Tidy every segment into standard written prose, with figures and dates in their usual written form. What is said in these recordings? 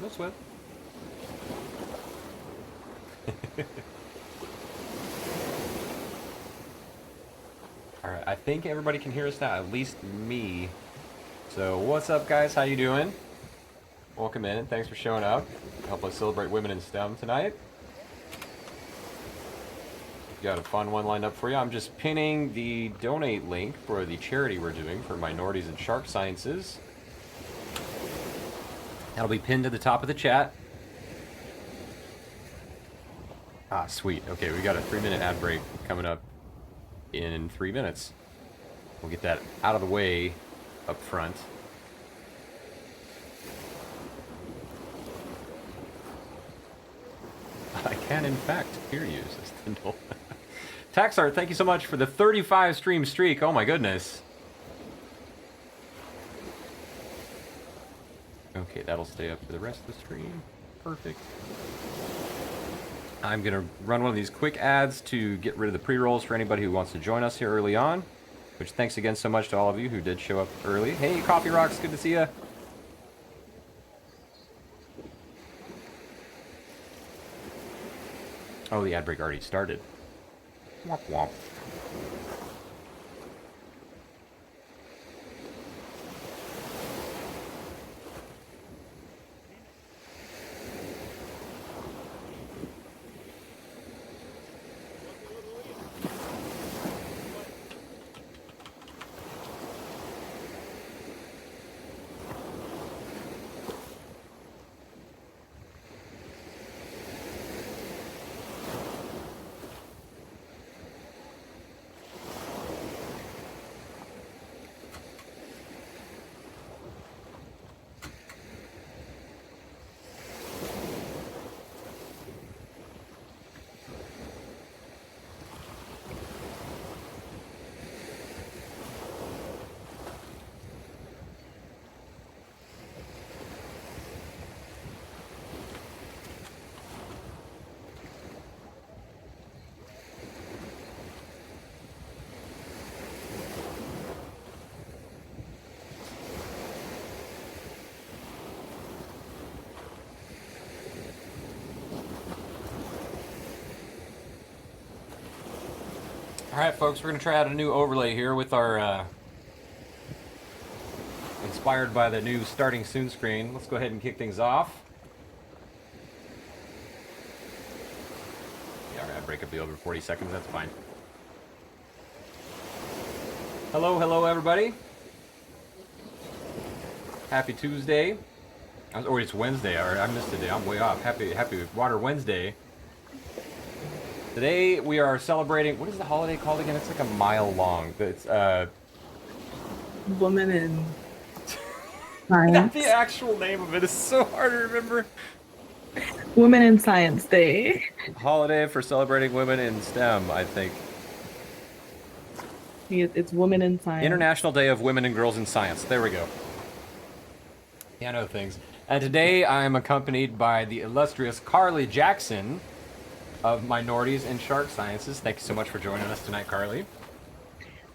No sweat. Alright, I think everybody can hear us now, at least me. So, what's up, guys? How you doing? Welcome in, and thanks for showing up. Help us celebrate women in STEM tonight. Got a fun one lined up for you. I'm just pinning the donate link for the charity we're doing for Minorities in Shark Sciences. That'll be pinned to the top of the chat. Ah, sweet. Okay, we got a 3-minute ad break coming up in 3 minutes. We'll get that out of the way up front. I can, in fact, hear you, says Tyndall. Taxart, thank you so much for the 35 stream streak. Oh my goodness. Okay, that'll stay up for the rest of the stream. Perfect. I'm going to run one of these quick ads to get rid of the pre-rolls for anybody who wants to join us here early on. Which, thanks again so much to all of you who did show up early. Hey, Coffee Rocks, good to see you. Oh, the ad break already started. Womp womp. Alright, folks, we're going to try out a new overlay here with our, inspired by the new starting soon screen. Let's go ahead and kick things off. Yeah, we're going to break up the over 40 seconds, that's fine. Hello, hello, everybody. Happy Tuesday. Oh, it's Wednesday. I missed a day. I'm way off. Happy Water Wednesday. Today we are celebrating, what is the holiday called again? It's like a mile long. It's Woman in Science. the actual name of it is so hard to remember. Women in Science Day. Holiday for celebrating women in STEM, I think. It's Women in Science. International Day of Women and Girls in Science. There we go. Yeah, I know things. And today I am accompanied by the illustrious Carlee Jackson of Minorities in Shark Sciences. Thank you so much for joining us tonight, Carlee.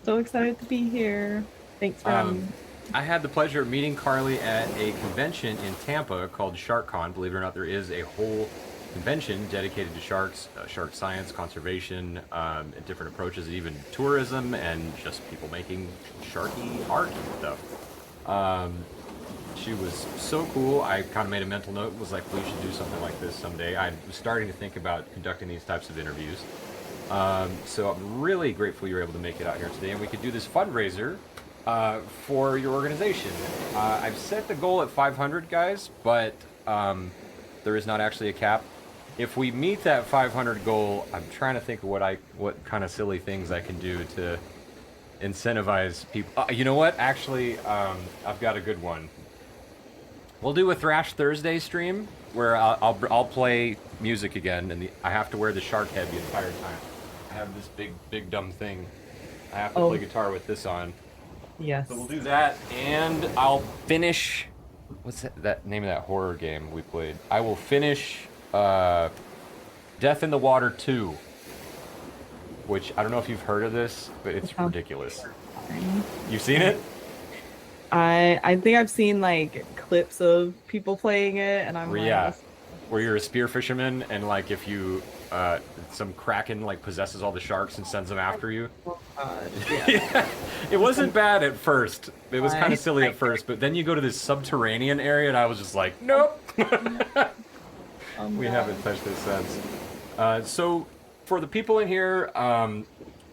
So excited to be here. Thanks for having me. I had the pleasure of meeting Carlee at a convention in Tampa called SharkCon. Believe it or not, there is a whole convention dedicated to sharks, shark science, conservation, different approaches, even tourism, and just people making sharky art and stuff. She was so cool. I kind of made a mental note, was like, we should do something like this someday. I was starting to think about conducting these types of interviews. So I'm really grateful you were able to make it out here today, and we could do this fundraiser for your organization. I've set the goal at 500, guys, but there is not actually a cap. If we meet that 500 goal, I'm trying to think of what kind of silly things I can do to incentivize people. You know what? Actually, I've got a good one. We'll do a Thrash Thursday stream where I'll play music again, and I have to wear the shark head the entire time. I have this big dumb thing. I have to play guitar with this on. Yes. So we'll do that, and I'll finish. What's that name of that horror game we played? I will finish Death in the Water 2, which I don't know if you've heard of this, but it's ridiculous. You've seen it? I think I've seen like clips of people playing it, and I'm Where like, yeah, this. where you're a spear fisherman and like if you some kraken like possesses all the sharks and sends them after you. Oh gosh, yeah, no, Yeah, it just wasn't bad at first. It was kind my of silly at nightmare. first, but then you go to this subterranean area, and I was just like, nope, No, I'm we haven't done. touched this since. So, for the people in here,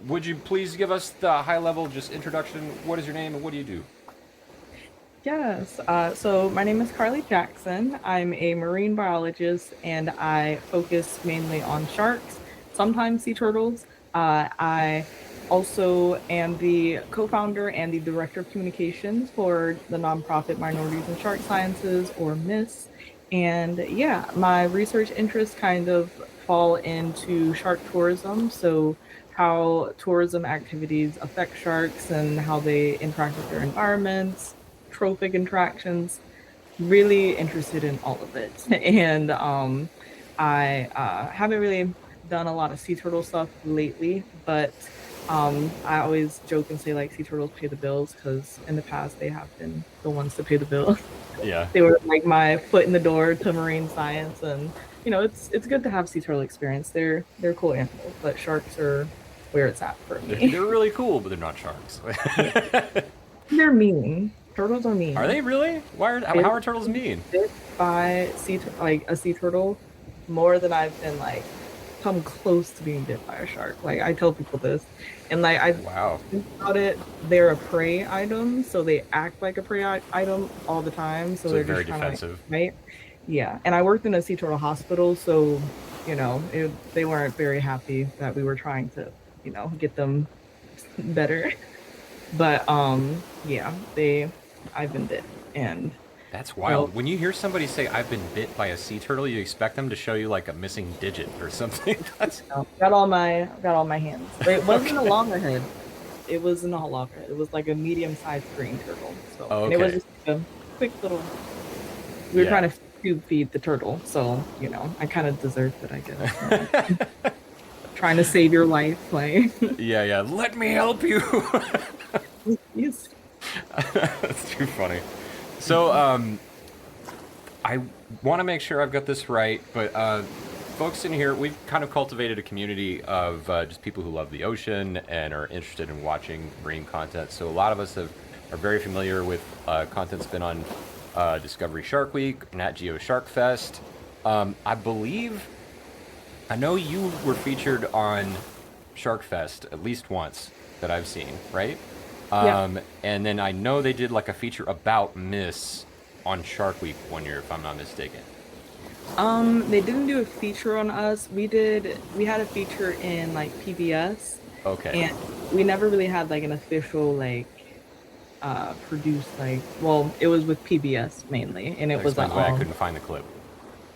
would you please give us the high level just introduction? What is your name and what do you do? Yes. So my name is Carlee Jackson. I'm a marine biologist and I focus mainly on sharks, sometimes sea turtles. I also am the co-founder and the director of communications for the nonprofit Minorities in Shark Sciences, or MISS. And yeah, my research interests kind of fall into shark tourism. So how tourism activities affect sharks and how they interact with their environments, trophic interactions, really interested in all of it. And I haven't really done a lot of sea turtle stuff lately, but I always joke and say like sea turtles pay the bills because in the past they have been the ones to pay the bills. Yeah, They were like my foot in the door to marine science, and it's good to have sea turtle experience. They're cool animals, but sharks are where it's at for me. they're really cool, but they're not sharks. Yeah, they're mean. Turtles are Are mean. they really? Why are I've how are turtles been mean? bit by like a sea turtle more than I've been like come close to being bit by a shark. Like I tell people this, and like I Wow, think about it, they're a prey item, so they act like a prey item all the time. So so they're they're very just trying to like defensive. right, yeah. And I worked in a sea turtle hospital, so they weren't very happy that we were trying to get them better. But yeah, I've been bit, and That's so wild. When you hear somebody say I've been bit by a sea turtle, you expect them to show you like a missing digit or something. That's got all my hands. But it wasn't a okay. loggerhead. It wasn't a loggerhead. It was like a medium-sized green turtle. So, and it was Okay. just a quick little. We were Yeah. trying to tube feed the turtle, so I kind of deserved it, I guess. Trying to save your life, like Yeah, yeah. Let me help you. yes. That's too funny. So, Mhm. I want to make sure I've got this right, but folks in here, we've kind of cultivated a community of just people who love the ocean and are interested in watching marine content. So a lot of us are very familiar with content that's been on Discovery Shark Week, Nat Geo Shark Fest. I believe, I know you were featured on Shark Fest at least once that I've seen, right? Yeah. And then I know they did like a feature about Miss on Shark Week one year, if I'm not mistaken. They didn't do a feature on us. We had a feature in like PBS, Okay, and we never really had like an official like produced like, well, it was with PBS mainly, and that it was explains why I couldn't find the clip.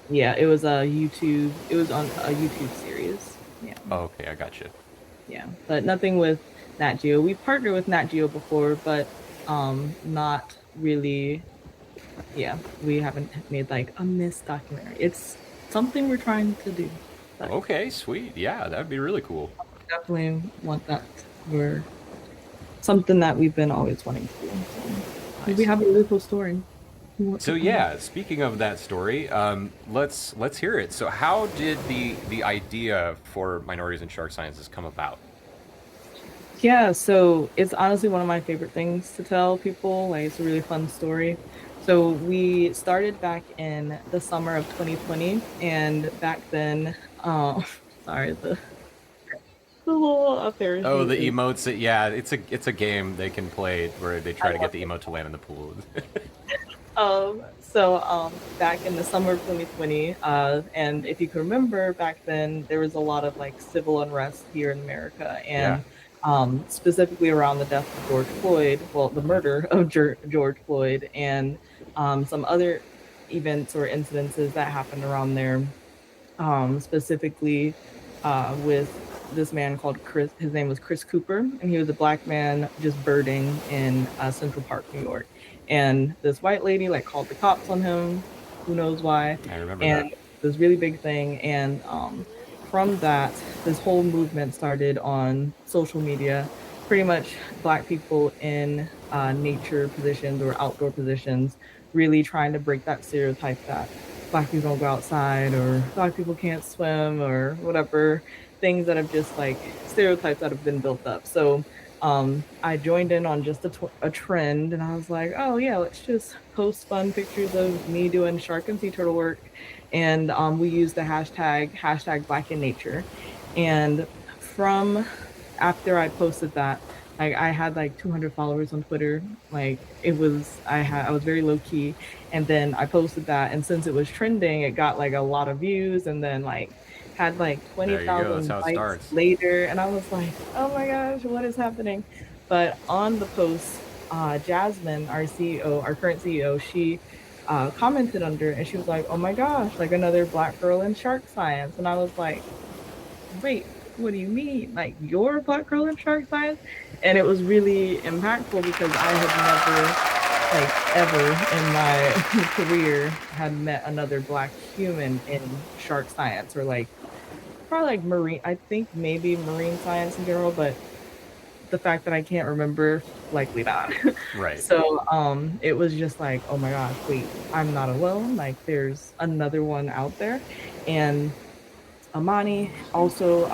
yeah, it was a YouTube, it was on a YouTube series. Yeah. Okay, I got you. Yeah. But nothing with Nat Geo. We partnered with Nat Geo before, but not really. Yeah, we haven't made like a missed documentary. It's something we're trying to do, but Okay, sweet. Yeah, that'd be really cool. definitely want that. We're something that we've been always wanting to do. So we Nice. have a really cool story. We want to So tell it. yeah, speaking of that story, let's hear it. So how did the idea for Minorities in Shark Sciences come about? Yeah, so it's honestly one of my favorite things to tell people. Like it's a really fun story. So we started back in the summer of 2020, and back then, sorry, the little Oh, the parachute is. emotes. Yeah, it's a game they can play where they I try to get love the it. emote to land in the pool. Back in the summer of 2020, and if you can remember back then, there was a lot of like civil unrest here in America, Yeah. and specifically around the death of George Floyd, well, the Hmm. murder of George Floyd, and some other events or incidences that happened around there, specifically with this man called Chris. His name was Chris Cooper, and he was a black man just birding in Central Park, New York. And this white lady like called the cops on him, who knows why, I remember and that. it was really big thing. And from that, this whole movement started on social media. pretty much Black people in nature positions or outdoor positions, really trying to break that stereotype that Black people don't go outside or Black people can't swim or whatever things that have just like stereotypes that have been built up. So I joined in on just a trend, and I was like, oh yeah, let's just post fun pictures of me doing shark and sea turtle work. And we used the hashtag Black in Nature. And from after I posted that, like I had like 200 followers on Twitter. Like I was very low key, and then I posted that, and since it was trending, it got like a lot of views, and then like had like There you go. That's 20,000 how it likes starts. later, and I was like, oh my gosh, what is happening? But on the post, Jasmine, our CEO, our current CEO, she commented under it, and she was like, oh my gosh, like another Black girl in shark science. And I was like, wait, what do you mean? Like you're a Black girl in shark science? And it was really impactful because I had never, like ever in my career, had met another Black human in shark science or like probably like marine. I think maybe marine science in general, but the fact that I can't remember, likely not. Right. So it was just like, oh my gosh, wait, I'm not alone. Like there's another one out there. And Amani, also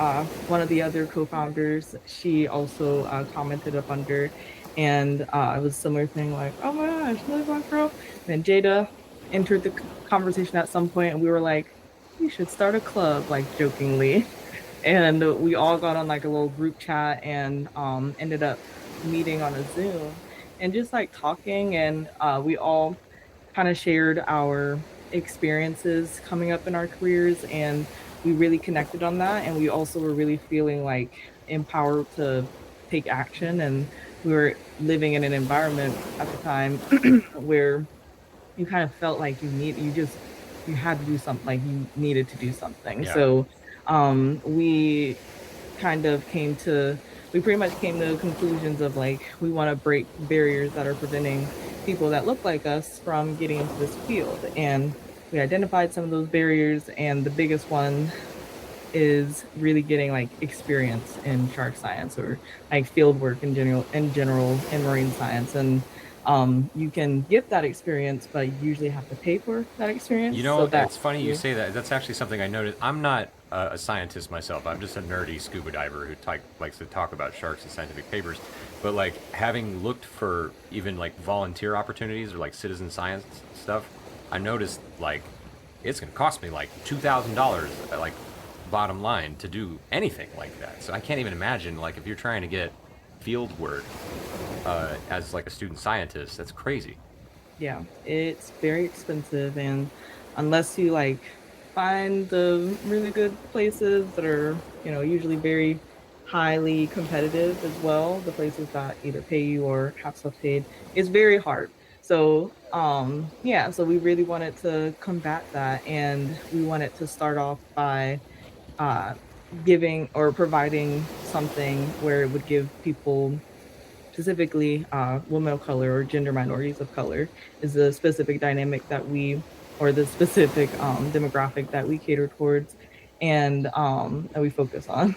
one of the other co-founders, she also commented up under, and it was a similar thing like, oh my gosh, another Black girl. And Jada entered the conversation at some point, and we were like, we should start a club, like jokingly. And we all got on like a little group chat and ended up meeting on a Zoom and just like talking, and we all kind of shared our experiences coming up in our careers, and we really connected on that, and we also were really feeling like empowered to take action. And we were living in an environment at the time where you kind of felt like you had to do something, like you needed to do something. Yeah. So we kind of we pretty much came to conclusions of like we want to break barriers that are preventing people that look like us from getting into this field. And we identified some of those barriers, and the biggest one is really getting like experience in shark science or like field work in general in marine science. And you can get that experience, but you usually have to pay for that experience You so know, that it's funny you you say that. That's actually something I noticed. I'm not a scientist myself. I'm just a nerdy scuba diver who likes to talk about sharks in scientific papers. But like having looked for even like volunteer opportunities or like citizen science stuff, I noticed like it's going to cost me like $2,000, like bottom line, to do anything like that. So I can't even imagine like if you're trying to get field work as like a student scientist, that's crazy. yeah, it's very expensive. And unless you like find the really good places that are, usually very highly competitive as well, the places that either pay you or have stuff paid, it's very hard. So, yeah, so we really wanted to combat that, and we wanted to start off by uh, giving or providing something where it would give people, specifically women of color or gender minorities of color, is the specific dynamic or the specific demographic that we cater towards, and that we focus on.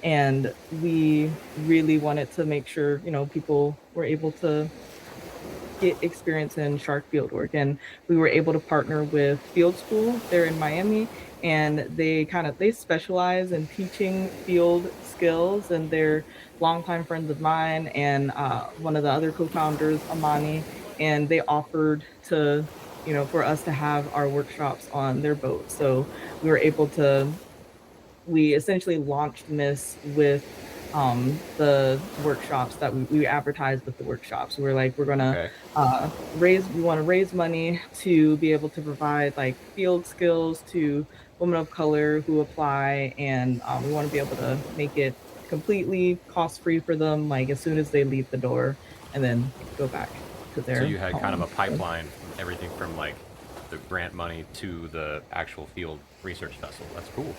And we really wanted to make sure, people were able to get experience in shark field work. And we were able to partner with Field School there in Miami, and they specialize in teaching field skills, and they're longtime friends of mine and one of the other co-founders, Amani. And they offered to, for us to have our workshops on their boat. So we were able to we essentially launched this with the workshops that we advertised with the workshops. We were like, we're gonna Okay. we want to raise money to be able to provide like field skills to women of color who apply, and we want to be able to make it completely cost free for them, like as soon as they leave the door, and then go back to So their you had kind of a homes. So, pipeline from everything from like the grant money to the actual field research vessel. That's cool.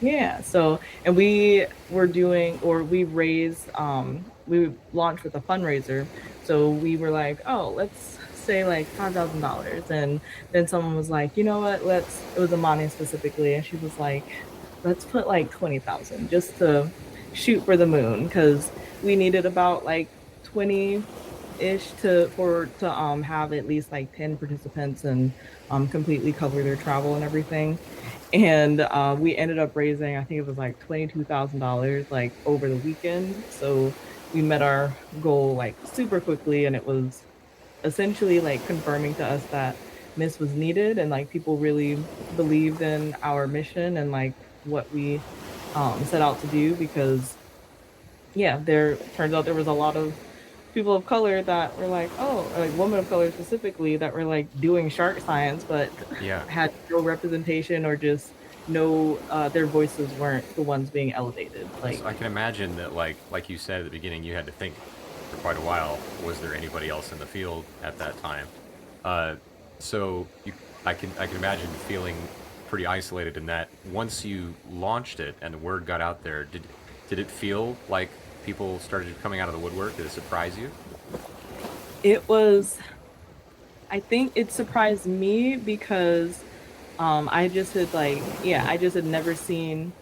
yeah. So, and we launched with a fundraiser. So we were like, oh, let's say like $5,000. And then someone was like, you know what, it was Amani specifically. And she was like, let's put like 20,000 just to shoot for the moon because we needed about like 20-ish to have at least like 10 participants and completely cover their travel and everything. And we ended up raising, I think it was like $22,000 like over the weekend. So we met our goal like super quickly, and it was essentially like confirming to us that Miss was needed, and like people really believed in our mission and like what we set out to do. Because yeah, there turns out there was a lot of people of color that were like, oh, like women of color specifically that were like doing shark science, but Yeah. had no representation or just no, their voices weren't the ones being elevated. So Like, I can imagine that, like you said at the beginning, you had to think for quite a while. Was there anybody else in the field at that time? Uh, so I can imagine feeling pretty isolated in that. Once you launched it and the word got out there, did it feel like people started coming out of the woodwork? Did it surprise you? it was, I think it surprised me because I just had like, yeah, I just had never seen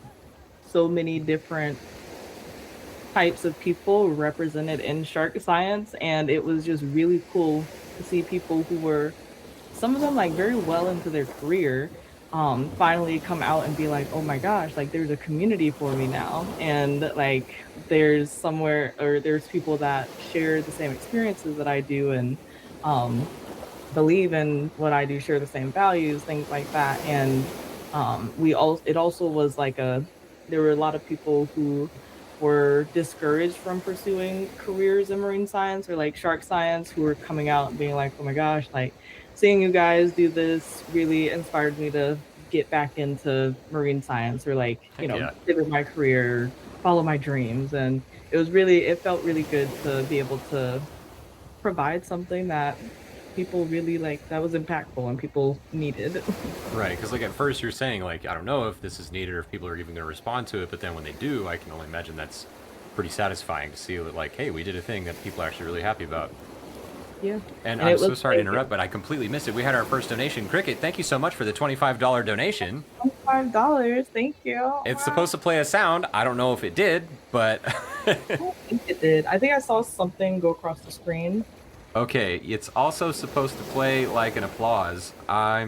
so many different types of people represented in shark science. And it was just really cool to see people who were, some of them like very well into their career, finally come out and be like, oh my gosh, like there's a community for me now. And like there's somewhere, or there's people that share the same experiences that I do, and um believe in what I do, share the same values, things like that. And we all, it also was like a, there were a lot of people who were discouraged from pursuing careers in marine science or like shark science, who were coming out and being like, oh my gosh, like seeing you guys do this really inspired me to get back into marine science, or like, Heck yeah. pivot my career, follow my dreams. And it was really, it felt really good to be able to provide something that people really like, that was impactful and people needed. Right, because like at first you're saying like I don't know if this is needed or if people are even going to respond to it, but then when they do, I can only imagine that's pretty satisfying to see that like, hey, we did a thing that people are actually really happy about. Yeah. And And I'm it so was sorry to like interrupt, but I completely missed it. We had our first donation. Cricket, thank you so much for the $25 donation. $5. Thank you. It's Wow. supposed to play a sound. I don't know if it did, but I don't think it did. I think I saw something go across the screen. okay. It's also supposed to play like an applause. I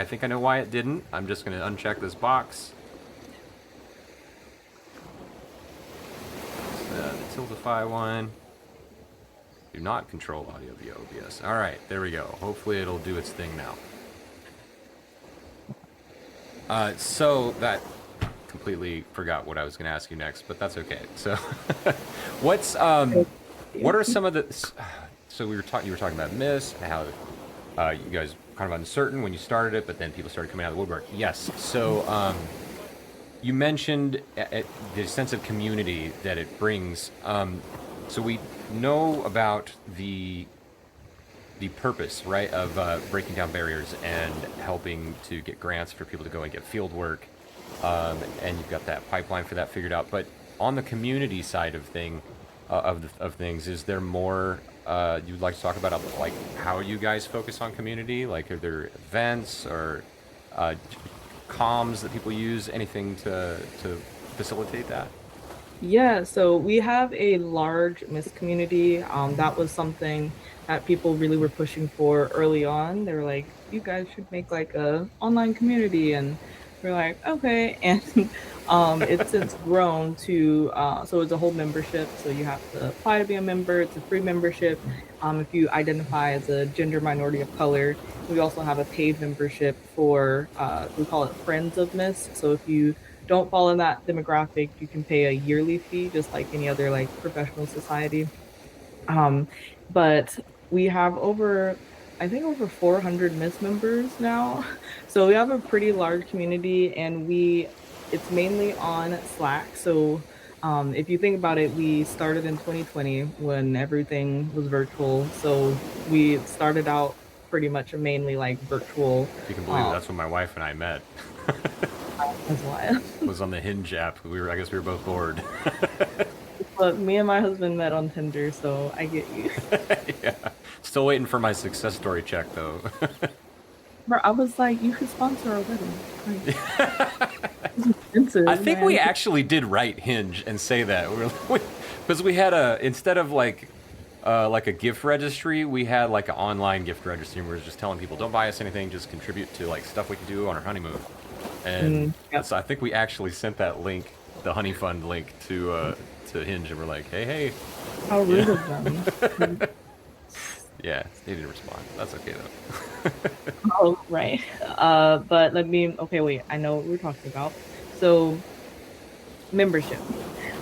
think I know why it didn't. I'm just going to uncheck this box. The Tiltify one. Do not control audio via OBS. All right, there we go. Hopefully it'll do its thing now. So that completely forgot what I was going to ask you next, but that's okay. So, what's what are some of the? So you were talking about Miss, how you guys kind of uncertain when you started it, but then people started coming out of the woodwork. Yes. So you mentioned the sense of community that it brings. So we know about the purpose, right, of breaking down barriers and helping to get grants for people to go and get field work, and you've got that pipeline for that figured out. But on the community side of of things, is there more you'd like to talk about, like how you guys focus on community? Like, are there events or uh, comms that people use? Anything to facilitate that? Yeah, so we have a large Miss community. That was something that people really were pushing for early on. They were like, "You guys should make like a online community," and we're like, "Okay." And it's since grown to, so it's a whole membership. So you have to apply to be a member. It's a free membership. If you identify as a gender minority of color, we also have a paid membership for, we call it Friends of Miss. So if you don't fall in that demographic, you can pay a yearly fee, just like any other like professional society. Um, but we have over, I think over 400 Miss members now. So we have a pretty large community, and it's mainly on Slack. So if you think about it, we started in 2020 when everything was virtual. So we started out pretty much mainly like virtual, If you can believe it, um, that's when my wife and I met. as well. Was on the Hinge app. I guess we were both bored. But me and my husband met on Tinder, so I get you. Yeah. Still waiting for my success story check though. Bro, I was like, you could sponsor our wedding. Like, I expensive, think man. we actually did write Hinge and say that because we had a instead of like a gift registry, we had like an online gift registry. And we were just telling people, don't buy us anything, just contribute to like stuff we can do on our honeymoon. And Yep. so I think we actually sent that link, the honey fund link, to Hinge, and we're like, hey, How you rude know, of them. yeah, he didn't respond. That's okay though. Oh, right. But let me, okay, wait, I know what we're talking about. So, membership.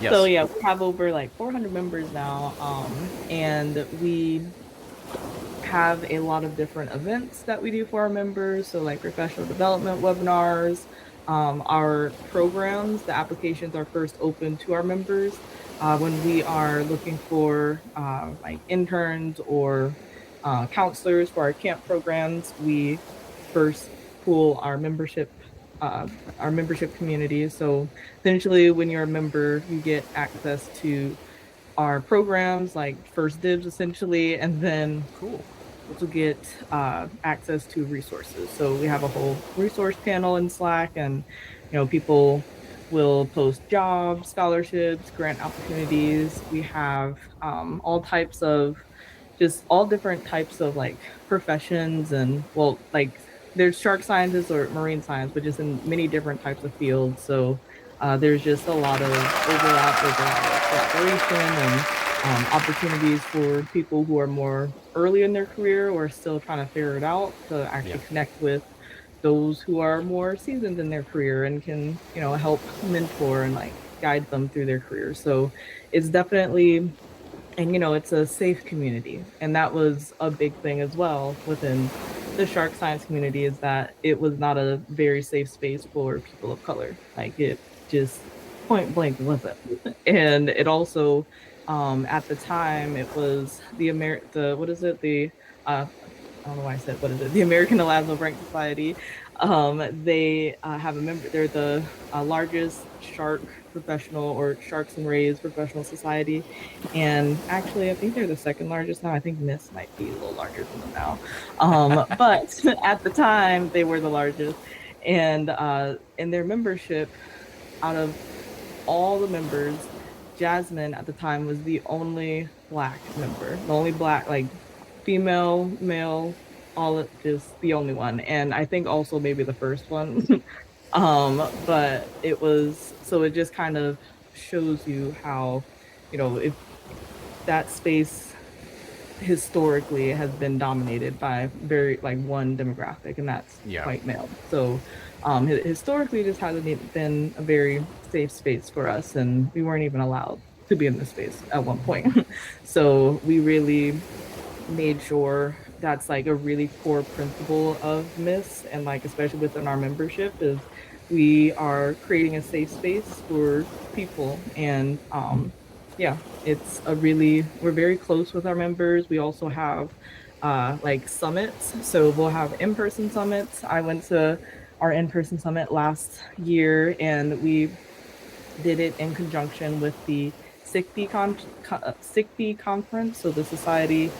So, Yes. yeah, we have over like 400 members now. And we have a lot of different events that we do for our members. So, like professional development webinars, our programs, the applications are first open to our members when we are looking for like interns or counselors for our camp programs. We first pool uh, our membership community. So essentially, when you're a member, you get access to our programs like first dibs essentially, and then Cool. to get access to resources. So we have a whole resource panel in Slack, and people will post jobs, scholarships, grant opportunities. We have all types of just all different types of like professions, and well, like there's shark scientists or marine science, but just in many different types of fields. So there's just a lot of overlap. There's a lot of collaboration and opportunities for people who are more early in their career or still trying to figure it out to Yeah. actually connect with those who are more seasoned in their career and can, help mentor and like guide them through their career. So it's definitely, and it's a safe community. And that was a big thing as well within the shark science community, is that it was not a very safe space for people of color. Like it just point blank wasn't. And it also at the time it was the what is it, the I don't know why I said what is it, the American Elasmobranch Society. They have a member. They're the largest shark professional or sharks and rays professional society, and actually, I think they're the second largest now. I think Miss might be a little larger than them now, but at the time they were the largest, and in their membership, out of all the members, Jasmine at the time was the only black member, the only black, like female, male, just the only one. And I think also maybe the first one. But it was, so it just kind of shows you how, if that space historically has been dominated by very like one demographic, and that's Yeah. white male. So historically, it just hasn't been a very safe space for us, and we weren't even allowed to be in this space at one point. So we really made sure that's like a really core principle of Miss, and like especially within our membership, is we are creating a safe space for people. And yeah, it's a really, we're very close with our members. We also have like summits, so we'll have in-person summits. I went to our in-person summit last year, and we did it in conjunction with the SICB conference, so the Society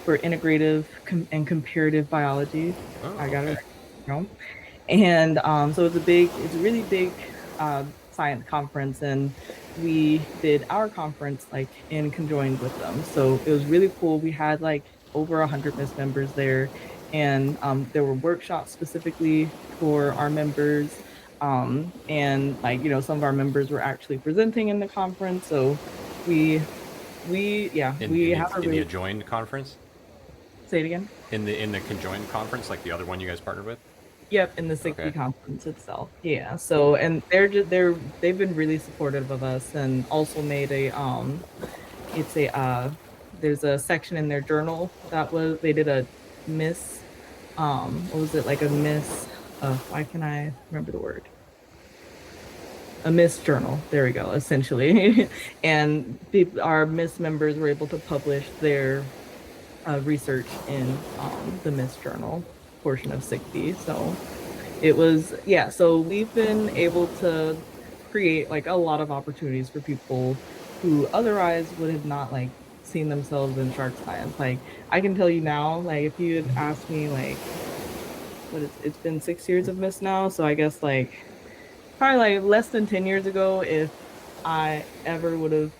for Integrative and Comparative Biology. I Oh, got it okay. right. And so it's a really big science conference, and we did our conference like in conjoined with them. So it was really cool. We had like over 100 Miss members there, and there were workshops specifically for our members. And like some of our members were actually presenting in the conference. So we yeah, In we in have the a in the really, adjoined conference, say it again. in the conjoined conference, like the other one you guys partnered with. Yep, in the Okay. 60 conference itself. Yeah. So, and they've been really supportive of us, and also made a it's a there's a section in their journal that was, they did a miss, what was it, like a miss, why can I remember the word? A miss journal. There we go, essentially. And our miss members were able to publish their research in the miss journal portion of SICB. So it was, yeah, so we've been able to create like a lot of opportunities for people who otherwise would have not like seen themselves in shark science. Like I can tell you now, like if you had asked me like, it's been 6 years of Miss now, so I guess like probably like less than 10 years ago, if I ever would have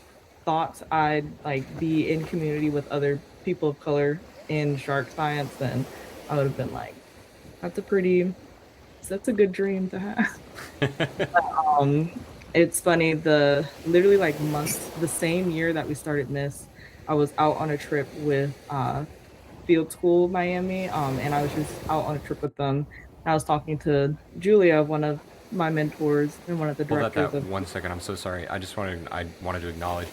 thought I'd like be in community with other people of color in shark science, then I would have been like, that's a pretty, that's a good dream to have. Um, it's funny, the literally like months, the same year that we started this, I was out on a trip with Field School Miami, and I was just out on a trip with them. I was talking to Julia, one of my mentors and one of the Hold up directors that of. 1 second. I'm so sorry. I wanted to acknowledge.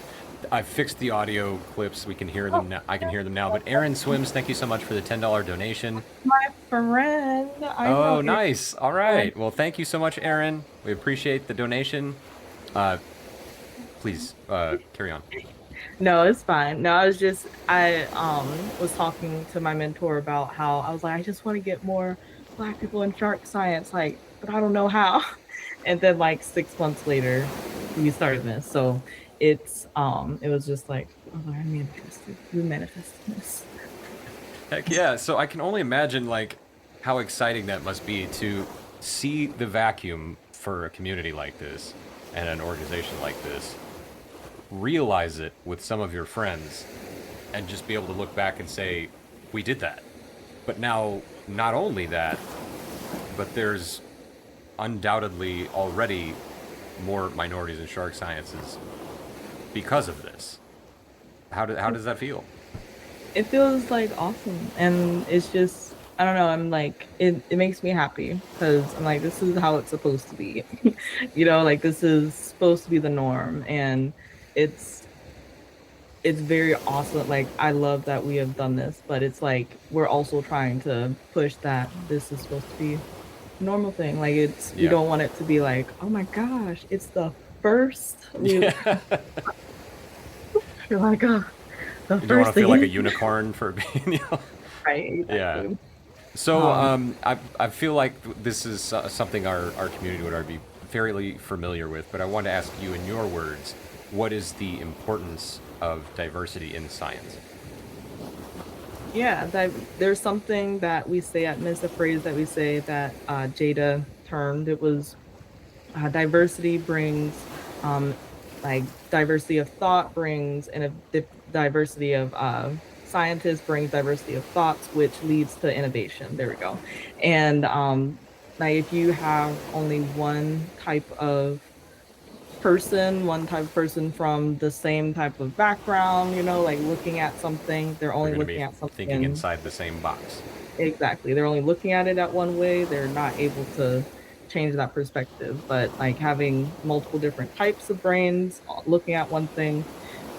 I fixed the audio clips. We can hear them now. I can hear them now. But Aaron Swims, thank you so much for the $10 donation. My friend, I know Oh, Aaron. nice. All right. Well, thank you so much, Aaron. We appreciate the donation. Uh, please carry on. No, it's fine. No, I was just I was talking to my mentor about how I was like, I just want to get more Black people in shark science, like, but I don't know how. And then like 6 months later, we started this. So it was just like, oh, I manifested. We manifested this. Heck yeah. So I can only imagine like how exciting that must be to see the vacuum for a community like this and an organization like this, realize it with some of your friends, and just be able to look back and say, we did that. But now, not only that, but there's undoubtedly already more minorities in shark sciences because of this. How does that feel? It feels like awesome. And it's just I don't know, I'm like it makes me happy because I'm like, this is how it's supposed to be. Like this is supposed to be the norm. And it's it's very awesome. Like I love that we have done this, but it's like we're also trying to push that this is supposed to be a normal thing. Like it's we Yeah. don't want it to be like, oh my gosh, it's the first. We Yeah. You're like, oh, the You don't want first to feel like a thing. unicorn for being. Right, Yeah. exactly. So Um, I feel like this is something our community would already be fairly familiar with, but I want to ask you in your words, what is the importance of diversity in science? yeah, there's something that we say at Miss, a phrase that we say that Jada termed. It was diversity brings, um, like diversity of thought brings, and a diversity of scientists brings diversity of thoughts, which leads to innovation. There we go. And like if you have only one type of person from the same type of background, like looking at something, they're They're only going to be looking at thinking something. inside the same box. Exactly. They're only looking at it at one way. They're not able to change that perspective. But like having multiple different types of brains looking at one thing,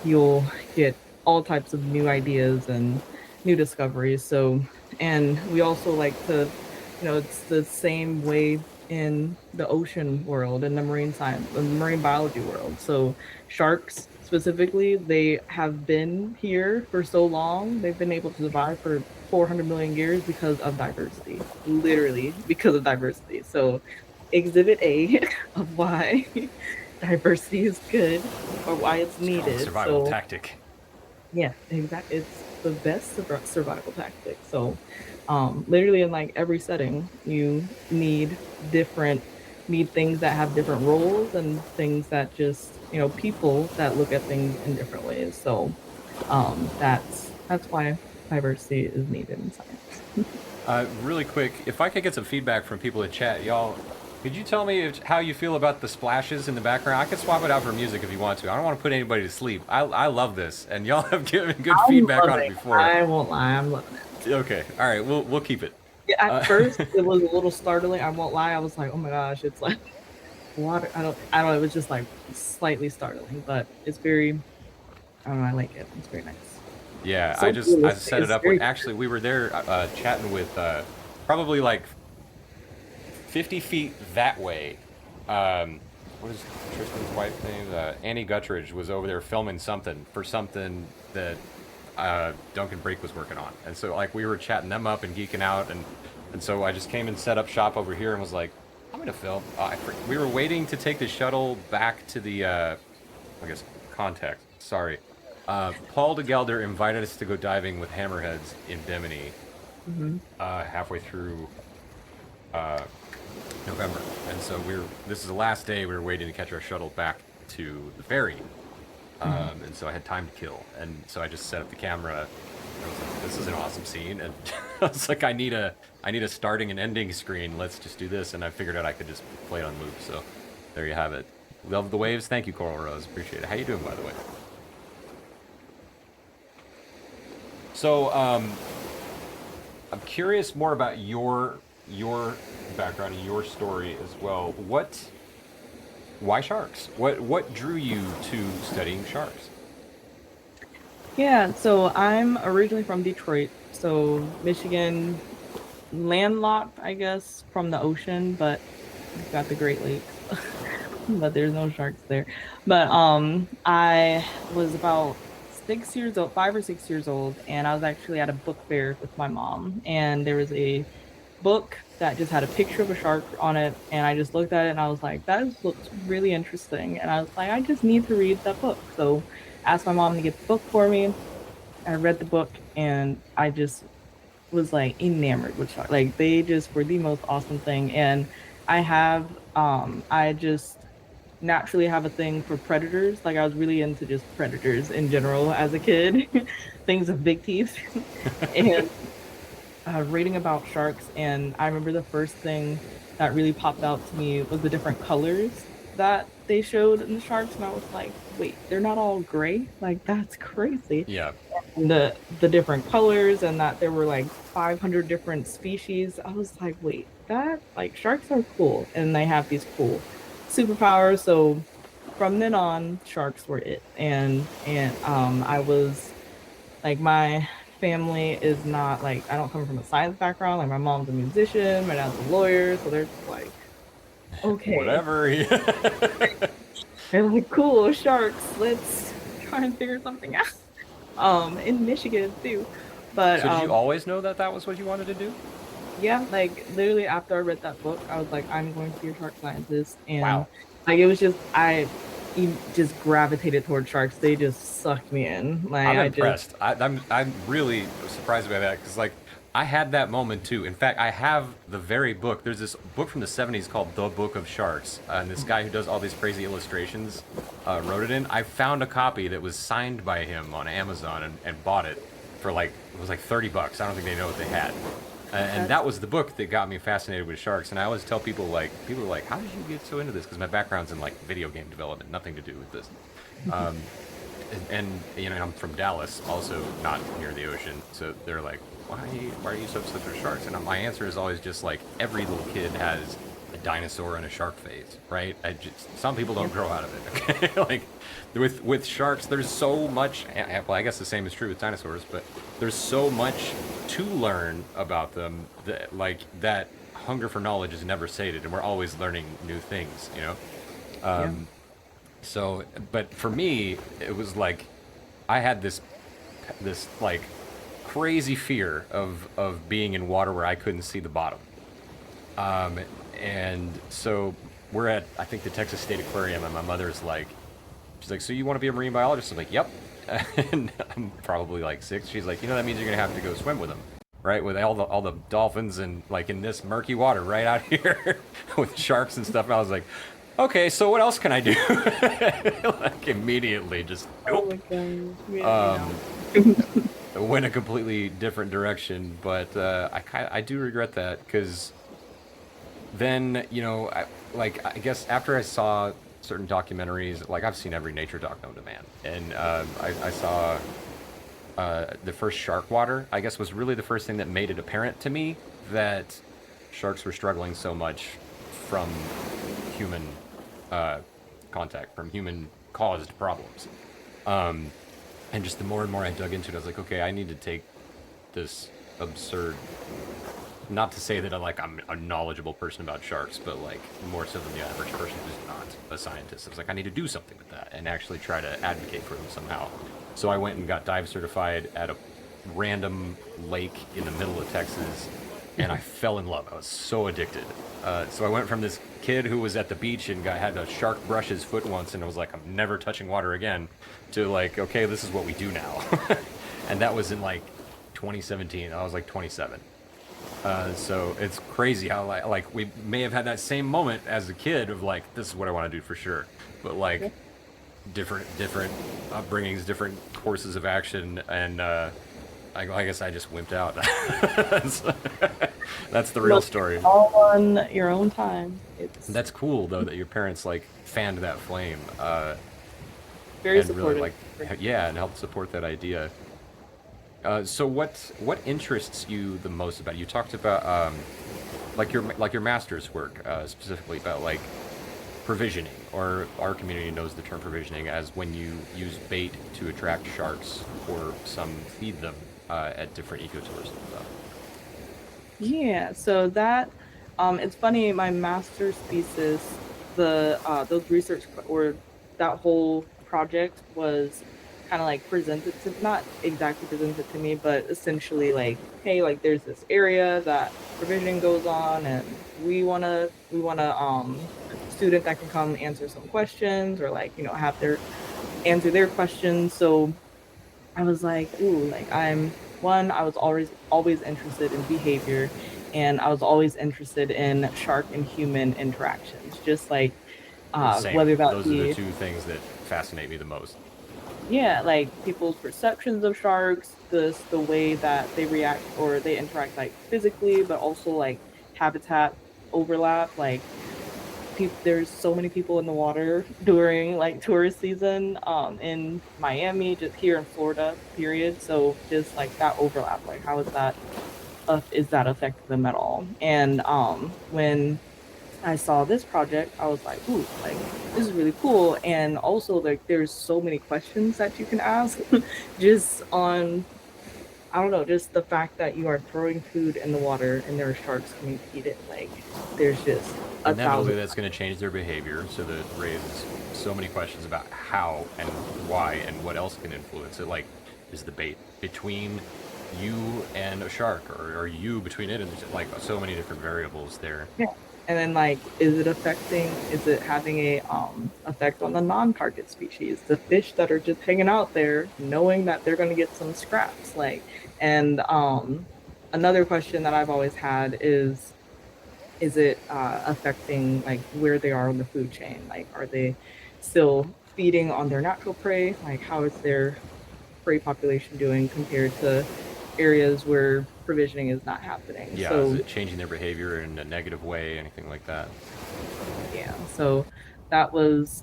you'll get all types of new ideas and new discoveries. So, and we also like to, it's the same way in the ocean world and the marine science, the marine biology world. So, sharks specifically, they have been here for so long. They've been able to survive for 400 million years because of diversity, literally because of diversity. So, exhibit A of why diversity is good or why it's It's called a needed. survival So, tactic. yeah, exactly. It's the best survival tactic. So, literally in like every setting, you different, need things that have different roles and things that just, people that look at things in different ways. So, that's why diversity is needed in science. Really quick, if I could get some feedback from people in chat, y'all, could you tell me how you feel about the splashes in the background? I could swap it out for music if you want to. I don't want to put anybody to sleep. I love this, and y'all have given good I'm feedback on it loving. before. I won't lie. I'm loving it. Okay, all right, we'll keep it. Yeah, at Uh, first, it was a little startling. I won't lie. I was like, oh my gosh, it's like water. I don't know. It was just like slightly startling, but it's very, I don't know. I like it. It's very nice. yeah, So I realistic. set it It's up. very, Actually, we were there chatting with probably like 50 feet that way. What is Tristan's wife's name? Annie Guttridge was over there filming something for something that Duncan Brake was working on, and so like we were chatting them up and geeking out, and so I just came and set up shop over here and was like, I'm gonna film. We were waiting to take the shuttle back to the I guess context. Sorry, Paul de Gelder invited us to go diving with hammerheads in Bimini mhm. halfway through uh, November, and so this is the last day we were waiting to catch our shuttle back to the ferry, and so I had time to kill, and so I just set up the camera. I was like, this is an awesome scene, and I was like, I need a starting and ending screen. Let's just do this, and I figured out I could just play it on loop. So there you have it. Love the waves. Thank you, Coral Rose. Appreciate it. How you doing, by the way? So I'm curious more about your background and your story as well. Why sharks? What drew you to studying sharks? Yeah, so I'm originally from Detroit, so Michigan, landlocked, I guess, from the ocean, but we've got the Great Lakes, but there's no sharks there. But I was about 6 years old, 5 or 6 years old, and I was actually at a book fair with my mom, and there was a book that just had a picture of a shark on it, and I just looked at it and I was like, that looks really interesting, and I was like, I just need to read that book. So asked my mom to get the book for me. I read the book and I just was like enamored with sharks. Like they just were the most awesome thing. And I just naturally have a thing for predators. Like I was really into just predators in general as a kid, things with big teeth. And reading about sharks, and I remember the first thing that really popped out to me was the different colors that they showed in the sharks, and I was like, "Wait, they're not all gray? Like that's crazy!" Yeah. And the different colors, and that there were like 500 different species. I was like, "Wait, that like sharks are cool, and they have these cool superpowers." So from then on, sharks were it, and I was like my family is not like I don't come from a science background. Like my mom's a musician, my dad's a lawyer, so they're just like, okay. Whatever. They're like, cool, sharks, let's try and figure something out. In Michigan too. But So did you always know that that was what you wanted to do? yeah, like literally after I read that book, I was like, I'm going to be a shark scientist. And Wow. like it was just just gravitated towards sharks. They just sucked me in. Like I'm I just impressed. I'm really surprised by that because like I had that moment too. In fact, I have the very book. There's this book from the '70s called The Book of Sharks, and this guy who does all these crazy illustrations wrote it in. I found a copy that was signed by him on Amazon and bought it for like it was like $30. I don't think they know what they had. And that's that was the book that got me fascinated with sharks. And I always tell people people are like, "How did you get so into this?" Because my background's in like video game development, nothing to do with this. Um, and you know, I'm from Dallas, also not near the ocean. So they're like, why are you so obsessed with sharks? And my answer is always just like every little kid has a dinosaur and a shark phase, right? Some people don't grow out of it. Okay, like with sharks, there's so much. Well, I guess the same is true with dinosaurs, but there's so much to learn about them that like that hunger for knowledge is never sated, and we're always learning new things. You know. yeah. So, but for me, it was like I had this like crazy fear of being in water where I couldn't see the bottom. Um, and so we're at I think the Texas State Aquarium, and my mother's like, she's like, so you want to be a marine biologist? I'm like, yep. And I'm probably like 6. She's like, that means you're gonna have to go swim with them, right? With all the dolphins and like in this murky water right out here with sharks and stuff. And I was like, okay, so what else can I do? Like immediately, just Oh my nope. god. Um, Yeah. went a completely different direction, but I do regret that because then I guess after I saw certain documentaries, like I've seen every nature doc known to man, and I saw the first shark water. I guess was really the first thing that made it apparent to me that sharks were struggling so much from human contact, from human caused problems. And just the more and more I dug into it, I was like, okay, I need to take this absurd. Not to say that I'm a knowledgeable person about sharks, but like more so than the average person who's not a scientist. I was like, I need to do something with that and actually try to advocate for them somehow. So I went and got dive certified at a random lake in the middle of Texas, and I fell in love. I was so addicted. So I went from this kid who was at the beach and had a shark brush his foot once, and I was like, I'm never touching water again, to like, okay, this is what we do now. And that was in like 2017. I was like 27. So it's crazy how like we may have had that same moment as a kid of like this is what I want to do for sure, but like different upbringings, different courses of action, and I guess I just wimped out. that's, that's the real Nope, story. all on your own time. It's That's cool though that your parents like fanned that flame very and really supportive. like yeah and helped support that idea. So what interests you the most about it? You talked about like your master's work specifically about like provisioning, or our community knows the term provisioning as when you use bait to attract sharks or some feed them at different ecotours and stuff. Yeah, so that it's funny. My master's thesis, the those or that whole project was kind of like presented to not exactly presented to me, but essentially like, hey, like there's this area that provisioning goes on, and we wanna student that can come answer some questions or like have their answer their questions. So I was like, ooh, like I was always interested in behavior, and I was always interested in shark and human interactions, just like Same. whether that Those are the be, two things that fascinate me the most. yeah, like people's perceptions of sharks, the way that they react or they interact like physically, but also like habitat overlap, like there's so many people in the water during like tourist season in Miami, just here in Florida, period. So just like that overlap, like how is that affecting them at all? And when I saw this project, I was like, ooh, like this is really cool. And also like there's so many questions that you can ask just on, I don't know, just the fact that you are throwing food in the water and there are sharks coming to eat it. Like there's just a Inevitably, thousand. that's going to change their behavior, so that raises so many questions about how and why and what else can influence it. Like, is the bait between you and a shark, or are you between it and like so many different variables there? Yeah. And then like, is it having a effect on the non-target species, the fish that are just hanging out there, knowing that they're gonna get some scraps? Like, and another question that I've always had is it affecting like where they are on the food chain? Like, are they still feeding on their natural prey? Like, how is their prey population doing compared to areas where provisioning is not happening? Yeah, is So it changing their behavior in a negative way, anything like that? yeah, so that was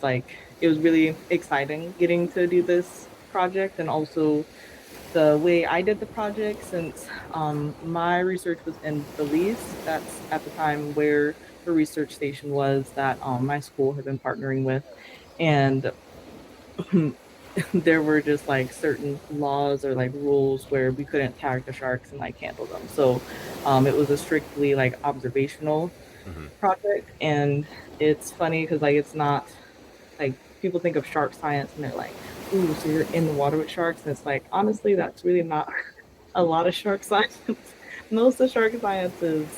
like, it was really exciting getting to do this project, and also the way I did the project, since my research was in Belize. That's at the time where the research station was that my school had been partnering with, and there were just like certain laws or like rules where we couldn't tag the sharks and like handle them. So it was a strictly like observational Hmm. project. And it's funny because like it's not like, people think of shark science and they're like, ooh, so you're in the water with sharks. And it's like, honestly, that's really not a lot of shark science. Most of shark science is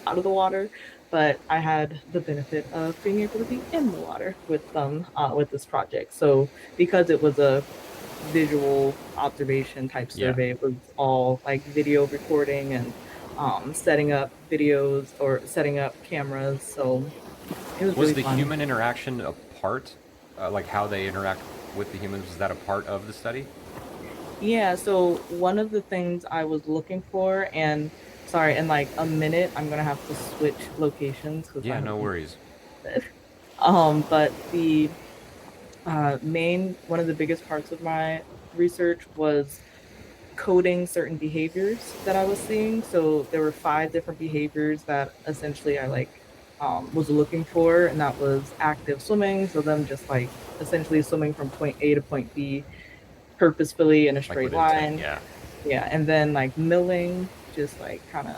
out of the water, but I had the benefit of being able to be in the water with them with this project. So because it was a visual observation type Yeah. survey, it was all like video recording and setting up videos or setting up cameras. So it was Was really the fun. human interaction a part, like how they interact with the humans? Was that a part of the study? Yeah, so one of the things I was looking for, and sorry, in like a minute, I'm gonna have to switch locations because Yeah, I'm no worries. but the main one of the biggest parts of my research was coding certain behaviors that I was seeing. So there were five different behaviors that essentially I like was looking for, and that was active swimming. So them just like essentially swimming from point A to point B purposefully in a Like straight with intent, line. yeah. Yeah, and then like milling, just like kind of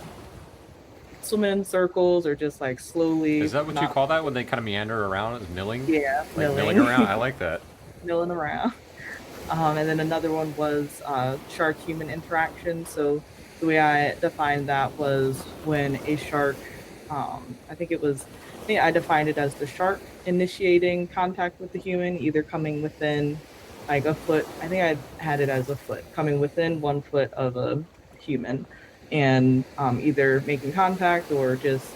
swimming in circles or just like Is slowly that what you not. call that when they kind of meander around? Is milling? Yeah, Like milling milling, around? I like that. milling around. And then another one was shark human interaction. So the way I defined that was when a shark, I think it was, I think I defined it as the shark initiating contact with the human, either coming within like a foot. I think I had it as a foot, coming within 1 foot of a human. and either making contact or just,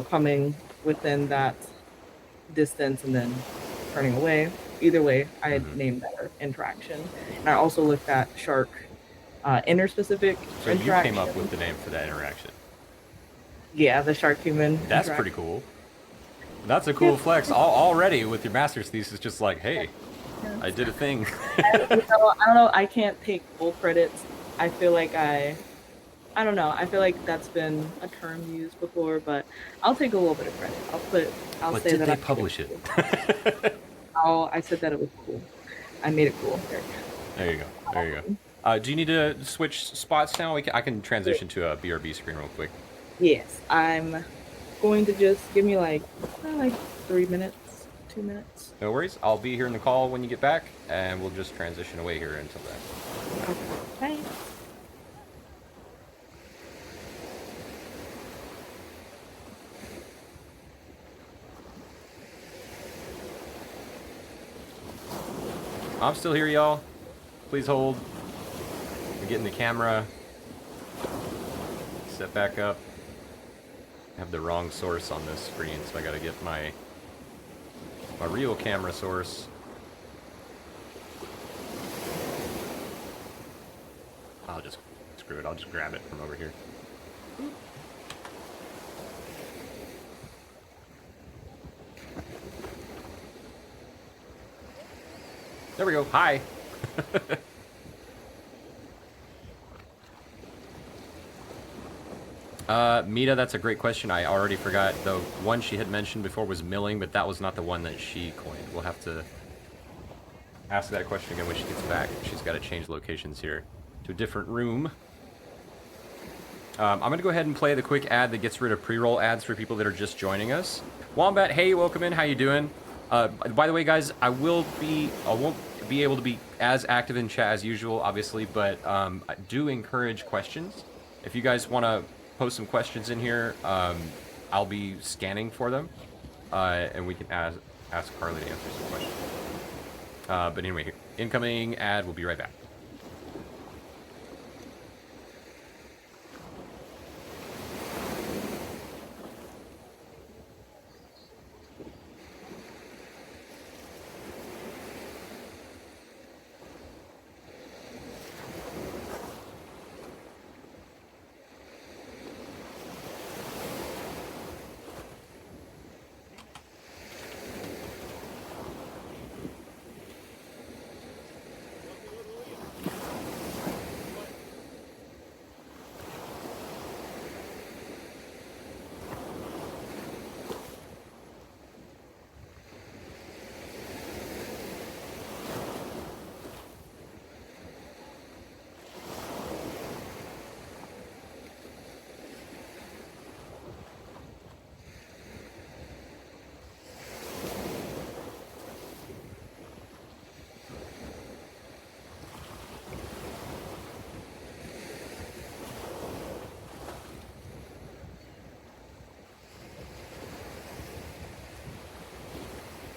coming within that distance and then turning away. Either way, I named that interaction. And I also looked at shark interspecific So you came up with the name for that interaction. Yeah, the shark human. That's pretty cool. That's a cool flex already with your master's thesis. Just like, hey, I did a thing. I don't know. I can't take full credits. I feel like I don't know. I feel like that's been a term used before, but I'll take a little bit of credit. I'll but say did that they I publish it? I said that it was cool. I made it cool. There you go. There you go. Do you need to switch spots now? I can transition to a BRB screen real quick. Yes, I'm going to just give me like 3 minutes, 2 minutes. No worries. I'll be here in the call when you get back, and we'll just transition away here until then. Okay. I'm still here, y'all. Please hold. I'm getting the camera set back up. I have the wrong source on this screen, so I gotta get my real camera source. I'll just screw it. I'll just grab it from over here. There we go. Hi. Mita, that's a great question. I already forgot. The one she had mentioned before was milling, but that was not the one that she coined. We'll have to ask that question again when she gets back. She's got to change locations here to a different room. I'm going to go ahead and play the quick ad that gets rid of pre-roll ads for people that are just joining us. Wombat, hey, welcome in. How you doing? By the way, guys, I won't be able to be as active in chat as usual, obviously, but I do encourage questions. If you guys want to post some questions in here, I'll be scanning for them, and we can ask Carlee to answer some questions. But anyway, incoming ad. We'll be right back.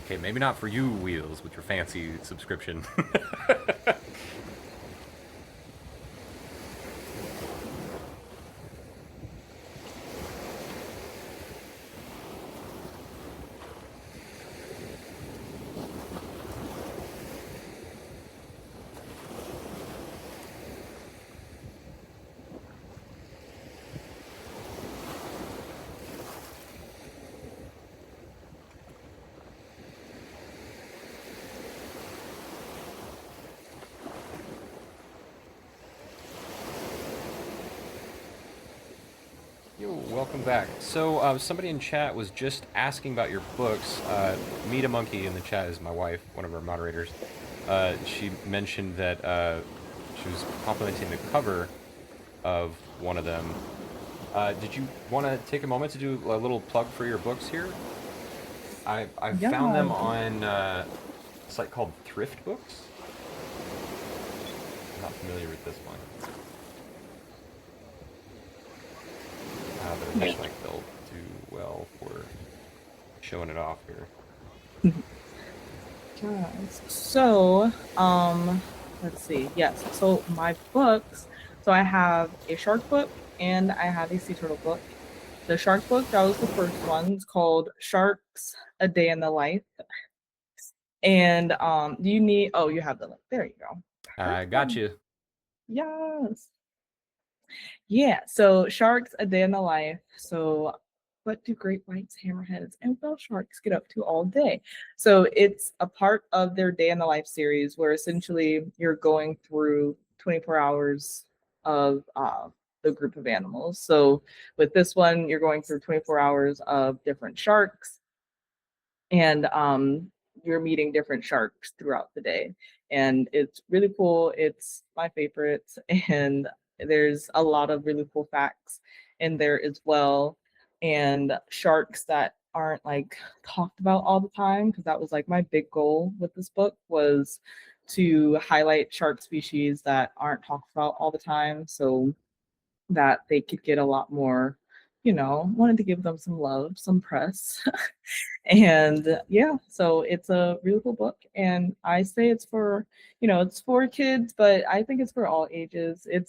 Okay, maybe not for you, Wheels, with your fancy subscription. Welcome back. So, somebody in chat was just asking about your books. Meet a Monkey in the chat is my wife, one of our moderators. She mentioned that she was complimenting the cover of one of them. Did you want to take a moment to do a little plug for your books here? I found them on a site called Thrift Books. I'm not familiar with this one. But it looks like they'll do well for showing it off here. So, let's see. Yes. So my books. So I have a shark book and I have a sea turtle book. The shark book, that was the first one. It's called Sharks: A Day in the Life. And do you need? Oh, you have the link. There you go. I got Perfect. you. Yes. Yeah, so sharks, a day in the life. So, what do great whites, hammerheads, and whale sharks get up to all day? So, it's a part of their day in the life series where essentially you're going through 24 hours of the group of animals. So, with this one, you're going through 24 hours of different sharks, and you're meeting different sharks throughout the day, and it's really cool. It's my favorite, and there's a lot of really cool facts in there as well, and sharks that aren't like talked about all the time, because that was like my big goal with this book, was to highlight shark species that aren't talked about all the time, so that they could get a lot more, wanted to give them some love, some press. And yeah, so it's a really cool book. And I say it's for, it's for kids, but I think it's for all ages. It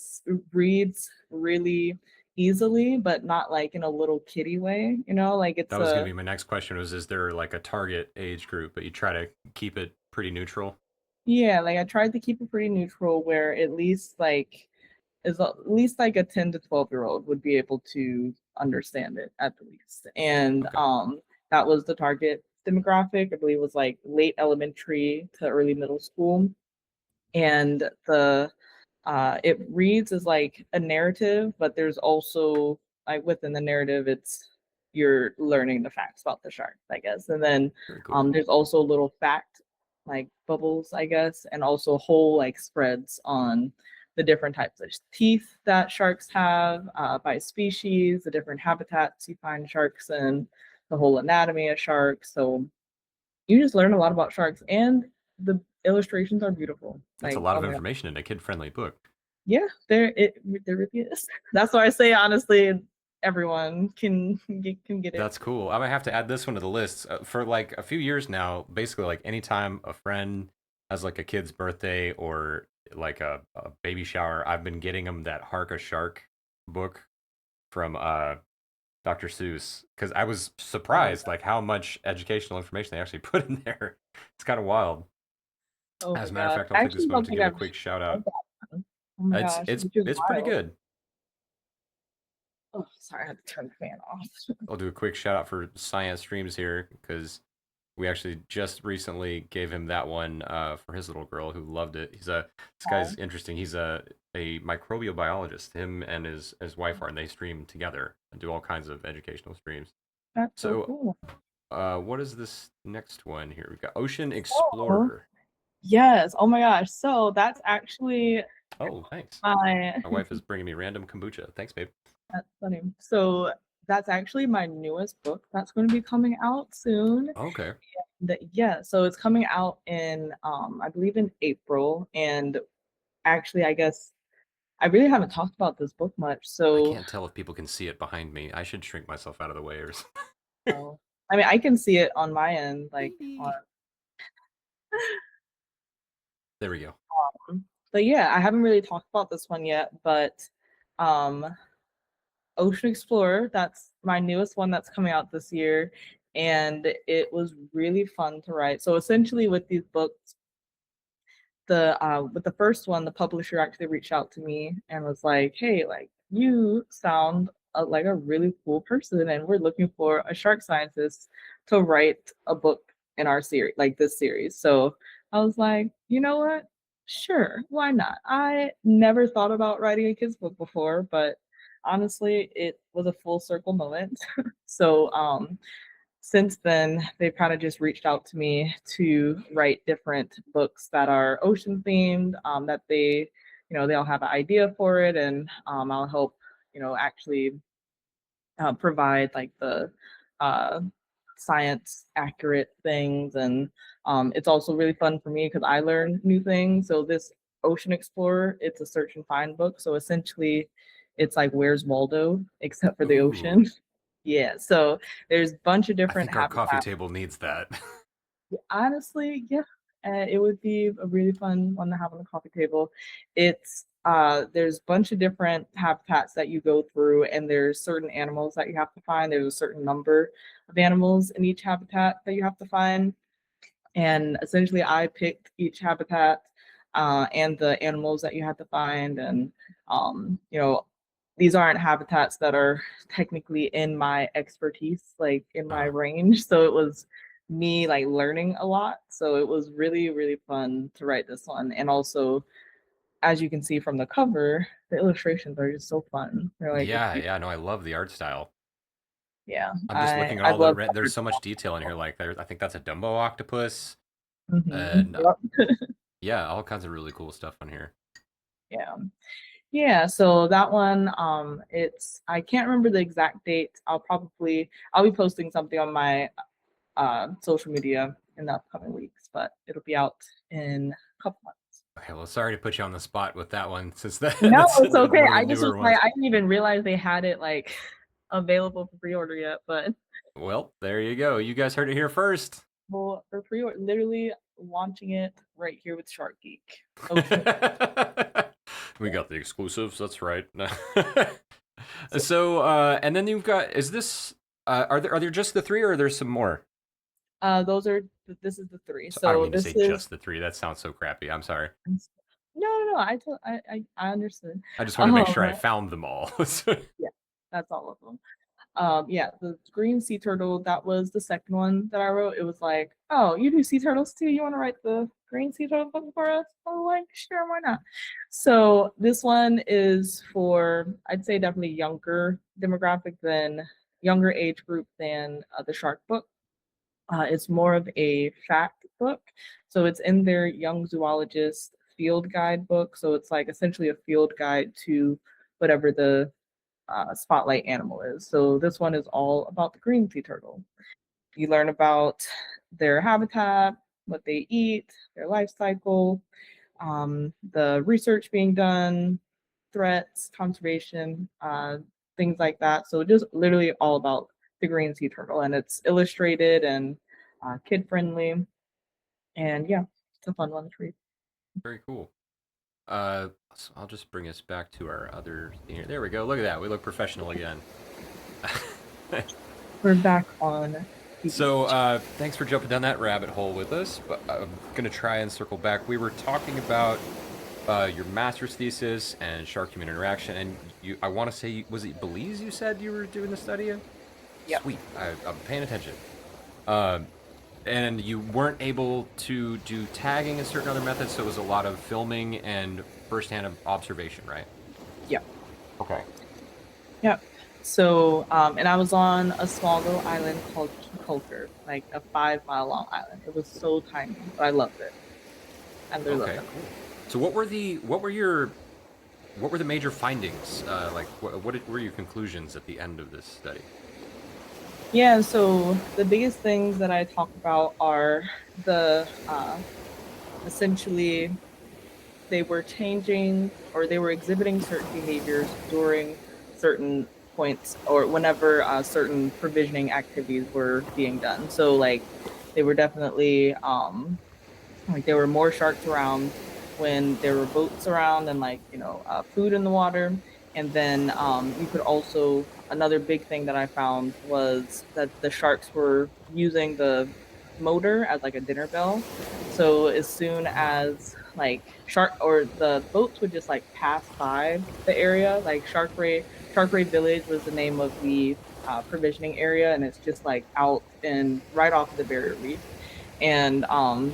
reads really easily, but not like in a little kiddie way, like That it's was going a, to be my next question was, is there like a target age group, but you try to keep it pretty neutral? yeah, like I tried to keep it pretty neutral where at least like is at least like a 10 to 12-year-old would be able to understand it at the least. And Okay. that was the target demographic. I believe was like late elementary to early middle school. And the it reads as like a narrative, but there's also like within the narrative, it's you're learning the facts about the shark, I guess. And then Very cool. there's also little fact like bubbles, I guess, and also whole like spreads on the different types of teeth that sharks have by species, the different habitats you find sharks in, the whole anatomy of sharks. So you just learn a lot about sharks, and the illustrations are beautiful. That's a Like, lot oh of my god, information in a kid-friendly book. yeah, there really is. That's why I say honestly, everyone can get it. That's cool. I might have to add this one to the list. For like a few years now, basically like anytime a friend has like a kid's birthday or like a baby shower, I've been getting them that Hark a Shark book from Dr. Seuss, because I was Oh my surprised god. like how much educational information they actually put in there. It's kind of wild. Oh my As a matter of god. fact, I'll I take this actually moment don't to think give a I've quick shout read out. that one. Oh my It's gosh, it's which is it's pretty wild. good. Oh, sorry, I had to turn the fan off. I'll do a quick shout out for Science Streams here because we actually just recently gave him that one for his little girl who loved it. This Oh, guy's interesting. He's a microbial biologist. Him and his wife are, and they stream together and do all kinds of educational streams. that's so So, cool. what is this next one here? We've got Ocean So, Explorer. yes. Oh my gosh. So that's actually Oh, thanks. my My wife is bringing me random kombucha. Thanks, babe. that's funny. So that's actually my newest book that's going to be coming out soon. Okay. Yeah, so it's coming out in I believe in April, and actually I guess I really haven't talked about this book much. I So can't tell if people can see it behind me. I should shrink myself out of the way or something. oh, I mean I can see it on my end, like on There we go. but yeah, I haven't really talked about this one yet, but um Ocean Explorer, that's my newest one that's coming out this year, and it was really fun to write. So essentially with these books, the with the first one, the publisher actually reached out to me and was like, "Hey, like you sound like a really cool person, and we're looking for a shark scientist to write a book in our series, like this series." So I was like, you know what? Sure, why not? I never thought about writing a kids book before, but honestly, it was a full circle moment. So since then, they've kind of just reached out to me to write different books that are ocean themed, that they'll have an idea for it, and I'll help, actually provide like the uh, science accurate things. And it's also really fun for me because I learn new things. So this Ocean Explorer, it's a search and find book. So essentially, it's like Where's Waldo, except for the Ooh. ocean. Yeah, so there's a bunch of I different think our coffee habitats. table needs that. Honestly, yeah. It would be a really fun one to have on the coffee table. It's there's a bunch of different habitats that you go through, and there's certain animals that you have to find. There's a certain number of animals in each habitat that you have to find. And essentially, I picked each habitat and the animals that you had to find. And, you know, these aren't habitats that are technically in my expertise, like in my Uh, range. So it was me like learning a lot. So it was really, really fun to write this one. And also, as you can see from the cover, the illustrations are just so fun. They're like, yeah, yeah, no, I love the art style. yeah, I'm just looking at I all the love there's so much detail in here. Like I think that's a Dumbo octopus, and Yep. yeah, all kinds of really cool stuff on here. Yeah. Yeah, so that one, it's I can't remember the exact date. I'll be posting something on my social media in the upcoming weeks, but it'll be out in a couple months. Okay, well, sorry to put you on the spot with that one, since that No, that's it's okay. one of the I just was newer like, ones. I didn't even realize they had it like available for pre-order yet, but Well, there you go. You guys heard it here first. well, for pre-order, literally launching it right here with Shark Geek. Oh shit. We Yeah. got the exclusives. That's right. So, So, and then you've got. Is this? Are there just the three, or are there some more? this is the three. I don't So mean to this say is just the three. That sounds so crappy. I'm sorry. no. I understood. I just want to make sure I Um, found them all. yeah, that's all of them. Yeah, the green sea turtle, that was the second one that I wrote. It was like, oh, you do sea turtles too? You want to write the green sea turtle book for us? I was like, sure, why not? So this one is for, I'd say, definitely younger age group than the shark book. It's more of a fact book. So it's in their young zoologist field guide book. So it's like essentially a field guide to whatever the spotlight animal is. So this one is all about the green sea turtle. You learn about their habitat, what they eat, their life cycle, the research being done, threats, conservation, things like that. So just literally all about the green sea turtle, and it's illustrated and kid friendly, and yeah, it's a fun one to read. Very cool. So I'll just bring us back to our other thing here. There we go. Look at that. We look professional again. We're back on the So, thanks for jumping down that rabbit hole with us. But I'm gonna try and circle back. We were talking about your master's thesis and shark-human interaction, and I want to say, was it Belize? You said you were doing the study in? Yep. Sweet. I'm paying attention. Um, and you weren't able to do tagging and certain other methods, so it was a lot of filming and firsthand observation, right? Yep. Okay. Yep. So, and I was on a small little island called Kulker, like a 5 mile long island. It was so tiny, but I loved it. I really loved Okay. it. Cool. So, what were the major findings? Like, what were your conclusions at the end of this study? Yeah. So the biggest things that I talk about are the essentially they were changing or they were exhibiting certain behaviors during certain points or whenever certain provisioning activities were being done. So like they were definitely like there were more sharks around when there were boats around and like food in the water. And then you could also another big thing that I found was that the sharks were using the motor as like a dinner bell. So as soon as like shark or the boats would just like pass by the area, like Shark Ray Village was the name of the provisioning area, and it's just like out and right off of the barrier reef. And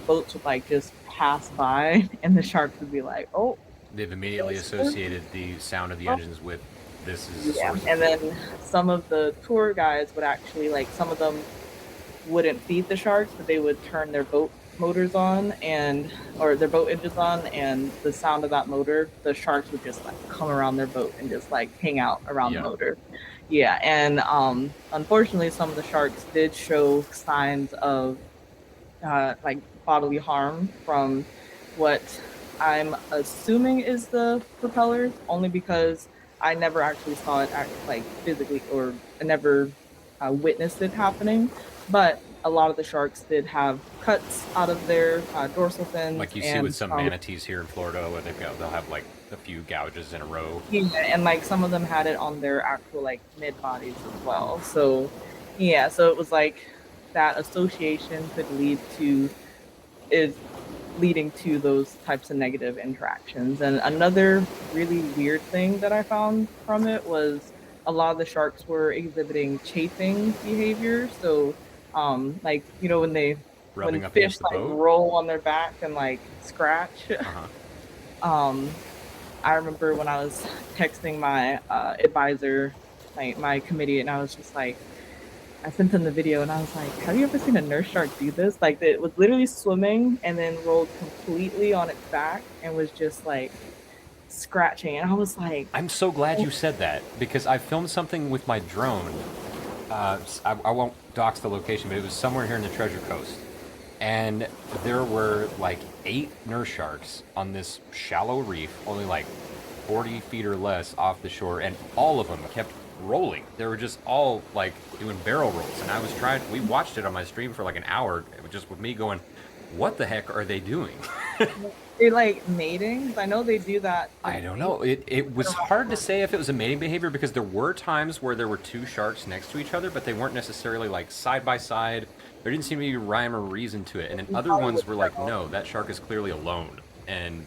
boats would like just pass by, and the sharks would be like, "Oh, They've immediately there's associated the sound of the oh, engines with this is a yeah." source of And food. then some of the tour guides would actually like some of them wouldn't feed the sharks, but they would turn their boat motors on and or their boat engines on, and the sound of that motor, the sharks would just like come around their boat and just like hang out around the Yeah. motor. Yeah, and unfortunately, some of the sharks did show signs of like bodily harm from what I'm assuming is the propellers, only because I never actually saw it like physically or I never witnessed it happening. But a lot of the sharks did have cuts out of their dorsal fins, Like you see with and some manatees here in Florida, where they'll have like a few gouges in a row. yeah, and like some of them had it on their actual like mid bodies as well. So yeah, so it was like that association could lead to is leading to those types of negative interactions. And another really weird thing that I found from it was a lot of the sharks were exhibiting chafing behavior. So like when Rubbing up fish against the like boat. roll on their back and like scratch. Uh-huh. um I remember when I was texting my advisor, like my committee, and I was just like, I sent him the video and I was like, have you ever seen a nurse shark do this? Like, it was literally swimming and then rolled completely on its back and was just like scratching. And I was like, I'm so glad oh, you said that because I filmed something with my drone. I won't dox the location, but it was somewhere here in the Treasure Coast. And there were like 8 nurse sharks on this shallow reef, only like 40 feet or less off the shore, and all of them kept rolling. They were just all like doing barrel rolls, and we watched it on my stream for like an hour, just with me going, what the heck are they doing? they're like mating. I know they do that. I don't know. It was hard to say if it was a mating behavior because there were times where there were 2 sharks next to each other, but they weren't necessarily like side by side. There didn't seem to be rhyme or reason to it. And then other ones were like, no, that shark is clearly alone, and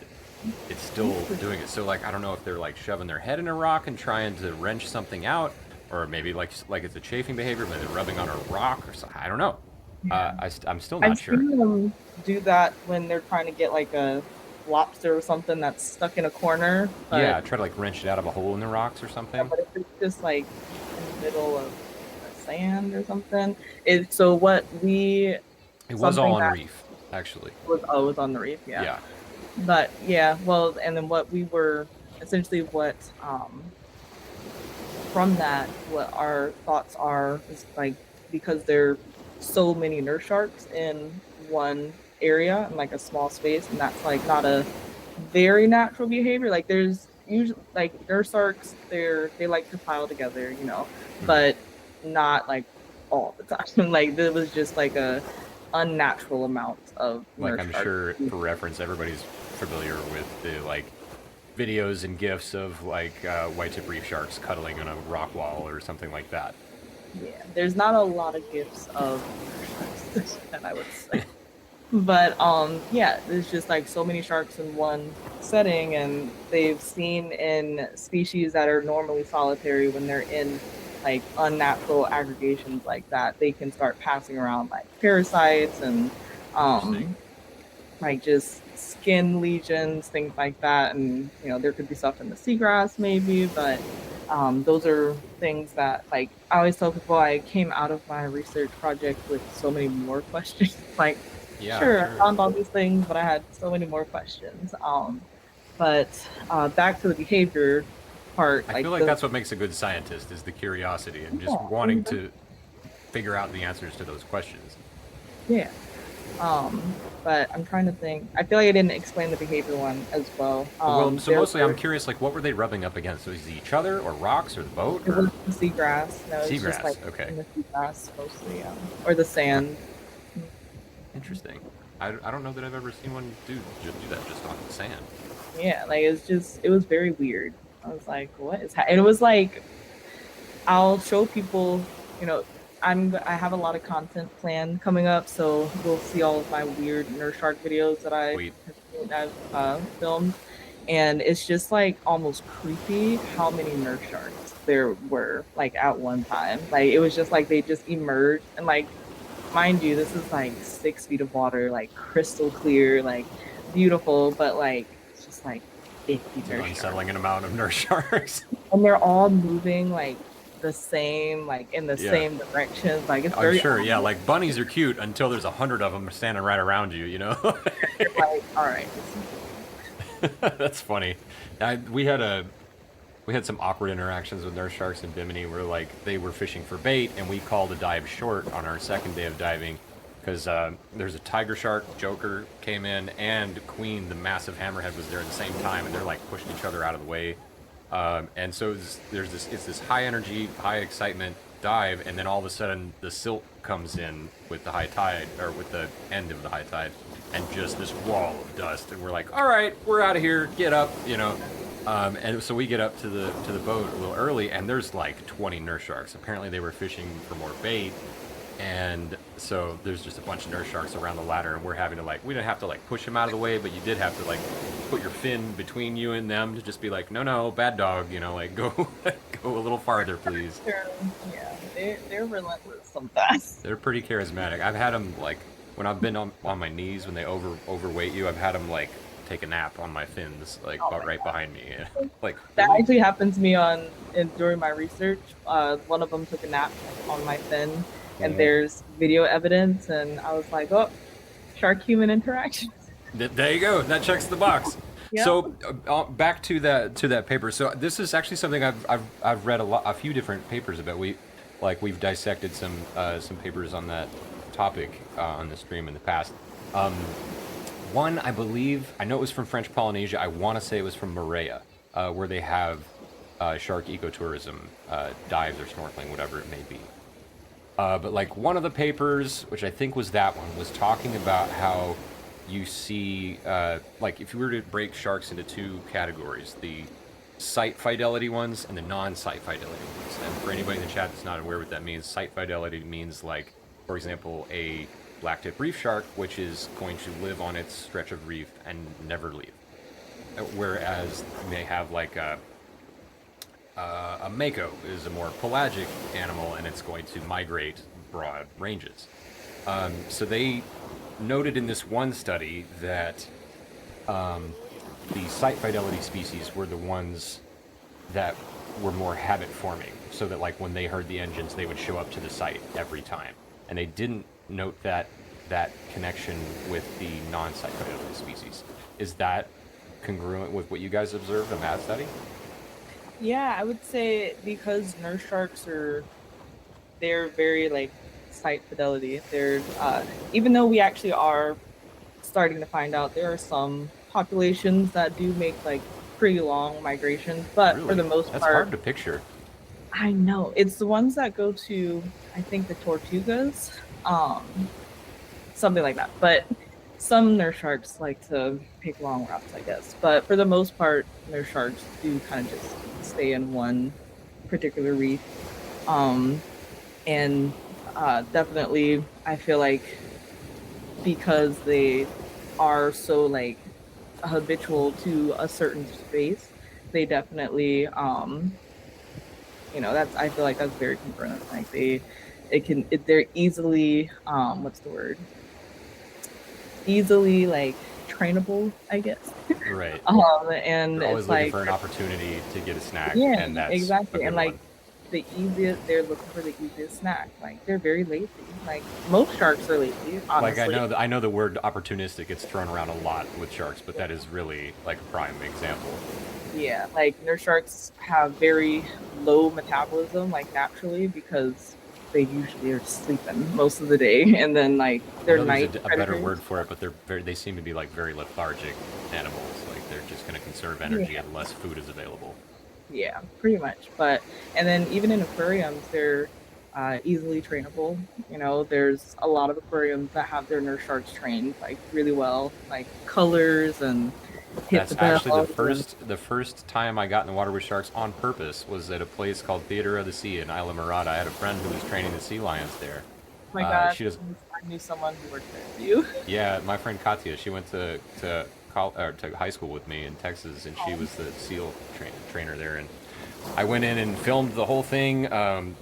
it's still doing it. So like, I don't know if they're like shoving their head in a rock and trying to wrench something out, or maybe like it's a chafing behavior, but they're rubbing on a rock or something. I don't know. Yeah. I'm still I've not sure. seen them do that when they're trying to get like a lobster or something that's stuck in a corner. But Yeah, try to like wrench it out of a hole in the rocks or yeah, something. but if it's just like in the middle of the sand or something, it so what we It was all something on that reef, actually. was on the reef, yeah. Yeah. But yeah, well, and then what we were essentially what from that, what our thoughts are is like because there are so many nurse sharks in one area in like a small space, and that's like not a very natural behavior. Like there's usually like nurse sharks, they like to pile together, Mhm. but not like all the time. Like there was just like a unnatural amount of Like nurse I'm sharks. sure for reference, everybody's familiar with the like videos and gifs of like white tip reef sharks cuddling on a rock wall or something like that. Yeah, there's not a lot of gifts of nurse sharks that I would say. But yeah, there's just like so many sharks in one setting, and they've seen in species that are normally solitary when they're in like unnatural aggregations like that, they can start passing around like parasites and Interesting. um like just skin lesions, things like that. And there could be stuff in the seagrass maybe, but those are things that like I always tell people I came out of my research project with so many more questions. Like, Yeah, I'm sure, I sure. found all these things, but I had so many more questions. But back to the behavior part, I like feel like the that's what makes a good scientist is the curiosity and just wanting yeah, to figure out the answers to those questions. yeah. But I'm trying to think. I feel like I didn't explain the behavior one as well. Well, so There mostly I'm were curious, like, what were they rubbing up against? Was it each other, or rocks, or the boat, It was or the seagrass. No, it's just like seagrass? Okay, in the seagrass mostly, or the sand. interesting. I don't know that I've ever seen one do that just on the sand. Yeah, like it was very weird. I was like, what is and it was like I'll show people, you know, I have a lot of content planned coming up, so you'll see all of my weird nurse shark videos that Sweet. I've filmed, and it's just like almost creepy how many nurse sharks there were like at one time. Like it was just like they just emerged, and like mind you, this is like 6 feet of water, like crystal clear, like beautiful, but like it's just like 50 It's an nurse sharks, unsettling amount of nurse sharks. and they're all moving like the same, like in the Yeah, same direction. Like it's I'm very sure. Yeah, odd. like bunnies are cute until there's 100 of them standing right around you. You know. You're like, all right, That's funny. We had some awkward interactions with nurse sharks in Bimini where like they were fishing for bait and we called a dive short on our second day of diving because there's a tiger shark. Joker came in and Queen, the massive hammerhead, was there at the same time, and they're like pushing each other out of the way. And so it's this high energy, high excitement, dive, and then all of a sudden the silt comes in with the high tide, or with the end of the high tide, and just this wall of dust, and we're like, all right, we're out of here, get up, you know. And so we get up to the boat a little early, and there's like 20 nurse sharks. Apparently they were fishing for more bait, and so there's just a bunch of nurse sharks around the ladder, and we're having to like, we didn't have to like push them out of the way, but you did have to like put your fin between you and them to just be like, no, no, bad dog, you know, like go go a little farther, please. Yeah, they're relentless sometimes. They're pretty charismatic. I've had them like when I've been on my knees when they overweight you. I've had them like take a nap on my fins, like Oh my right God. behind me. Like That really? actually happened to me during my research. One of them took a nap on my fin, and Mhm. there's video evidence, and I was like, oh, shark human interaction. There you go. That checks the box. Yep. So back to that paper. So this is actually something I've read a few different papers about. We've dissected some papers on that topic on the stream in the past. Um, One, I believe, I know it was from French Polynesia. I want to say it was from Moorea, where they have shark ecotourism, dives or snorkeling, whatever it may be. But like one of the papers, which I think was that one, was talking about how you see, like if you were to break sharks into two categories, the site fidelity ones and the non-site fidelity ones. And for anybody in the chat that's not aware what that means, site fidelity means like, for example, a blacktip reef shark, which is going to live on its stretch of reef and never leave. Whereas you may have like a mako is a more pelagic animal, and it's going to migrate broad ranges. So they noted in this one study that the site fidelity species were the ones that were more habit forming, so that like when they heard the engines, they would show up to the site every time, and they didn't note that connection with the non-site fidelity species. Is that congruent with what you guys observed in that study? Yeah, I would say because nurse sharks they're very like site fidelity. They're even though we actually are starting to find out there are some populations that do make like pretty long migrations, but for Really? the most That's part, hard to picture. I know it's the ones that go to I think the Tortugas, something like that. But some nurse sharks like to take long routes, I guess. But for the most part, nurse sharks do kind of just stay in one particular reef. Um, and definitely, I feel like because they are so like habitual to a certain space, they definitely, that's I feel like that's very congruent. Like they're easily, what's the word? Easily like trainable, I guess. Right. And They're always it's looking like, for an opportunity to get a snack, yeah, and that's a exactly. good And like one. they're looking for the easiest snack. Like they're very lazy. Like most sharks are lazy, Like honestly. I know the word opportunistic gets thrown around a lot with sharks, but that is really like a prime example. Yeah, like nurse sharks have very low metabolism, like naturally, because they usually are sleeping most of the day, and then like I they're know there's night a better predators. word for it, but they seem to be like very lethargic animals. Like they're just going to conserve Yeah, energy unless food is available. yeah, pretty much. But and then even in aquariums, they're easily trainable. There's a lot of aquariums that have their nurse sharks trained like really well, like colors and hit That's the actually bells and the first time I got in the water with sharks on purpose was at a place called Theater of the Sea in Isla Morada. I had a friend who was training the sea lions there. oh my god, She does, I knew someone who worked there too. yeah, my friend Katya. She went to high school with me in Texas, and she was the SEAL trainer there. And I went in and filmed the whole thing.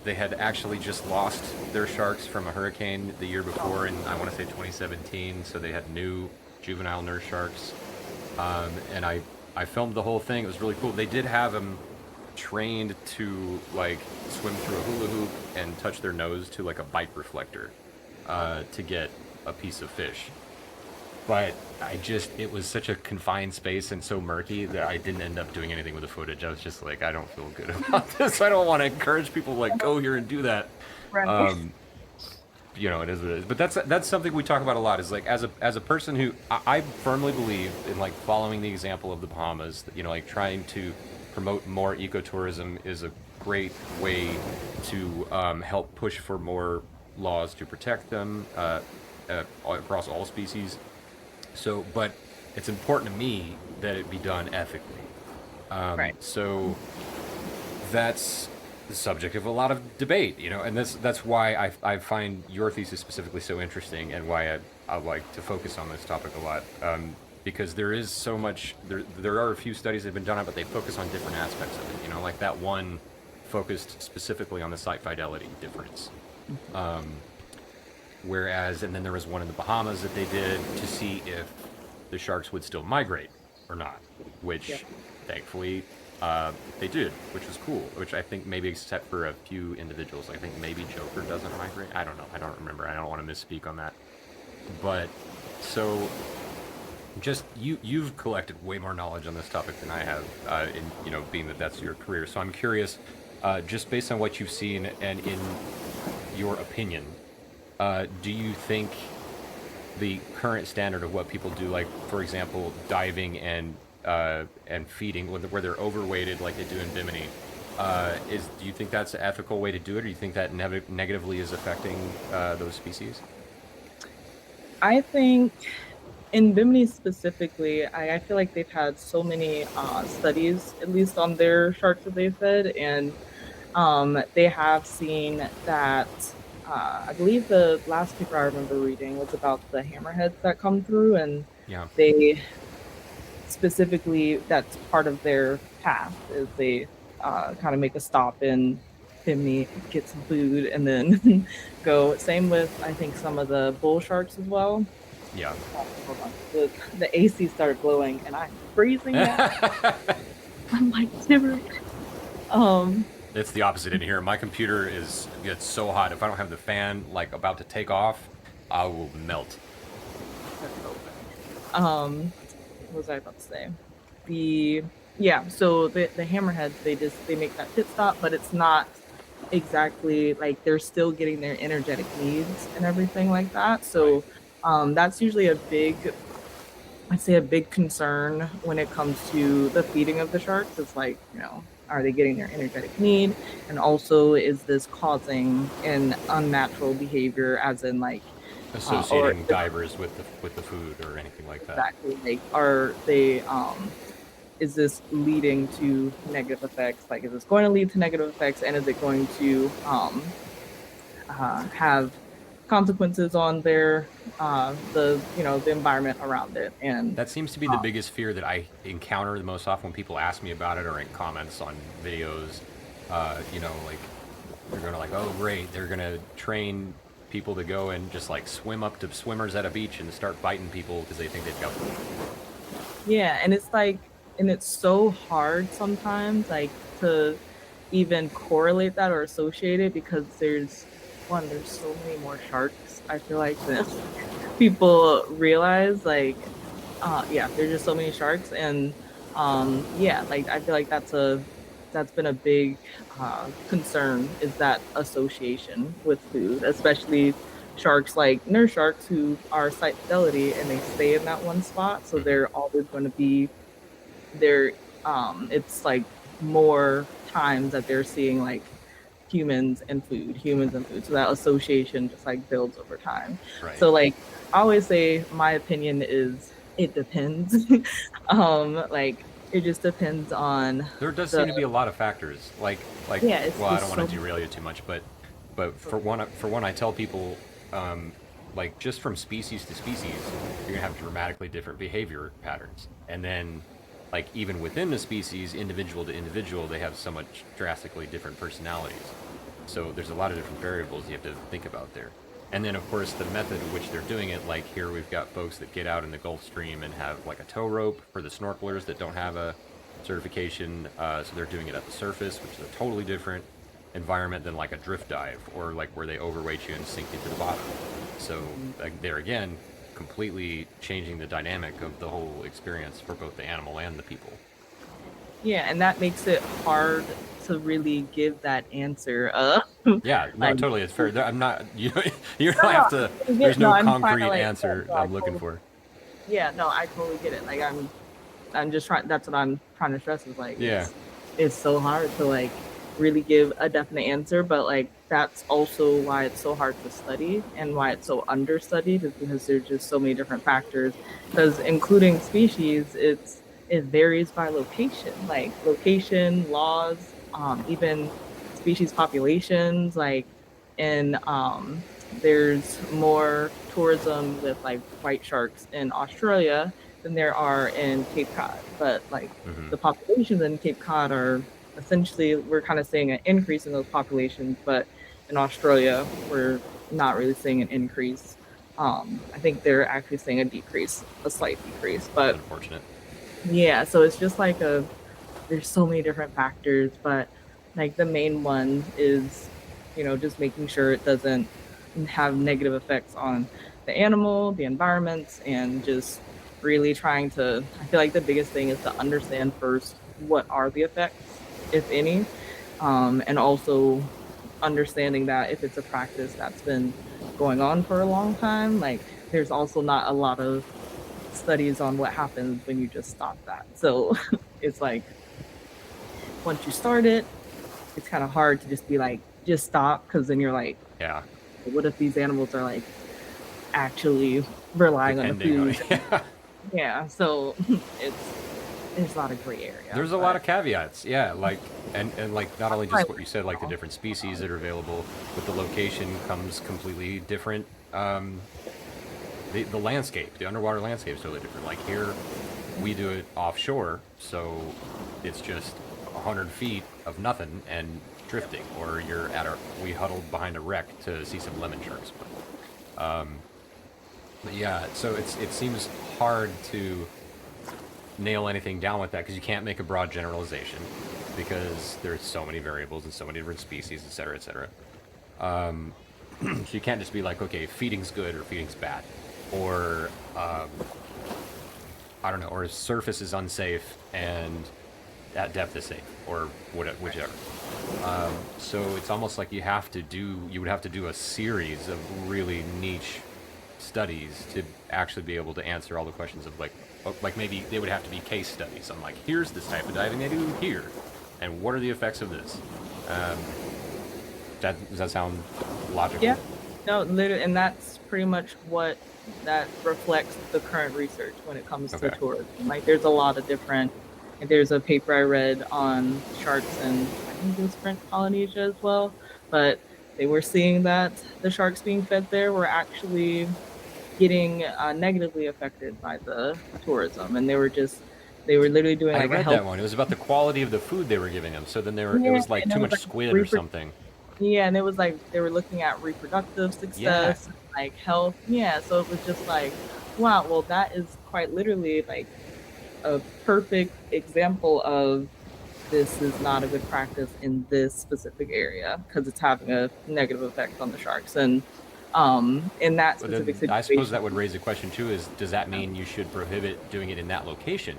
They had actually just lost their sharks from a hurricane the year before, in I want to say 2017. So they had new juvenile nurse sharks. And I filmed the whole thing. It was really cool. They did have them trained to like swim through a hula hoop and touch their nose to like a bite reflector to get a piece of fish. But it was such a confined space and so murky that I didn't end up doing anything with the footage. I was just like, I don't feel good about this. I don't want to encourage people to like go here and do that. Right. It is what it is. But that's something we talk about a lot. Is like as a person who I firmly believe in like following the example of the Bahamas. That, like trying to promote more ecotourism is a great way to help push for more laws to protect them across all species. So, but it's important to me that it be done ethically. Right. So that's the subject of a lot of debate, and that's why I find your thesis specifically so interesting, and why I like to focus on this topic a lot, because there is so much. There are a few studies that have been done on it, but they focus on different aspects of it. Like that one focused specifically on the site fidelity difference. Whereas, and then there was one in the Bahamas that they did to see if the sharks would still migrate or not, which Yeah. thankfully they did, which was cool. Which I think maybe except for a few individuals, I think maybe Joker doesn't migrate. I don't know. I don't remember. I don't want to misspeak on that. But so, just you've collected way more knowledge on this topic than I have, in being that that's your career. So I'm curious, just based on what you've seen and in your opinion, do you think the current standard of what people do, like for example, diving and feeding, where they're overweighted, like they do in Bimini, do you think that's an ethical way to do it, or do you think that negatively is affecting those species? I think in Bimini specifically, I feel like they've had so many studies, at least on their sharks that they fed, and they have seen that. I believe the last paper I remember reading was about the hammerheads that come through, and Yeah. they specifically, that's part of their path, is they kind of make a stop in Bimini, get some food, and then go. Same with, I think, some of the bull sharks as well. Yeah. Hold on. The AC started blowing, and I'm freezing now. I'm like shivering. Um, It's the opposite in here. My computer gets so hot. If I don't have the fan like about to take off, I will melt. what was I about to say? The Yeah, so the hammerheads, they make that pit stop, but it's not exactly like they're still getting their energetic needs and everything like that. So that's usually I'd say a big concern when it comes to the feeding of the sharks. It's like, are they getting their energetic need? And also, is this causing an unnatural behavior, as in like, Associating divers with the food or anything like that. exactly, like, are they, is this leading to negative effects? Like, is this going to lead to negative effects? And is it going to have consequences on the environment around it? And That seems to be the biggest fear that I encounter the most often when people ask me about it, or in comments on videos. Like they're gonna like, oh great, they're gonna train people to go and just like swim up to swimmers at a beach and start biting people because they think they've got food. yeah, and it's like, and it's so hard sometimes, like, to even correlate that or associate it, because there's so many more sharks, I feel like, than people realize. Like, yeah, there's just so many sharks, and yeah, like, I feel like that's been a big concern, is that association with food, especially sharks like nurse sharks, who are site fidelity and they stay in that one spot, so they're always going to be there. It's like more times that they're seeing like humans and food, so that association just like builds over time. Right. So like, I always say my opinion is, it depends. Like, it just depends on There does seem to be a lot of factors. Yeah, it's well, I just don't want so to derail you too much, but for one, I tell people, like just from species to species, you're gonna have dramatically different behavior patterns, and then like even within the species, individual to individual, they have so much drastically different personalities. So there's a lot of different variables you have to think about there. And then of course the method in which they're doing it, like here we've got folks that get out in the Gulf Stream and have like a tow rope for the snorkelers that don't have a certification, so they're doing it at the surface, which is a totally different environment than like a drift dive, or like where they overweight you and sink you to the bottom. So like, there again, completely changing the dynamic of the whole experience for both the animal and the people. Yeah, and that makes it hard to really give that answer. Yeah, no, Like, totally, it's fair. I'm not, you don't no, have to. I get, There's no, no I'm trying concrete to like, answer no, I I'm looking totally, for. yeah, no, I totally get it. Like, I'm just trying. That's what I'm trying to stress, is like, Yeah. it's so hard to like really give a definite answer, but like that's also why it's so hard to study and why it's so understudied is because there's just so many different factors. Because including species, it varies by location, like location, laws, even species populations, like in there's more tourism with like white sharks in Australia than there are in Cape Cod. But like Hmm. the populations in Cape Cod are essentially, we're kind of seeing an increase in those populations, but in Australia we're not really seeing an increase. I think they're actually seeing a decrease, a slight decrease. That's But unfortunate. yeah, so it's just like there's so many different factors, but like the main one is, just making sure it doesn't have negative effects on the animal, the environments, and just really trying to, I feel like the biggest thing is to understand first what are the effects, if any, and also understanding that if it's a practice that's been going on for a long time, like there's also not a lot of studies on what happens when you just stop that. So it's like once you start it, it's kind of hard to just be like, just stop, because then you're like, Yeah, what if these animals are like actually relying on the depending on food? it. Yeah, so it's there's a lot of gray area, There's a lot but of caveats, yeah, like and like not only I just what you said, like the different species that are available, but the location comes completely different. The landscape, the underwater landscape is totally different. Like here, we do it offshore, so it's just 100 feet of nothing and drifting, or you're at we huddled behind a wreck to see some lemon sharks. But yeah, so it seems hard to nail anything down with that because you can't make a broad generalization because there's so many variables and so many different species, et cetera, et cetera. So you can't just be like, okay, feeding's good or feeding's bad, or I don't know, or surface is unsafe and at depth is safe, or whatever, whichever. So it's almost like you would have to do a series of really niche studies to actually be able to answer all the questions of like maybe they would have to be case studies on like here's this type of diving they do here, and what are the effects of this. Um, does that sound logical? yeah, no, literally, and that's pretty much what that reflects the current research when it comes to Okay. tourism. Like, there's a lot of different. Like, there's a paper I read on sharks in, I think it was French Polynesia as well, but they were seeing that the sharks being fed there were actually getting negatively affected by the tourism, and they were literally doing I like a read health. that one. It was about the quality of the food they were giving them. So then it Yeah, was like and it too was much like squid or something. yeah, and it was like they were looking at reproductive Yeah. success, like health. Yeah, so it was just like, wow, well, that is quite literally like a perfect example of this is not a good practice in this specific area because it's having a negative effect on the sharks. And in that But specific then I suppose situation, that would raise the question too: is does that mean you should prohibit doing it in that location,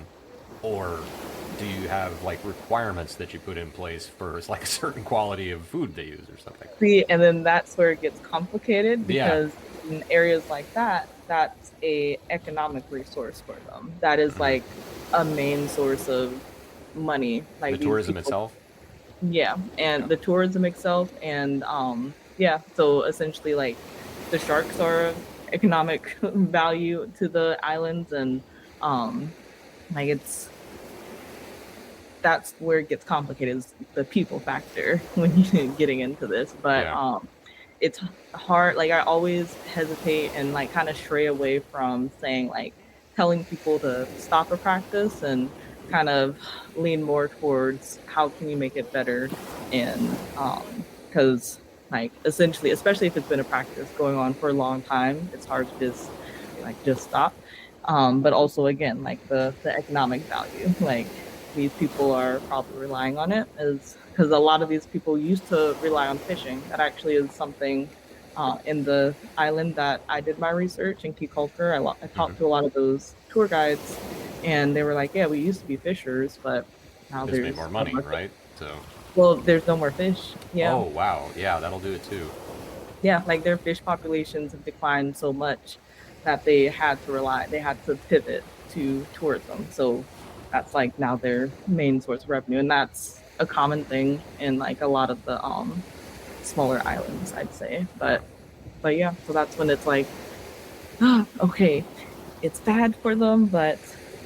or do you have like requirements that you put in place for like a certain quality of food they use or something? see, and then that's where it gets complicated Yeah. because in areas like that, that's a economic resource for them. That is Hmm. like a main source of money. The Like these tourism people, itself. yeah, Yeah. and the tourism itself, and yeah. So essentially, like the sharks are economic value to the islands, and um, like it's that's where it gets complicated is the people factor when you're getting into this. But Yeah. it's hard. Like I always hesitate and like kind of stray away from saying like telling people to stop a practice and kind of lean more towards how can you make it better, and because like essentially, especially if it's been a practice going on for a long time, it's hard to just like just stop. But also again, like the economic value, like these people are probably relying on it is because a lot of these people used to rely on fishing. That actually is something in the island that I did my research in key culture. I Hmm. talked to a lot of those tour guides, and they were like, "Yeah, we used to be fishers, but now Just made there's more no money, more fish." right? So. Well, there's no more fish. Yeah, Oh wow. Yeah, that'll do it too. yeah, like their fish populations have declined so much that they had to pivot to tourism. So that's like now their main source of revenue. And that's a common thing in like a lot of the smaller islands, I'd say. But yeah, so that's when it's like, okay, it's bad for them, but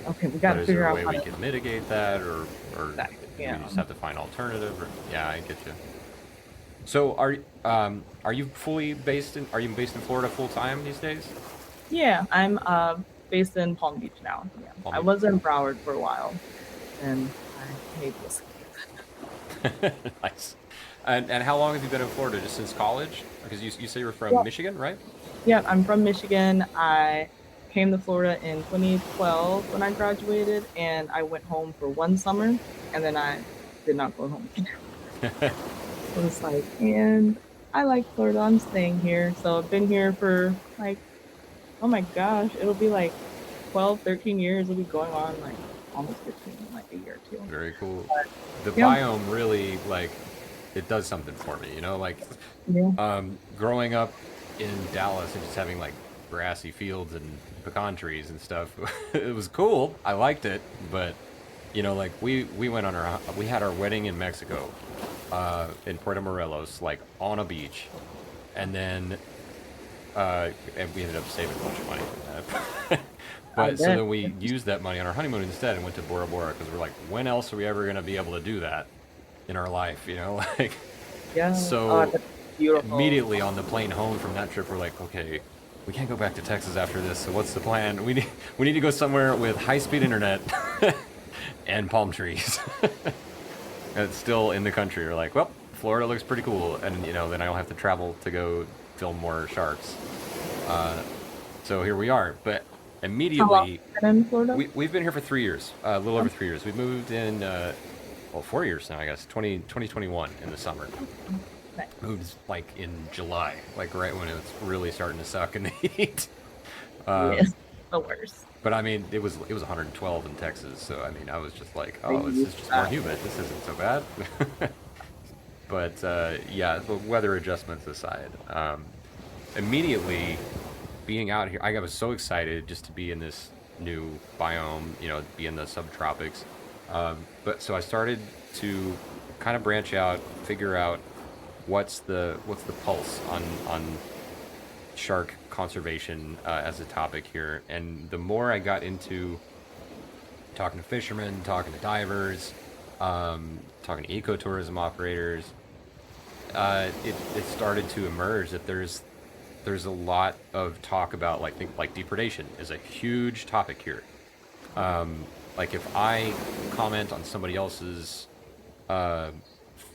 okay, we got But to is there figure a out way how we to can mitigate that, or that. do we Yeah. just have to find alternative? Or, yeah, I get you. So are you fully based in? Are you based in Florida full time these days? Yeah, I'm based in Palm Beach now. Yeah, Palm I Beach. was in Broward for a while, and I made the escape. Nice. And how long have you been in Florida? Just since college? Because you say you're from Yeah, Michigan, right? yeah, I'm from Michigan. I came to Florida in 2012 when I graduated, and I went home for one summer, and then I did not go home again. I was like, and I like Florida. I'm staying here. So I've been here for like, oh my gosh, it'll be like 12, 13 years. It'll be going on like almost 15 in like a year or two. Very cool. But The yeah, biome really like it does something for me, you know, like yeah. growing up in Dallas and just having like grassy fields and pecan trees and stuff. It was cool. I liked it, but you know, like we went on our we had our wedding in Mexico, in Puerto Morelos, like on a beach, and then and we ended up saving a bunch of money from that. I But so bet. then we used that money on our honeymoon instead and went to Bora Bora because we're like, when else are we ever gonna be able to do that in our life? You know, like Yeah. Oh, I so bet it's beautiful. immediately on the plane home from that trip, we're like, okay, we can't go back to Texas after this. So what's the plan? We need to go somewhere with high speed internet and palm trees. And it's still in the country. We're like, well, Florida looks pretty cool, and you know, then I don't have to travel to go film more sharks. Uh, so here we are. But How long immediately, have you been in Florida? we've been here for 3 years, a little Oh, over 3 years. We've moved in, well, 4 years now, I guess, 2021 in the summer. nice. Moved like in July, like right when it was really starting to suck in the heat. Yes, the worst. But I mean, it was 112 in Texas, so I mean, I was just like, I oh, this used is just more that. humid. This isn't so bad. But yeah, the weather adjustments aside, immediately being out here, I was so excited just to be in this new biome, you know, be in the subtropics. But so I started to kind of branch out, figure out what's the pulse on shark conservation as a topic here. And the more I got into talking to fishermen, talking to divers, talking to ecotourism operators, it started to emerge that there's a lot of talk about like think like depredation is a huge topic here. Like if I comment on somebody else's uh,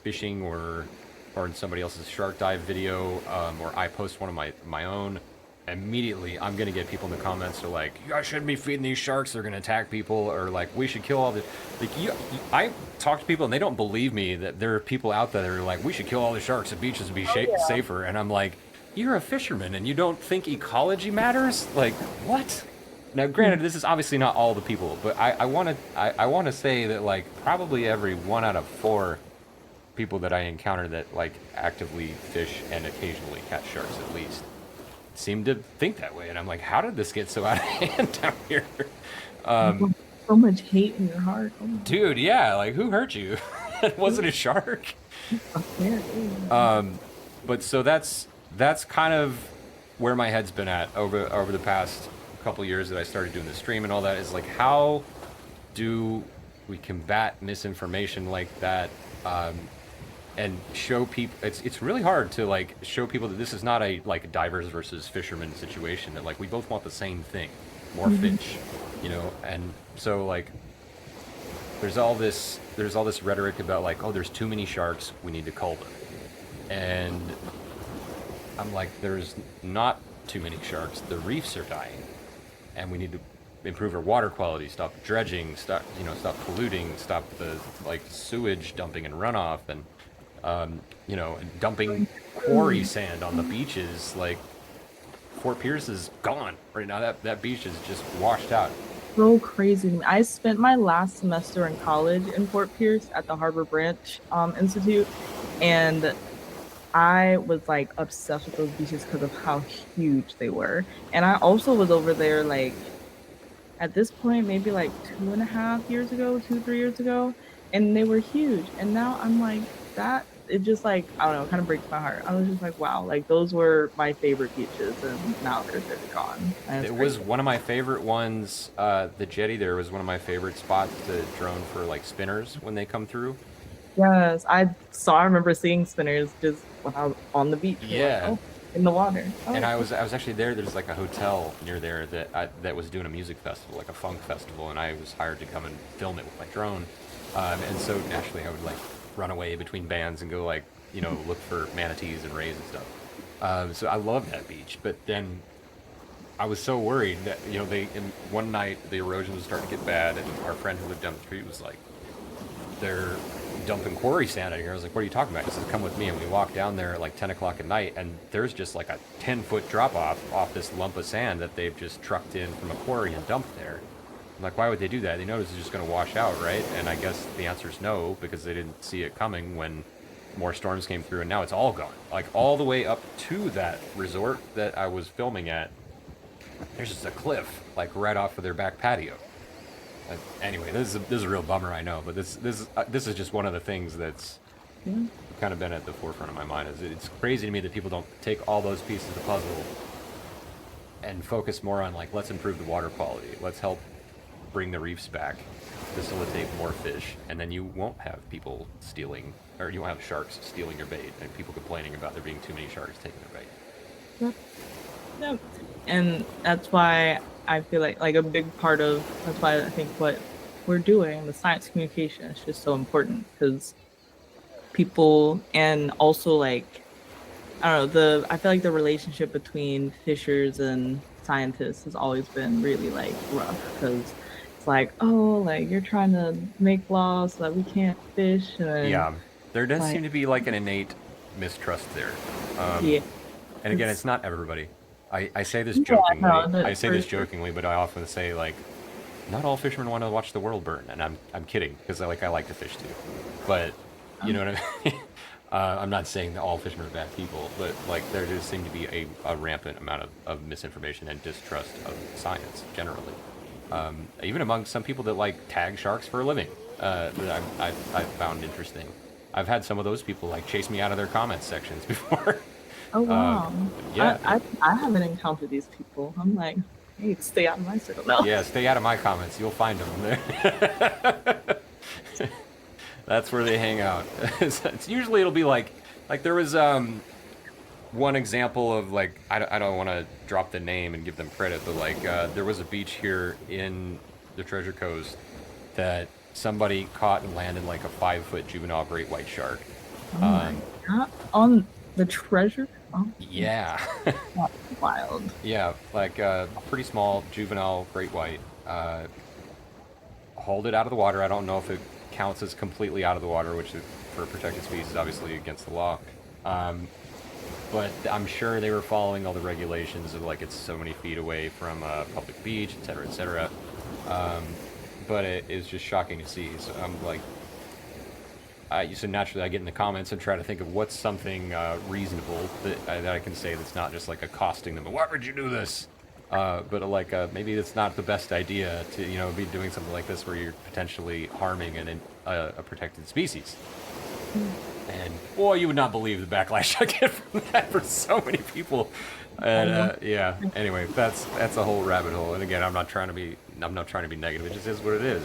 fishing or in somebody else's shark dive video, or I post one of my own, immediately I'm gonna get people in the comments who are like, you guys shouldn't be feeding these sharks, they're gonna attack people, or like we should kill all the like I talk to people and they don't believe me that there are people out there that are like we should kill all the sharks, the beaches would be Oh yeah. safer, and I'm like, you're a fisherman and you don't think ecology matters? Like what? Now, granted, this is obviously not all the people, but I want to say that like probably every 1 out of 4 people that I encounter that like actively fish and occasionally catch sharks at least seem to think that way, and I'm like, how did this get so out of hand down here? Um, So much hate in your heart. Oh my dude, yeah, like who hurt you? It wasn't a shark. God. Yeah. But so that's kind of where my head's been at over the past couple years that I started doing the stream and all that is like, how do we combat misinformation like that, and show people it's really hard to like show people that this is not a like divers versus fishermen situation, that like we both want the same thing, more fish, you know. And so like there's all this rhetoric about like, oh, there's too many sharks, we need to cull them. And I'm like, there's not too many sharks, the reefs are dying, and we need to improve our water quality, stop dredging, stop polluting, stop the like sewage dumping and runoff, and dumping quarry sand on the beaches. Like Fort Pierce is gone right now. That beach is just washed out. So crazy to me. I spent my last semester in college in Fort Pierce at the Harbor Branch Institute, and I was like obsessed with those beaches because of how huge they were. And I also was over there like at this point, maybe like 2.5 years ago, 2, 3 years ago. and they were huge. And now I'm like, that it just like, I don't know, it kind of breaks my heart. I was just like, wow, like those were my favorite beaches, and now they're gone. And it's It was crazy. one of my favorite ones. The jetty there was one of my favorite spots to drone for like spinners when they come through. Yes, I remember seeing spinners just when I was on the beach. We're like, Yeah, oh, in the water. and Oh, I was actually there. There's like a hotel near there that was doing a music festival, like a funk festival, and I was hired to come and film it with my drone. And so naturally, I would like run away between bands and go like look for manatees and rays and stuff. So I love that beach, but then I was so worried that one night the erosion was starting to get bad, and our friend who lived down the street was like, they're dumping quarry sand out here. I was like, what are you talking about? He says, come with me. And we walk down there at like 10 o'clock at night, and there's just like a 10-foot drop off this lump of sand that they've just trucked in from a quarry and dumped there. I'm like, why would they do that? They know it's just going to wash out, right? And I guess the answer is no, because they didn't see it coming when more storms came through, and now it's all gone. Like all the way up to that resort that I was filming at, there's just a cliff like right off of their back patio. Anyway, this is a real bummer, I know, but this is just one of the things that's yeah. kind of been at the forefront of my mind. Is it's crazy to me that people don't take all those pieces of the puzzle and focus more on like, let's improve the water quality, let's help bring the reefs back, facilitate more fish, and then you won't have people stealing, or you won't have sharks stealing your bait and people complaining about there being too many sharks taking their bait. Yep. Yep. And that's why I feel like a big part of that's why I think what we're doing, the science communication, is just so important because people and also like I don't know, I feel like the relationship between fishers and scientists has always been really like rough because it's like, oh, like you're trying to make laws so that we can't fish, and then Yeah, there does like, seem to be like an innate mistrust there. Um, yeah, and again, it's not everybody. I say this yeah, jokingly. no, I say for this sure. jokingly, but I often say like, not all fishermen want to watch the world burn, and I'm kidding because I like to fish too, but you know what I mean. I'm not saying that all fishermen are bad people, but like there does seem to be a rampant amount of misinformation and distrust of science generally, even among some people that like tag sharks for a living. That I've found interesting. I've had some of those people like chase me out of their comments sections before. Oh uh, wow, yeah, I haven't encountered these people. I'm like, hey, stay out of my circle. No. yeah. Stay out of my comments. You'll find them there. That's where they hang out. It's usually it'll be like there was one example of like I don't want to drop the name and give them credit, but like there was a beach here in the Treasure Coast that somebody caught and landed like a 5-foot juvenile great white shark. Oh my Um, god, on the treasure. Oh, yeah, that's wild. yeah, like a pretty small juvenile great white. Hauled it out of the water. I don't know if it counts as completely out of the water, which is, for a protected species, obviously against the law. Um, but I'm sure they were following all the regulations of like it's so many feet away from a public beach, et cetera, et cetera. Um, but it is just shocking to see. So I'm like, so naturally I get in the comments and try to think of what's something reasonable that I can say that's not just like accosting them. Why would you do this? But like maybe it's not the best idea to be doing something like this where you're potentially harming a protected species. And boy, you would not believe the backlash I get from that for so many people. I And know. yeah, anyway, that's a whole rabbit hole. And again, I'm not trying to be negative. It just is what it is.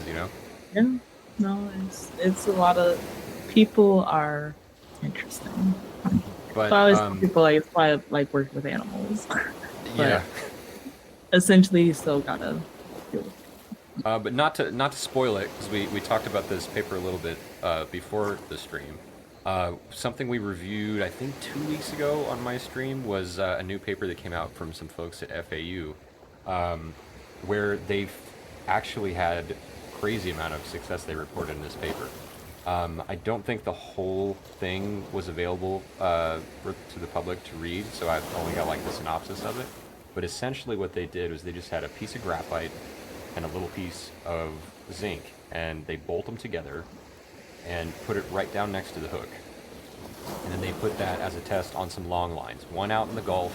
Yeah, no, it's a lot of people are interesting. So But I always tell people like it's why I like working with animals, but yeah. essentially you still gotta deal with. But not to spoil it, because we talked about this paper a little bit before the stream. Something we reviewed, I think, 2 weeks ago on my stream was a new paper that came out from some folks at FAU, where they've actually had crazy amount of success they reported in this paper. I don't think the whole thing was available to the public to read, so I've only got like the synopsis of it. But essentially what they did was they just had a piece of graphite and a little piece of zinc, and they bolt them together and put it right down next to the hook. And then they put that as a test on some long lines. One out in the Gulf,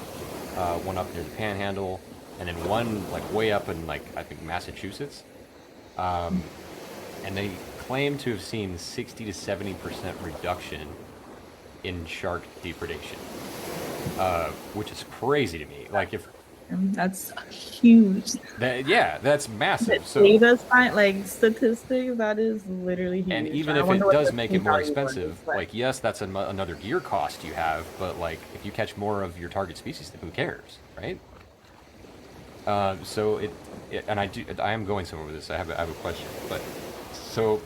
one up near the Panhandle, and then one like way up in like I think Massachusetts. And they claim to have seen 60 to 70% reduction in shark depredation, which is crazy to me. Like if And that's huge. that, yeah, that's The massive. So, data science, like statistics, that is literally and huge. even I if wonder it what does the make p it more value expensive, was, but like yes, that's another gear cost you have, but like if you catch more of your target species, then who cares, right? So and I am going somewhere with this. I have a question, but so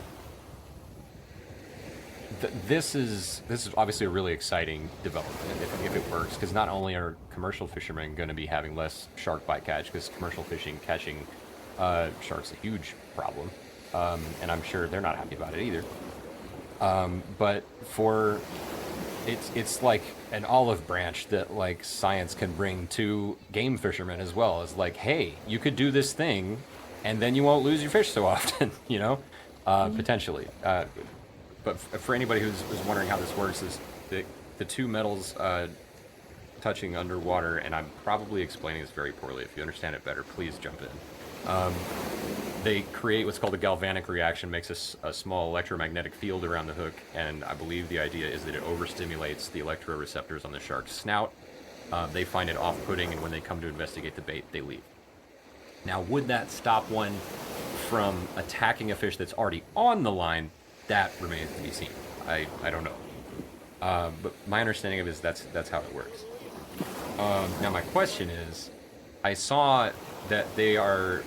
this is obviously a really exciting development if it works, because not only are commercial fishermen going to be having less shark bycatch, because commercial fishing catching sharks a huge problem, and I'm sure they're not happy about it either. But for it's like an olive branch that like science can bring to game fishermen as well. Is like, hey, you could do this thing, and then you won't lose your fish so often, you know, potentially. But for anybody who's wondering how this works, is the two metals touching underwater, and I'm probably explaining this very poorly. If you understand it better, please jump in. They create what's called a galvanic reaction, makes a small electromagnetic field around the hook, and I believe the idea is that it overstimulates the electroreceptors on the shark's snout. They find it off-putting, and when they come to investigate the bait, they leave. Now, would that stop one from attacking a fish that's already on the line? That remains to be seen. I don't know. But my understanding of it is that's how it works. Now, my question is, I saw that they are.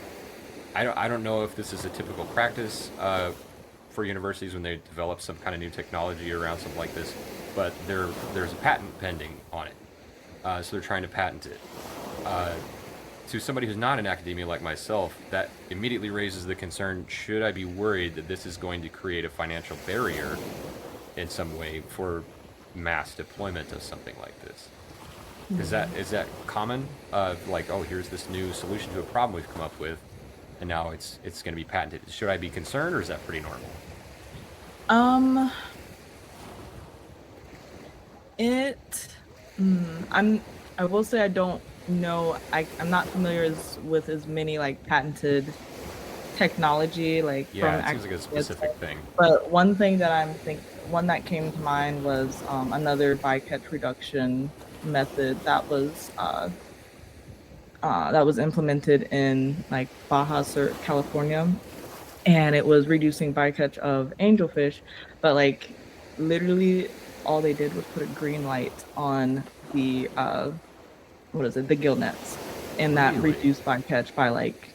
I don't know if this is a typical practice for universities when they develop some kind of new technology around something like this, but there's a patent pending on it. So they're trying to patent it. To somebody who's not in academia like myself, that immediately raises the concern, should I be worried that this is going to create a financial barrier in some way for mass deployment of something like this? Is that common? Like, oh, here's this new solution to a problem we've come up with, and now it's going to be patented. Should I be concerned, or is that pretty normal? um, it. I'm. I will say I don't know. I'm not familiar with as many like patented technology like from Yeah, it seems like a academia. specific thing. But one that came to mind was another bycatch reduction method that was implemented in like Baja Sur, California, and it was reducing bycatch of angelfish, but like literally all they did was put a green light on the what is it, the gill nets, and that Really? reduced bycatch by like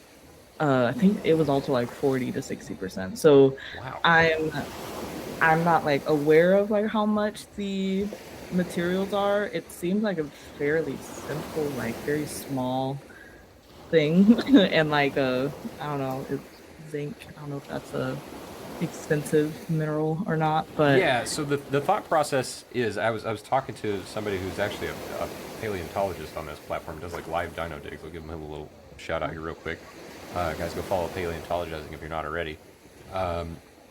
I think it was also like 40 to 60%. So Wow. I'm I'm not like aware of like how much the materials are. It seems like a fairly simple, like very small thing. And like I don't know, it's zinc. I don't know if that's a expensive mineral or not, but Yeah, so the thought process is I was talking to somebody who's actually a paleontologist on this platform, does like live dino digs. I'll give him a little shout out here real quick. Guys, go follow paleontologizing if you're not already.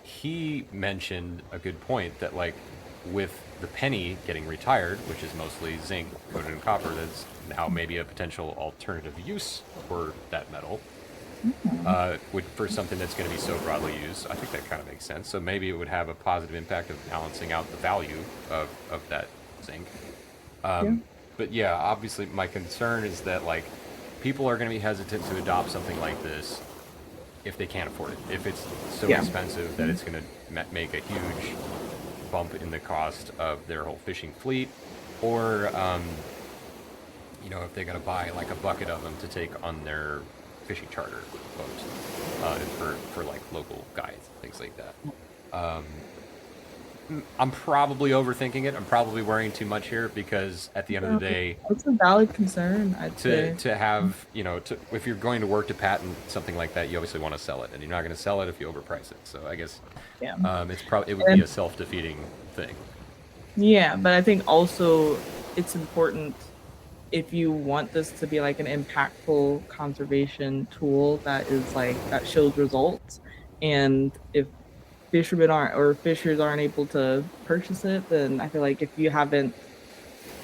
He mentioned a good point that like with the penny getting retired, which is mostly zinc coated in copper, that's now maybe a potential alternative use for that metal, for something that's going to be so broadly used. I think that kind of makes sense. So maybe it would have a positive impact of balancing out the value of that zinc. yeah, But yeah, obviously my concern is that like people are going to be hesitant to adopt something like this if they can't afford it. If it's so yeah. expensive that it's going to make a huge bump in the cost of their whole fishing fleet, or if they got to buy like a bucket of them to take on their fishing charter boats, for like local guides, things like that. I'm probably overthinking it. I'm probably worrying too much here, because at the end of the day, It's a valid concern, I'd to say. to have if you're going to work to patent something like that, you obviously want to sell it, and you're not going to sell it if you overprice it. So I guess Yeah. it would be And a self-defeating thing. yeah, but I think also it's important if you want this to be like an impactful conservation tool that is like that shows results, and if fishermen aren't or fishers aren't able to purchase it, then I feel like if you haven't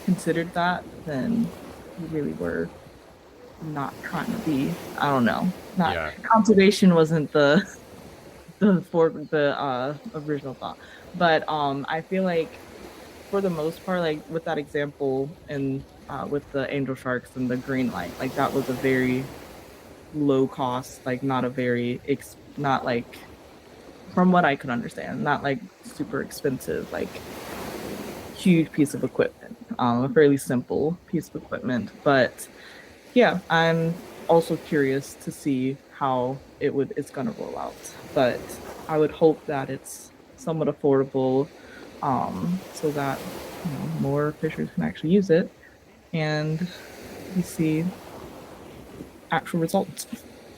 considered that, then you really were not trying to be, I don't know, not Yeah, conservation wasn't the the original thought. But I feel like for the most part, like with that example and with the angel sharks and the green light, like that was a very low cost, like not a very not like from what I could understand, not like super expensive, like huge piece of equipment, a fairly simple piece of equipment. But yeah, I'm also curious to see how it's going to roll out. But I would hope that it's somewhat affordable, so that more fishers can actually use it, and we see actual results,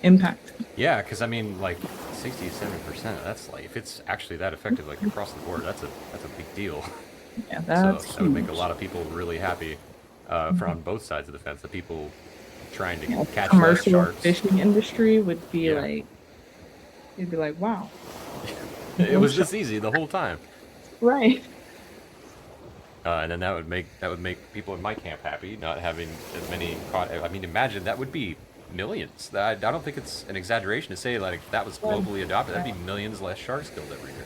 impact. Yeah, because I mean, like 60 to 70%. That's like if it's actually that effective, like across the board, that's a big deal. Yeah, So that's that would make a huge. lot of people really happy, from both sides of the fence. The people trying to Yeah, catch less commercial sharks. fishing industry would be Yeah, like, you'd be like, wow, it no was shark. this easy the whole time. Right. And then that would make people in my camp happy, not having as many caught. I mean, imagine that would be millions. I don't think it's an exaggeration to say like if that was Yeah. globally adopted. That'd be millions less sharks killed every year.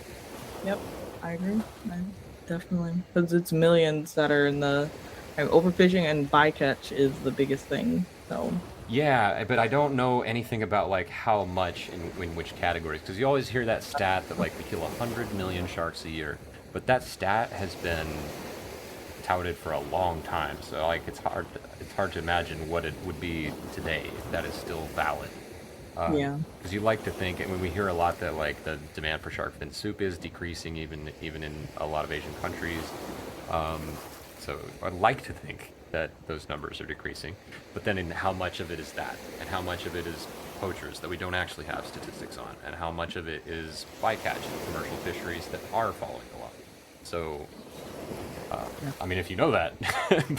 Yep, I agree. I definitely, because it's millions that are in the like, overfishing, and bycatch is the biggest thing. So Yeah, but I don't know anything about like how much in which categories because you always hear that stat that like we kill 100 million sharks a year, but that stat has been touted for a long time. So like it's hard to imagine what it would be today if that is still valid. yeah, Because you like to think, and when we hear a lot that like the demand for shark fin soup is decreasing, even in a lot of Asian countries. Um, so I'd like to think that those numbers are decreasing, but then in how much of it is that, and how much of it is poachers that we don't actually have statistics on, and how much of it is bycatch and commercial fisheries that are falling a lot. So, yeah. I mean, if you know that,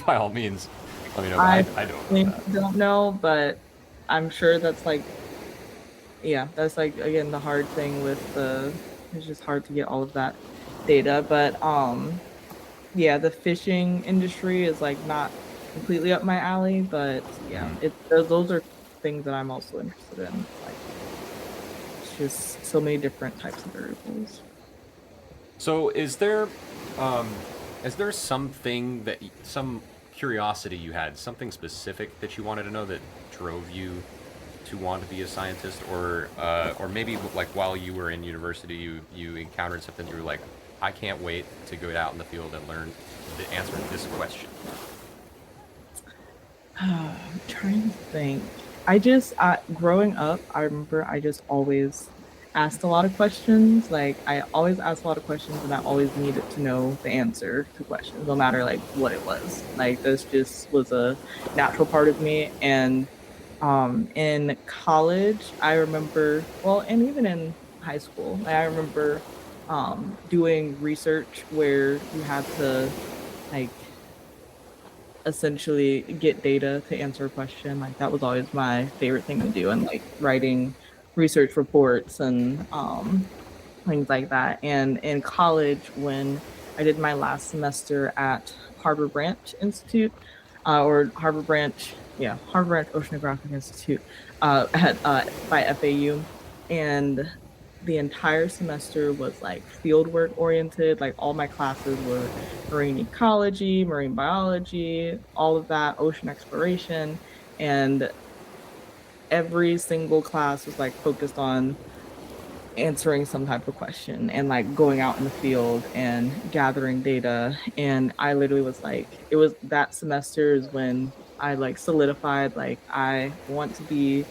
by all means, let me know. But I I don't know think that. don't know, but I'm sure that's like, yeah, that's like again the hard thing with the. It's just hard to get all of that data, but yeah, the fishing industry is like not completely up my alley, but yeah, Mhm. those are things that I'm also interested in. Like it's just so many different types of variables. So, is there something some curiosity you had, something specific that you wanted to know that drove you to want to be a scientist, or maybe like while you were in university, you encountered something you were like, I can't wait to go out in the field and learn the answer to this question. I'm trying to think. I just growing up, I remember I just always asked a lot of questions. Like I always asked a lot of questions, and I always needed to know the answer to questions, no matter like what it was. Like this just was a natural part of me. And in college, I remember, well, and even in high school, I remember doing research where you had to like essentially get data to answer a question. Like that was always my favorite thing to do, and like writing research reports and things like that. And in college, when I did my last semester at Harbor Branch Institute, or Harbor Branch, yeah, Harbor Branch Oceanographic Institute, at by FAU, and the entire semester was like field work oriented. Like all my classes were marine ecology, marine biology, all of that, ocean exploration, and every single class was like focused on answering some type of question and like going out in the field and gathering data. And I literally was like, it was that semester is when I like solidified, like, I want to be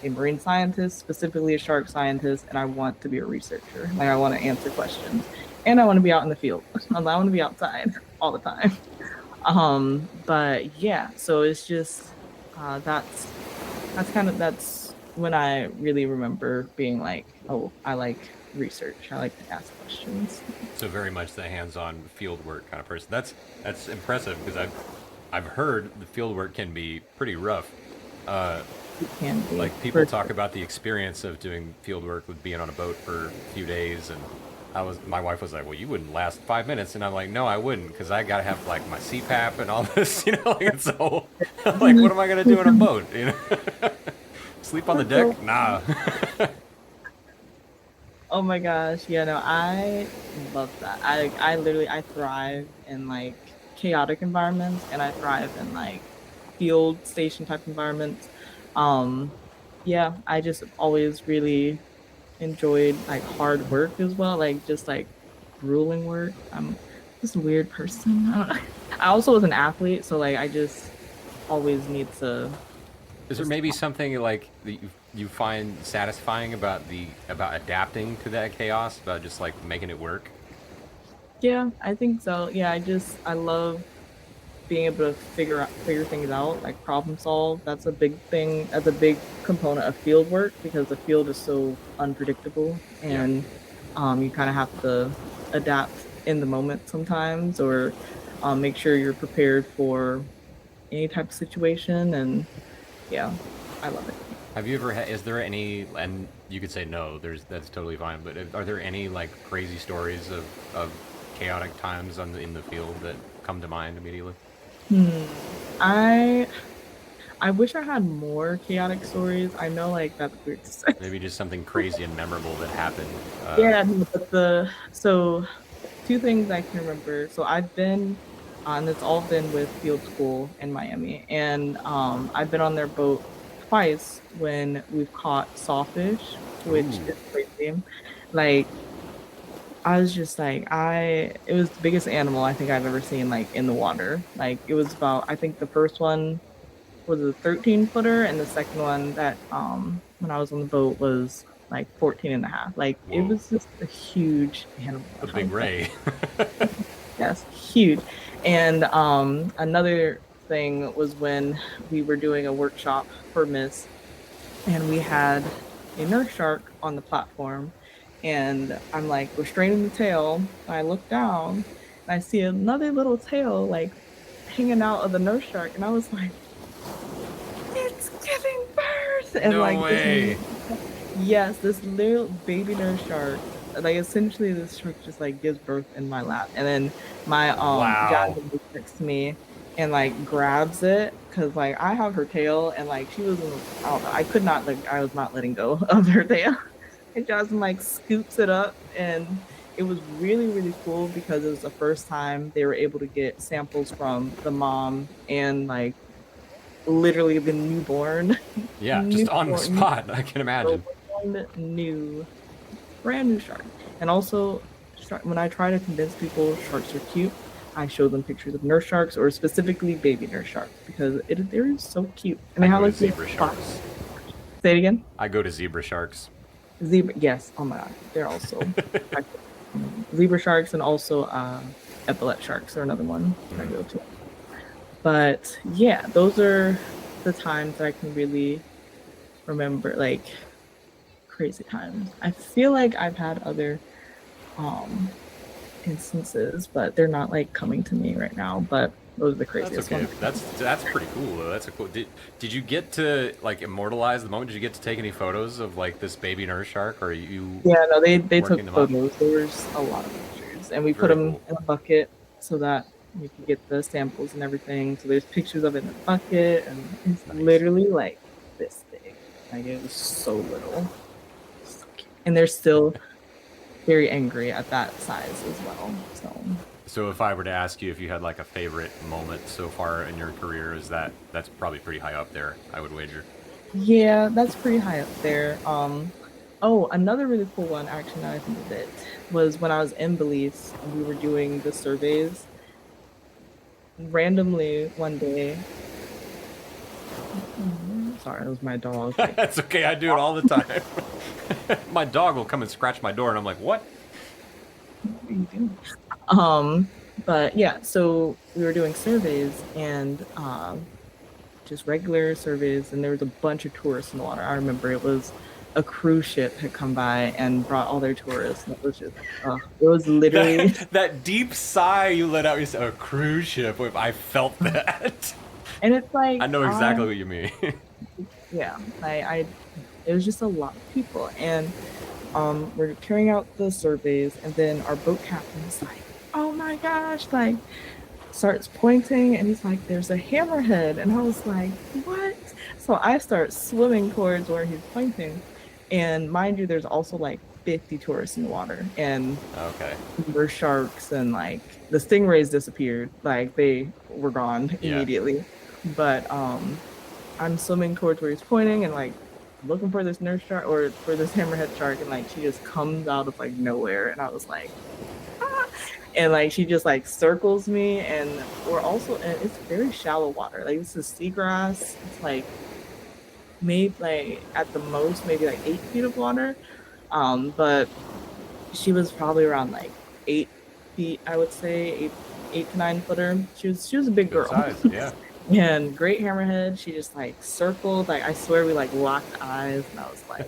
a marine scientist, specifically a shark scientist, and I want to be a researcher. Like, I want to answer questions and I want to be out in the field. I want to be outside all the time. But yeah, so it's just, that's when I really remember being like, oh, I like research. I like to ask questions. So very much the hands-on field work kind of person. That's impressive because I've heard the field work can be pretty rough. Uh, It can be like people for talk sure. about the experience of doing field work with being on a boat for a few days, and my wife was like, well, you wouldn't last 5 minutes, and I'm like, no, I wouldn't, because I gotta have like my CPAP and all this, like it's so like, what am I gonna do in a boat, Sleep on the So deck? Nah. Oh my gosh. Yeah, no, I love that. I literally I thrive in like chaotic environments and I thrive in like field station type environments. Um yeah, I just always really enjoyed like hard work as well, like just like grueling work. I'm just a weird person. I don't know. I also was an athlete, so like I just always need to Is there just maybe something like that you find satisfying about the about adapting to that chaos, about just like making it work? yeah, I think so. Yeah, I love being able to figure things out, like problem solve. That's a big thing. That's a big component of field work because the field is so unpredictable Yeah. and you kind of have to adapt in the moment sometimes or make sure you're prepared for any type of situation. And yeah, I love it. Have you ever had? Is there any? And you could say no. There's that's totally fine. But are there any like crazy stories of chaotic times in the field that come to mind immediately? Hmm. I I wish I had more chaotic stories. I know like that's weird to say. Maybe just something crazy and memorable that happened. Yeah, no, but the so two things I can remember. So I've been on it's all been with field school in Miami, and I've been on their boat twice when we've caught sawfish, which Ooh, is crazy. Like I was just like it was the biggest animal I think I've ever seen like in the water. Like it was about I think the first one was a 13 footer and the second one that when I was on the boat was like 14 and a half. Like it whoa, was just a huge animal. a And I big was like, ray. yes, huge. And another thing was when we were doing a workshop for Miss and we had a nurse shark on the platform. And I'm like restraining the tail. And I look down and I see another little tail like hanging out of the nurse shark. And I was like, it's giving birth. And No like this, way. yes, this little baby nurse shark, like essentially this shark just like gives birth in my lap. And then my Wow. Jasmine was next to me and like grabs it because like I have her tail and like she was in, I don't know, I could not like I was not letting go of her tail. And Jasmine like scoops it up and it was really, really cool because it was the first time they were able to get samples from the mom and like literally the newborn, Yeah, just on the newborn, spot. I can imagine. brand new, brand new shark. And also, when I try to convince people sharks are cute, I show them pictures of nurse sharks or specifically baby nurse sharks because they're so cute and I they have go to like this zebra spot. sharks. Say it again. I go to zebra sharks. Zebra, yes. Oh my god, they're also zebra sharks and also epaulet sharks are another one that I Mm. go to. But yeah, those are the times that I can really remember, like crazy times. I feel like I've had other um instances, but they're not like coming to me right now. But those are the That's craziest okay. ones. That's pretty cool though. That's a cool. Did you get to like immortalize the moment? Did you get to take any photos of like this baby nurse shark? Or are you Yeah, no, they working took them up? photos. There was a lot of pictures, and we put Very them cool. in a bucket so that we could get the samples and everything. So there's pictures of it in the bucket, and it's Nice. literally like this big. Like it was so little, so cute. And they're still very angry at that size as well. So So if I were to ask you if you had like a favorite moment so far in your career, is that's probably pretty high up there, I would wager. yeah, that's pretty high up there. Oh, another really cool one, actually, now I think of it, was when I was in Belize and we were doing the surveys. Randomly one day, sorry, it was my dog. Like, That's okay. I do it all the time. My dog will come and scratch my door, and I'm like, "What?" what are you doing? Um, but yeah, so we were doing surveys and just regular surveys, and there was a bunch of tourists in the water. I remember it was a cruise ship had come by and brought all their tourists, and it was just, it was literally, That deep sigh you let out. You said, "A cruise ship." I felt that. and it's like, I know exactly what you mean. yeah, it was just a lot of people, and we're carrying out the surveys, and then our boat captain is like, "Oh my gosh!" Like starts pointing, and he's like, "There's a hammerhead," and I was like, "What?" So I start swimming towards where he's pointing, and mind you, there's also like 50 tourists in the water, and Okay. there were sharks, and like the stingrays disappeared, like they were gone Yeah. immediately. But I'm swimming towards where he's pointing, and like looking for this nurse shark or for this hammerhead shark, and like she just comes out of like nowhere, and I was like, ah! And like she just like circles me, and we're also, and it's very shallow water. Like this is seagrass. It's like maybe like at the most maybe like 8 feet of water. But she was probably around like 8 feet, I would say, 8 to 9 footer. She was a big Good girl. size. Yeah. And great hammerhead. She just like circled. Like I swear we like locked eyes, and I was like,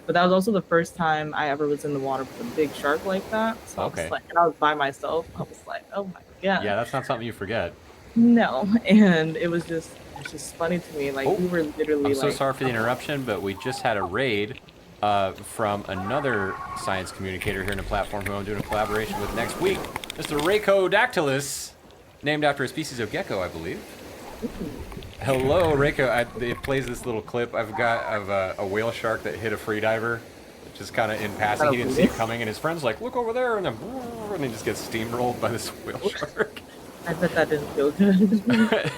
but that was also the first time I ever was in the water with a big shark like that. So I was Okay. like, and I was by myself. I was like, oh my Yeah, god, that's not something you forget. no. And it's just funny to me. Like Oh, we were I'm literally so like, sorry for the interruption, but we just had a raid from another science communicator here in the platform who I'm doing a collaboration with next week, Mr. Rayco, named after a species of gecko, I believe. Hello, Reiko. It plays this little clip. I've a whale shark that hit a freediver, just kind of in passing. He didn't see it coming, and his friend's like, "Look over there," and then and he just gets steamrolled by this whale shark. I bet that didn't feel good.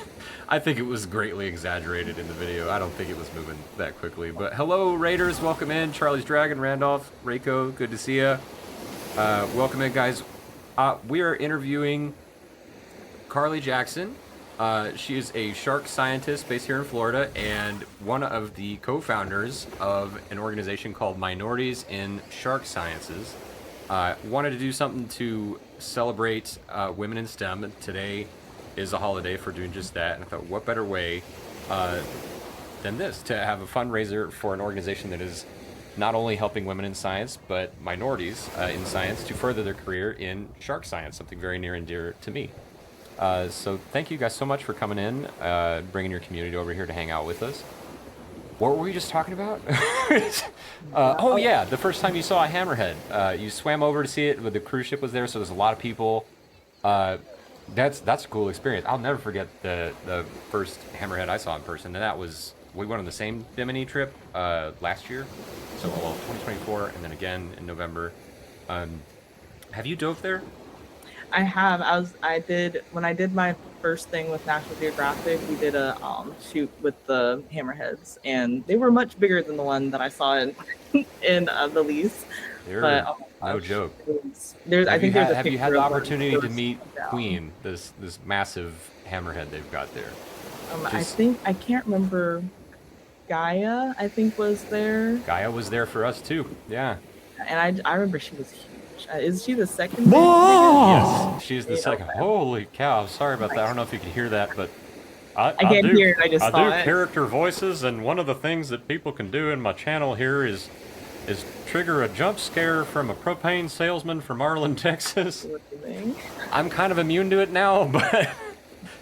I think it was greatly exaggerated in the video. I don't think it was moving that quickly. But hello, Raiders. Welcome in. Charlie's Dragon, Randolph, Reiko. Good to see you. Welcome in, guys. We are interviewing Carlee Jackson. She is a shark scientist based here in Florida and one of the co-founders of an organization called Minorities in Shark Sciences. Wanted to do something to celebrate women in STEM. Today is a holiday for doing just that, and I thought, what better way than this to have a fundraiser for an organization that is not only helping women in science, but minorities in science to further their career in shark science, something very near and dear to me. So thank you guys so much for coming in, bringing your community over here to hang out with us. What were we just talking about? Oh yeah, the first time you saw a hammerhead. You swam over to see it, but the cruise ship was there, so there's a lot of people. That's a cool experience. I'll never forget the first hammerhead I saw in person, and that was, we went on the same Bimini trip last year, so 2024, and then again in November. Have you dove there? I have. I did when I did my first thing with National Geographic. We did a shoot with the hammerheads, and they were much bigger than the one that I saw in the lease. They're But oh my no gosh, joke. there's I think there's a Have you picture had the of one opportunity to meet down. Queen, this massive hammerhead they've got there? I Just think I can't remember. Gaia, I think, was there, Gaia was there for us too. Yeah. and I remember she was huge. Is she the second Yes, she's the biggest? second. Okay. Holy cow! I'm sorry about that. I don't know if you can hear that, but I, I I can't do hear it. I just I saw do it. character voices, and one of the things that people can do in my channel here is trigger a jump scare from a propane salesman from Arlen, Texas. I'm kind of immune to it now, but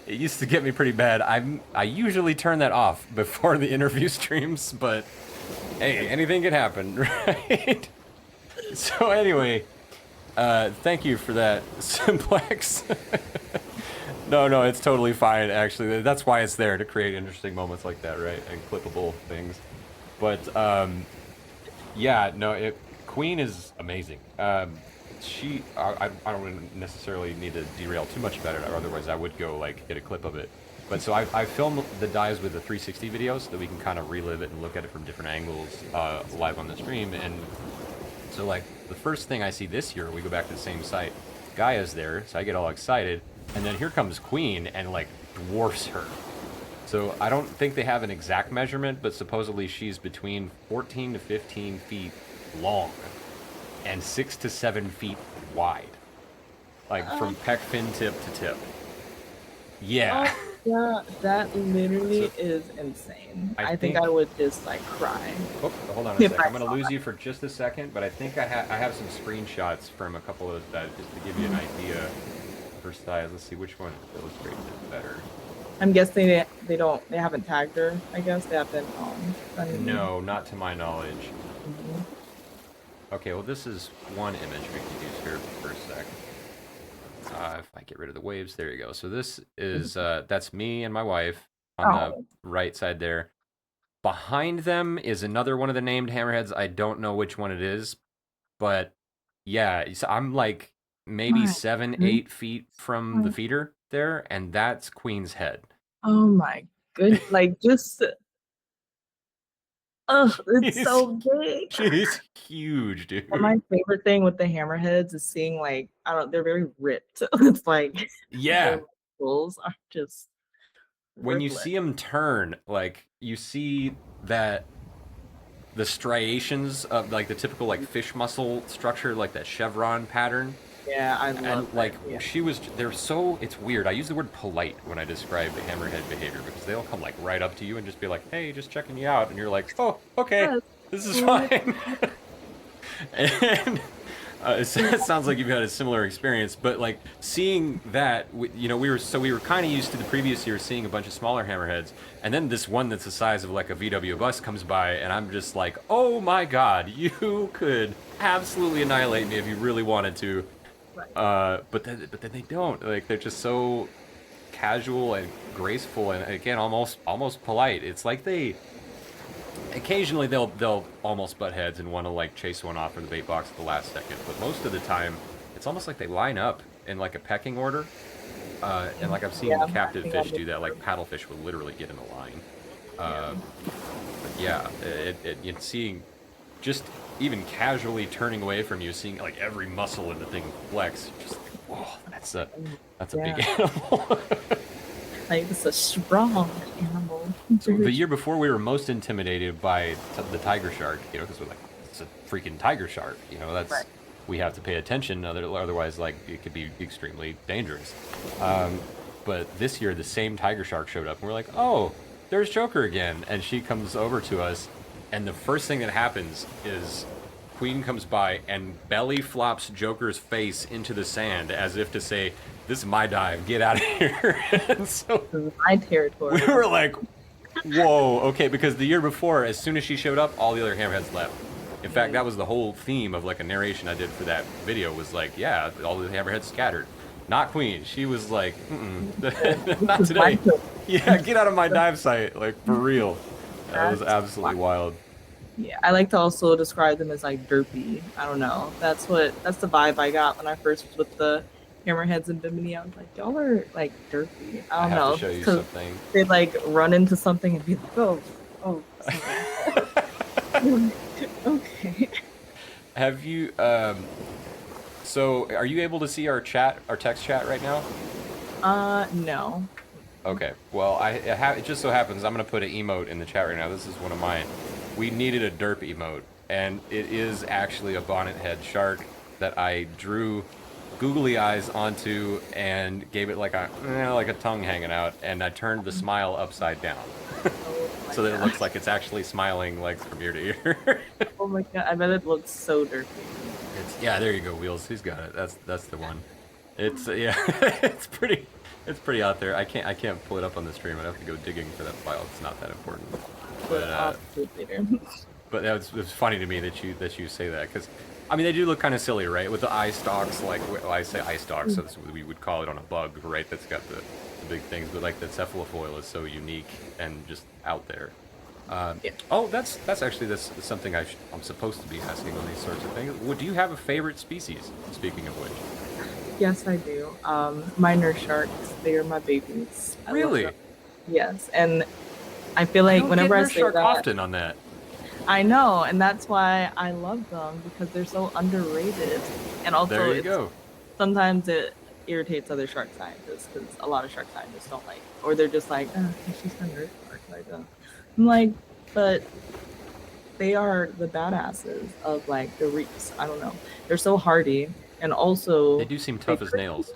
it used to get me pretty bad. I usually turn that off before the interview streams, but hey, anything can happen, right? So anyway, thank you for that, Simplex. No, it's totally fine, actually. That's why it's there, to create interesting moments like that, right? And clippable things. But, yeah, no, Queen is amazing. I don't necessarily need to derail too much about it, or otherwise I would go, like, get a clip of it. But so I filmed the dives with the 360 video so that we can kind of relive it and look at it from different angles live on the stream. And so, like, the first thing I see this year, we go back to the same site, Gaia's there, so I get all excited, and then here comes Queen and, like, dwarfs her. So I don't think they have an exact measurement, but supposedly she's between 14 to 15 feet long and 6 to 7 feet wide. Like, from pec fin tip to tip. Yeah. Oh, yeah, that literally So, is insane. I I think think... I would just like cry Oh, hold on a if sec. I I'm going to saw lose that. you for just a second, but I think I have some screenshots from a couple of that just to give you an idea for size. Let's see which one illustrates it better. I'm guessing they haven't tagged her. I guess they haven't No, not to my knowledge. Mhm. Okay, well, this is one image we can use here for a sec. If I get rid of the waves, there you go. So this is that's me and my wife on the Oh, right side there. Behind them is another one of the named hammerheads. I don't know which one it is, but yeah, so I'm like maybe My 7, goodness. 8 feet from the feeder there, and that's Queen's head. Oh my goodness. Like just it's She's, so big. she's huge, And dude. my favorite thing with the hammerheads is seeing like I don't they're very ripped. It's like their Yeah, muscles are just when you rippling. see them turn, like you see that the striations of like the typical like fish muscle structure, like that chevron pattern. Yeah, I love And that. like Yeah. they're so, it's weird. I use the word polite when I describe the hammerhead behavior because they'll come like right up to you and just be like, "Hey, just checking you out," and you're like, "Oh, okay, Yes. this is Oh, fine." And it sounds like you've had a similar experience, but like seeing that, we were kind of used to the previous year seeing a bunch of smaller hammerheads, and then this one that's the size of like a VW bus comes by, and I'm just like, "Oh my god, you could absolutely annihilate me if you really wanted to." right. But then they don't. Like they're just so casual and graceful, and again, almost polite. It's like they occasionally they'll almost butt heads and want to like chase one off from the bait box at the last second. But most of the time, it's almost like they line up in like a pecking order. And like I've Yeah, seen I captive think I've fish been do that. Like paddlefish will literally get in a line. yeah. Uh, but yeah, it's seeing just even casually turning away from you, seeing like every muscle in the thing flex. Just like, whoa, that's a big Yeah. animal. Like it's a strong animal. So the year before, we were most intimidated by the tiger shark, because we're like, it's a freaking tiger shark. Right. We have to pay attention. Otherwise, like it could be extremely dangerous. But this year, the same tiger shark showed up, and we're like, oh, there's Joker again, and she comes over to us, and the first thing that happens is Queen comes by and belly flops Joker's face into the sand as if to say, "This is my dive. Get out of here." And so This is my we territory. were like, whoa, okay, because the year before, as soon as she showed up, all the other hammerheads left. In fact, that was the whole theme of like a narration I did for that video was like, yeah, all the hammerheads scattered. Not Queen. She was like, not This is my today. territory. Yeah, get out of my dive site, like for real. That was That's absolutely wild. Yeah, I like to also describe them as like derpy. I don't know. That's the vibe I got when I first was with the hammerheads in Bimini. I was like, y'all are like derpy. I I don't have to know. show you Because something. they'd like run into something and be like, oh, okay. Have you so are you able to see our text chat right now? No. Okay. Well, it just so happens I'm gonna put an emote in the chat right now. This is one of mine. We needed a derp emote, and it is actually a bonnet head shark that I drew googly eyes onto and gave it like a tongue hanging out, and I turned the smile upside down Oh my so that it god. looks like it's actually smiling like from ear to ear. Oh my god. I bet it looks so derpy. Yeah, there you go, Wheels. He's got it. That's the one. It's yeah, it's pretty out there. I can't pull it up on the stream. I'd have to go digging for that file. It's not that important. But But I'll do it later. but it's funny to me that you say that because I mean they do look kind of silly, right? With the eye stalks, like well, I say eye stalks, so that's what we would call it on a bug, right? That's got the big things, but like the cephalofoil is so unique and just out there. Yeah. Oh, that's actually that's something I'm supposed to be asking on these sorts of things. Do you have a favorite species? Speaking of which, Yes, I do. My nurse sharks, they are my babies. I love really, them. Yes, and I feel I like don't whenever get I nurse say shark that, often on that. I know, and that's why I love them because they're so underrated. And There also, you it's go. sometimes it irritates other shark scientists because a lot of shark scientists don't like, or they're just like, she's a nurse shark. Like, I'm like, but they are the badasses of like the reefs. I don't know. They're so hardy, and They also do seem they tough as trick you. nails.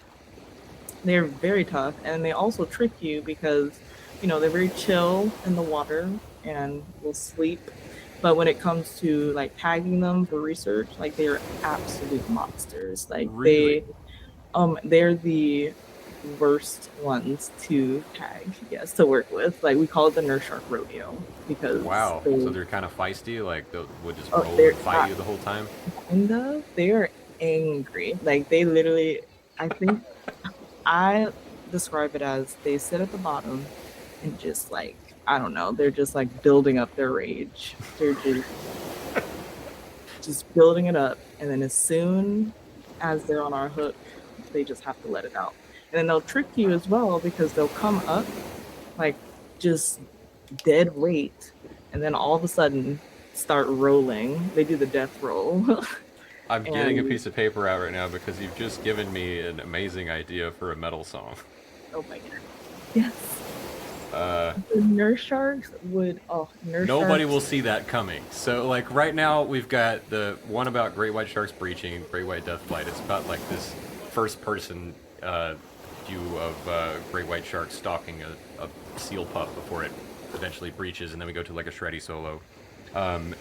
They're very tough, and they also trick you because they're very chill in the water and will sleep. But when it comes to like tagging them for research, like they are absolute monsters. Like Really? they're the worst ones to tag, yes, to work with. Like we call it the nurse shark rodeo because Wow. So they're kind of feisty, like they would just roll they're and fight you the whole time. kind of they are angry. Like they literally, I think I describe it as they sit at the bottom and just like, I don't know, they're just like building up their rage. They're just building it up, and then as soon as they're on our hook, they just have to let it out. And then they'll trick you as well because they'll come up like just dead weight, and then all of a sudden start rolling. They do the death roll. I'm getting a And piece of paper out right now because you've just given me an amazing idea for a metal song. oh my god, yes. Uh, The nurse sharks would, oh, nurse Nobody sharks. will see that coming. So, like, right now, we've got the one about great white sharks breaching, great white death flight. It's about, like, this first-person view of great white shark stalking a seal pup before it eventually breaches, and then we go to, like, a shreddy solo. And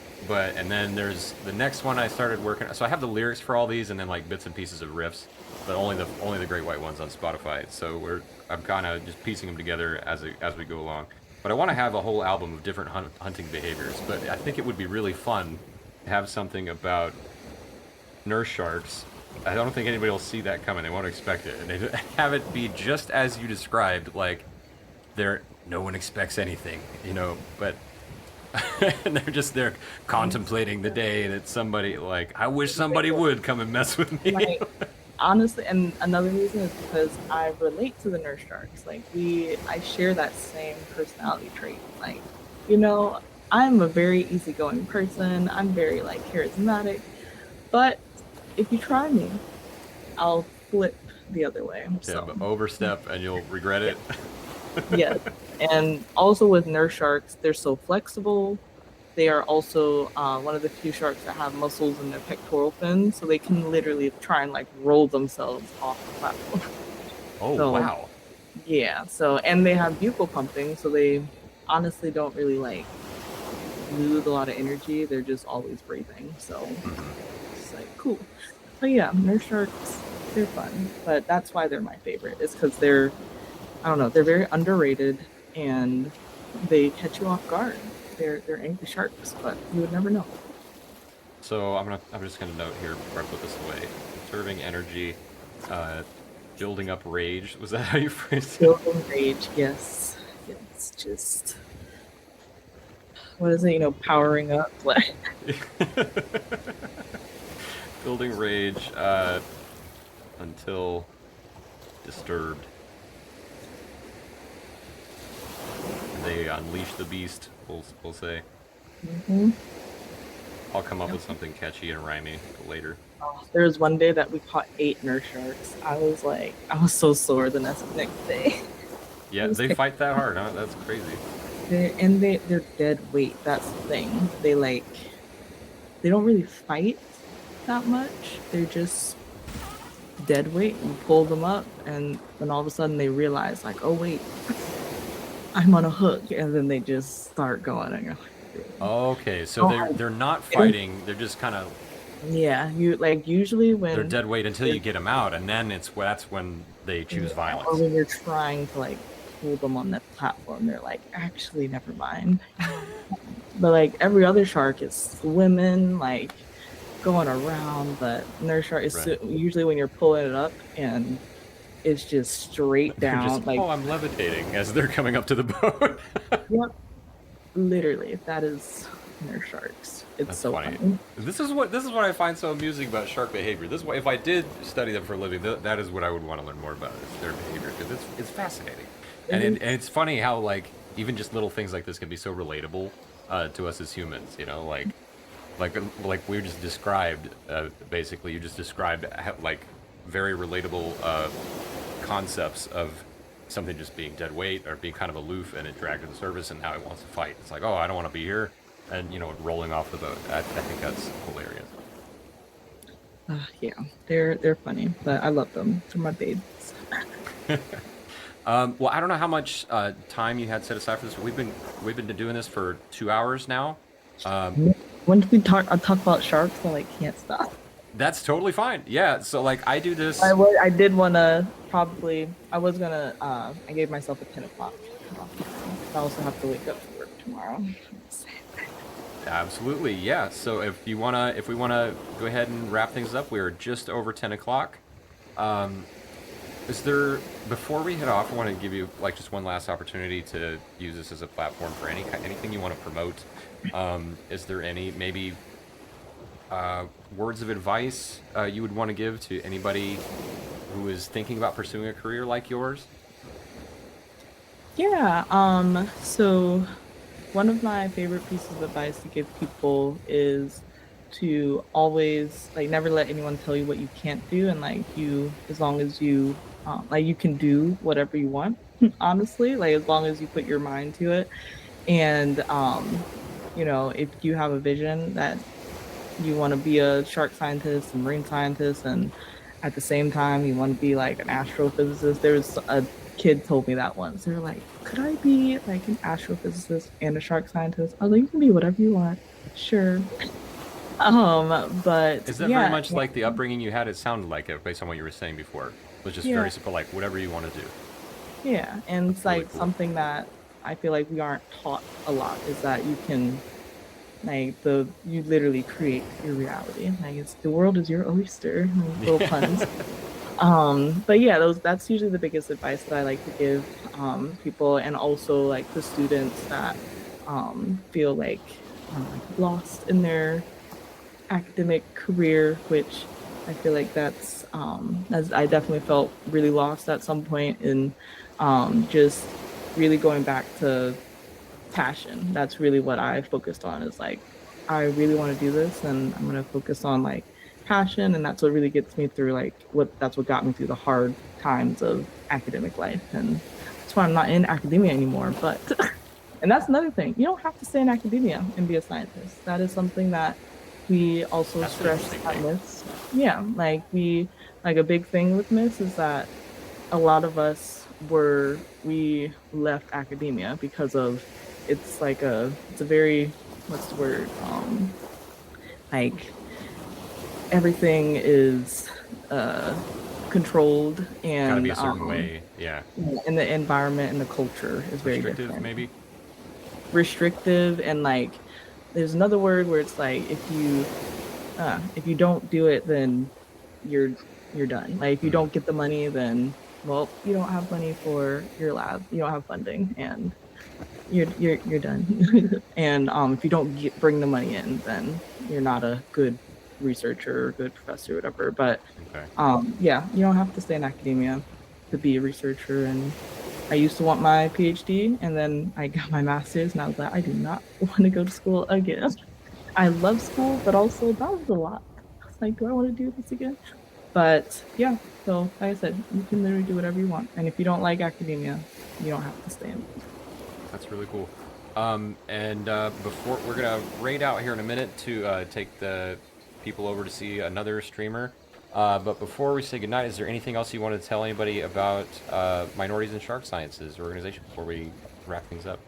then there's the next one I started working. So I have the lyrics for all these, and then, like, bits and pieces of riffs, but only the great white ones on Spotify. So I'm kind of just piecing them together as we go along. But I want to have a whole album of different hunting behaviors. But I think it would be really fun to have something about nurse sharks. I don't think anybody will see that coming. They won't expect it, and they have it be just as you described. Like, no one expects anything, but and they're contemplating the day that somebody, like, I wish somebody would come and mess with me. Like, honestly, and another reason is because I relate to the nurse sharks. Like, I share that same personality trait. Like, I'm a very easygoing person. I'm very like charismatic, but if you try me, I'll flip the other way. Yeah, So but overstep and you'll regret it. yes, and also with nurse sharks, they're so flexible. They are also one of the few sharks that have muscles in their pectoral fins, so they can literally try and like roll themselves off the platform. Oh, So wow. yeah, and they have buccal pumping, so they honestly don't really like lose a lot of energy. They're just always breathing, so it's like cool. But yeah, nurse sharks, they're fun, but that's why they're my favorite. Is because I don't know, they're very underrated and they catch you off guard. They're angry sharks, but you would never know. So I'm just gonna note here before I put this away. Conserving energy, building up rage. Was that how you phrased it? Building rage, yes. It's just what is it? Powering up. Like Building rage until disturbed. They unleash the beast. We'll say. mm-hmm. I'll come up with something catchy and rhymey later. There was one day that we caught 8 nurse sharks. I was so sore the next day. Yeah, they fight that hard, huh? That's crazy. They're dead weight. That's the thing. They don't really fight that much. They're just dead weight. You pull them up, and then all of a sudden they realize, like, oh wait, I'm on a hook, and then they just start going. And you're like, Okay, so they're not fighting. They're just kind of yeah. You like usually when they're dead weight until you get them out, and then that's when they choose or violence. when you're trying to like pull them on that platform, they're like, actually, never mind. But like every other shark is swimming, like going around. But nurse shark is Right. usually when you're pulling it up and it's just straight They're down. just, Like, oh, I'm levitating as they're coming up to the boat. yep, literally, that is nurse sharks. It's That's so funny. This is what I find so amusing about shark behavior. This is why, if I did study them for a living, that is what I would want to learn more about, is their behavior, because it's fascinating, and it's funny how, like, even just little things like this can be so relatable to us as humans. Like we just described. Basically, you just described like very relatable concepts of something just being dead weight or being kind of aloof and it dragged to the surface, and now it wants to fight. It's like, oh, I don't want to be here, and rolling off the boat. I think that's hilarious. Yeah, they're funny, but I love them. They're my babes. Well, I don't know how much time you had set aside for this. We've been doing this for 2 hours now. When did we talk? I talk about sharks, I like can't stop. That's totally fine. Yeah. So, like, I do this. I did want to probably. I was gonna. I gave myself a 10 o'clock. I also have to wake up for work tomorrow. Absolutely, yeah. So if we wanna go ahead and wrap things up, we're just over 10 o'clock. Is there, before we head off, I want to give you like just one last opportunity to use this as a platform for anything you want to promote. Is there any maybe words of advice you would want to give to anybody who is thinking about pursuing a career like yours? Yeah, so one of my favorite pieces of advice to give people is to always like never let anyone tell you what you can't do, and like you, as long as you like you can do whatever you want, honestly, like as long as you put your mind to it. And if you have a vision that you want to be a shark scientist, a marine scientist, and at the same time you want to be like an astrophysicist. There's a kid told me that once. They were like, "Could I be like an astrophysicist and a shark scientist?" I was like, "You can be whatever you want." Sure. But Is that very yeah, much like the upbringing you had? It sounded like it based on what you were saying before. It was just yeah, very simple, like whatever you want to do. yeah. And That's it's really like cool. something that I feel like we aren't taught a lot is that you can like you literally create your reality. Like it's the world is your oyster, like, little puns. But yeah, that's usually the biggest advice that I like to give people, and also like the students that feel like lost in their academic career, which I feel like that's as I definitely felt really lost at some point in just really going back to passion. That's really what I focused on is like, I really want to do this and I'm going to focus on like passion. And that's what really gets me through that's what got me through the hard times of academic life. And that's why I'm not in academia anymore. But, and that's another thing. You don't have to stay in academia and be a scientist. That is something that we also That's an stress interesting at take. MIS. Yeah. Like a big thing with MIS is that a lot of us we left academia because of it's a very what's the word like everything is uh controlled, Got to be and a certain way. Yeah. and the environment and the culture is very Restrictive, different, maybe? restrictive, and like there's another word where it's like if you don't do it, then you're you're done. Like if you Hmm. don't get the money, then well, you don't have money for your lab, you don't have funding, and you're done. And if you don't bring the money in, then you're not a good researcher or good professor or whatever. But Okay. yeah, you don't have to stay in academia to be a researcher. And I used to want my PhD, and then I got my master's, and I was like, I do not want to go to school again. I love school, but also that was a lot. I was like, do I want to do this again? But yeah, so like I said, you can literally do whatever you want. And if you don't like academia, you don't have to stay in it. That's really cool. And before we're gonna raid out here in a minute to take the people over to see another streamer. But before we say goodnight, is there anything else you want to tell anybody about Minorities in Shark Sciences organization before we wrap things up?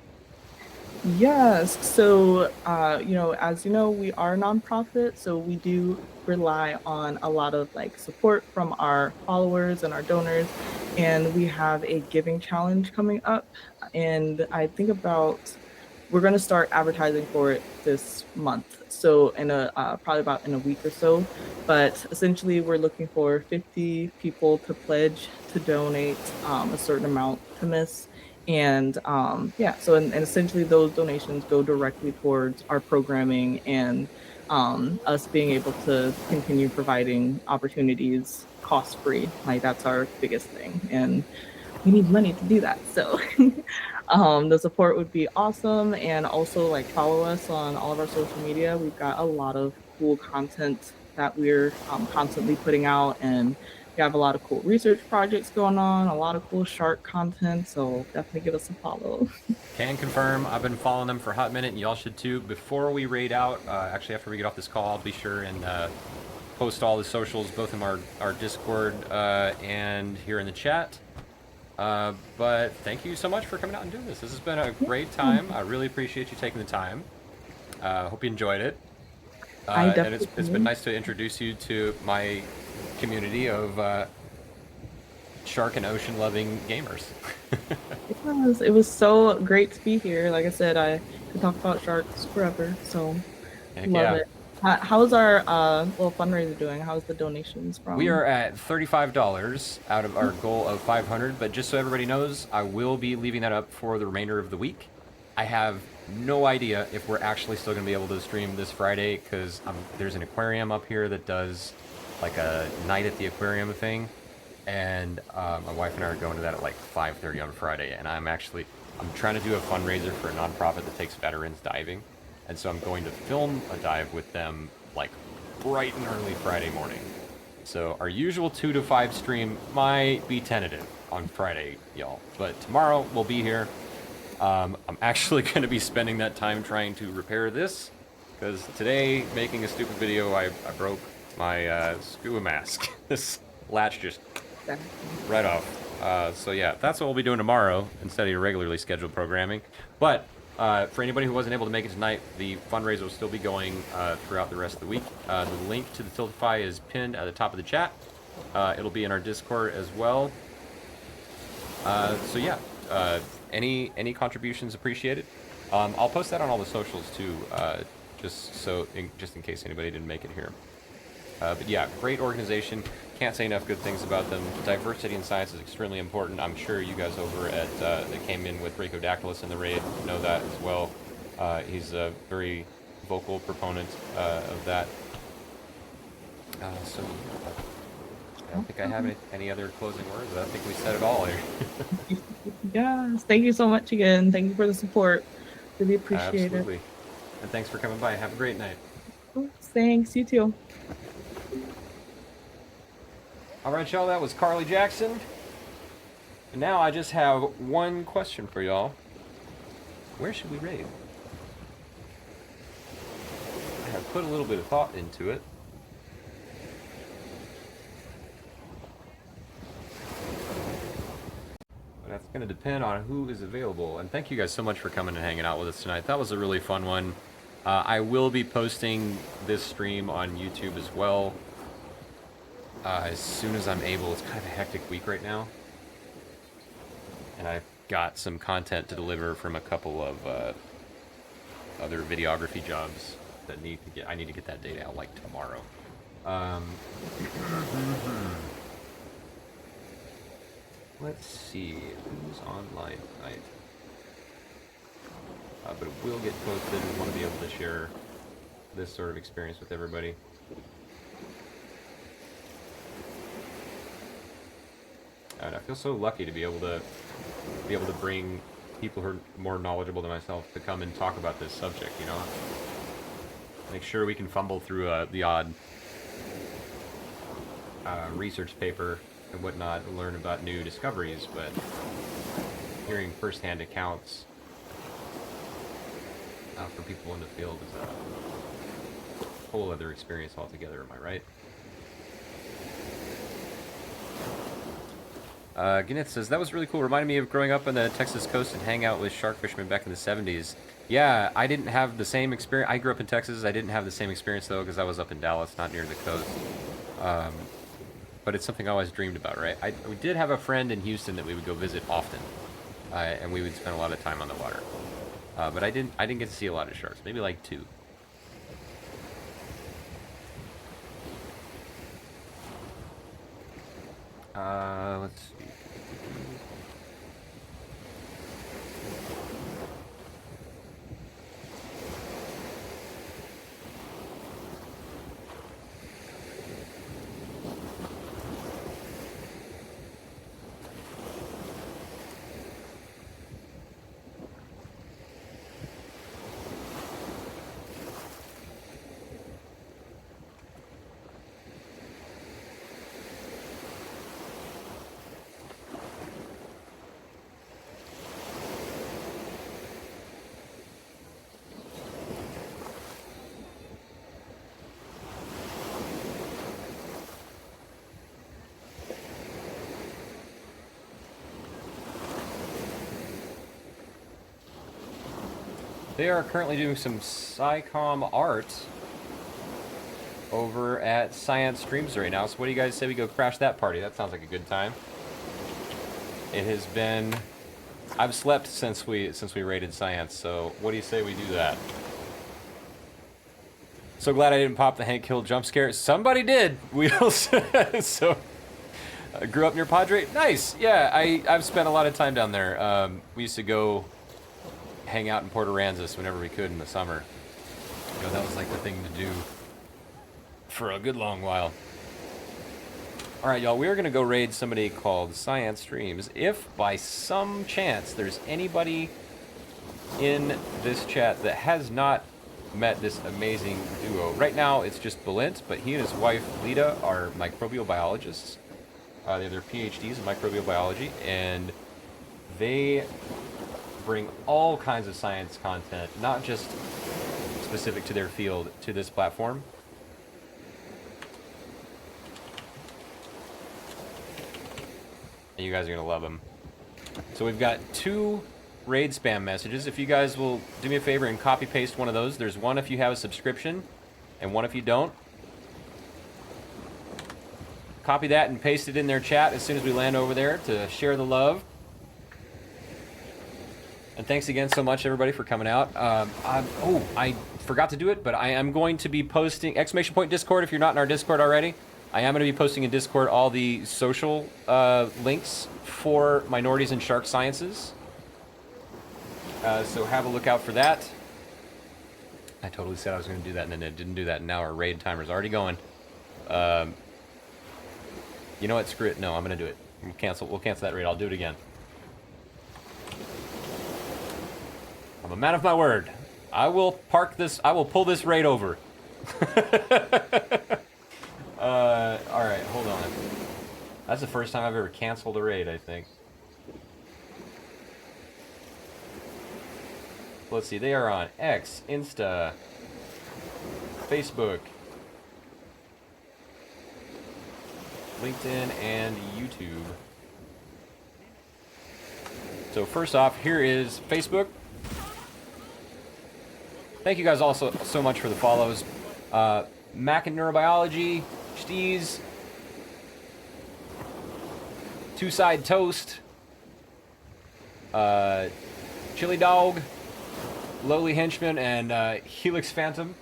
Yes. So, as you know, we are a nonprofit, so we do rely on a lot of like support from our followers and our donors. And we have a giving challenge coming up. And I think we're going to start advertising for it this month. So, in probably about in a week or so. But essentially, we're looking for 50 people to pledge to donate a certain amount to Miss. And yeah, so and essentially those donations go directly towards our programming and us being able to continue providing opportunities cost free. Like that's our biggest thing. And we need money to do that. So the support would be awesome. And also like follow us on all of our social media. We've got a lot of cool content that we're constantly putting out, and we have a lot of cool research projects going on, a lot of cool shark content. So definitely give us a follow. Can confirm. I've been following them for a hot minute, and y'all should too. Before we raid out, actually after we get off this call, I'll be sure and post all the socials, both in our Discord and here in the chat. But thank you so much for coming out and doing this. This has been a great Yeah, time. I really appreciate you taking the time. Hope you enjoyed it. I And it's been definitely nice to introduce you to my community of shark and ocean loving gamers. it was so great to be here. Like I said, I could talk about sharks forever. So Heck love yeah. it. How's our little fundraiser doing? How's the donations We from? are at $35 out of our goal of 500, but just so everybody knows, I will be leaving that up for the remainder of the week. I have no idea if we're actually still going to be able to stream this Friday because there's an aquarium up here that does like a night at the aquarium thing, and my wife and I are going to that at like 5:30 on Friday, and I'm trying to do a fundraiser for a nonprofit that takes veterans diving, and so I'm going to film a dive with them like bright and early Friday morning. So our usual 2 to 5 stream might be tentative on Friday, y'all, but tomorrow we'll be here. I'm actually going to be spending that time trying to repair this, because today, making a stupid video, I broke my scuba mask. This latch just right off. So yeah, that's what we'll be doing tomorrow instead of your regularly scheduled programming. But for anybody who wasn't able to make it tonight, the fundraiser will still be going throughout the rest of the week. The link to the Tiltify is pinned at the top of the chat. It'll be in our Discord as well. So yeah, any contributions appreciated. I'll post that on all the socials too, just in case anybody didn't make it here. But yeah, great organization. Can't say enough good things about them. Diversity in science is extremely important. I'm sure you guys over at that came in with Rhacodactylus in the raid know that as well. He's a very vocal proponent of that. So I don't think I have any other closing words. I think we said it all here. Yes, thank you so much again. Thank you for the support. Really appreciate Absolutely. it. And thanks for coming by. Have a great night. Thanks, you too. All right, y'all, that was Carlee Jackson. And now I just have one question for y'all. Where should we raid? I have put a little bit of thought into it. But that's going to depend on who is available. And thank you guys so much for coming and hanging out with us tonight. That was a really fun one. I will be posting this stream on YouTube as well. As soon as I'm able. It's kind of a hectic week right now, and I've got some content to deliver from a couple of other videography jobs that I need to get that data out like tomorrow. Let's see who's online tonight. But it will get posted. We want to be able to share this sort of experience with everybody. And I feel so lucky to be able to bring people who are more knowledgeable than myself to come and talk about this subject, you know? Make sure we can fumble through the odd research paper and whatnot and learn about new discoveries, but hearing first-hand accounts from people in the field is a whole other experience altogether, am I right? Gwyneth says, that was really cool. Reminded me of growing up on the Texas coast and hang out with shark fishermen back in the 70s. Yeah, I didn't have the same experience. I grew up in Texas. I didn't have the same experience, though, because I was up in Dallas, not near the coast. But it's something I always dreamed about, right? We did have a friend in Houston that we would go visit often, and we would spend a lot of time on the water. But I didn't get to see a lot of sharks. Maybe like 2. Let's see. They are currently doing some SciComm art over at Science Streams right now. So what do you guys say we go crash that party? That sounds like a good time. It has been... I've slept since we raided Science, so what do you say we do that? So glad I didn't pop the Hank Hill jump scare. Somebody did. Wheels. So, I grew up near Padre. Nice. Yeah, I've spent a lot of time down there. We used to go hang out in Port Aransas whenever we could in the summer. You know, that was like the thing to do for a good long while. All right, y'all, we are going to go raid somebody called Science Streams. If by some chance there's anybody in this chat that has not met this amazing duo. Right now it's just Balint, but he and his wife Lita are microbial biologists. They have their PhDs in microbial biology, and they bring all kinds of science content, not just specific to their field, to this platform. And you guys are going to love them. So we've got 2 raid spam messages. If you guys will do me a favor and copy paste one of those. There's one if you have a subscription and one if you don't. Copy that and paste it in their chat as soon as we land over there to share the love. And thanks again so much, everybody, for coming out. I forgot to do it, but I am going to be posting !Discord if you're not in our Discord already. I am going to be posting in Discord all the social links for Minorities and Shark Sciences. So have a look out for that. I totally said I was going to do that, and then I didn't do that, and now our raid timer's already going. You know what? Screw it. No, I'm going to do it. We'll cancel that raid. I'll do it again. I'm a man of my word. I will pull this raid over. Alright, hold on. That's the first time I've ever canceled a raid, I think. Let's see, they are on X, Insta, Facebook, LinkedIn, and YouTube. So first off, here is Facebook. Thank you guys all so much for the follows. Mac and Neurobiology, Steez, Two Side Toast, Chili Dog, Lowly Henchman, and Helix Phantom.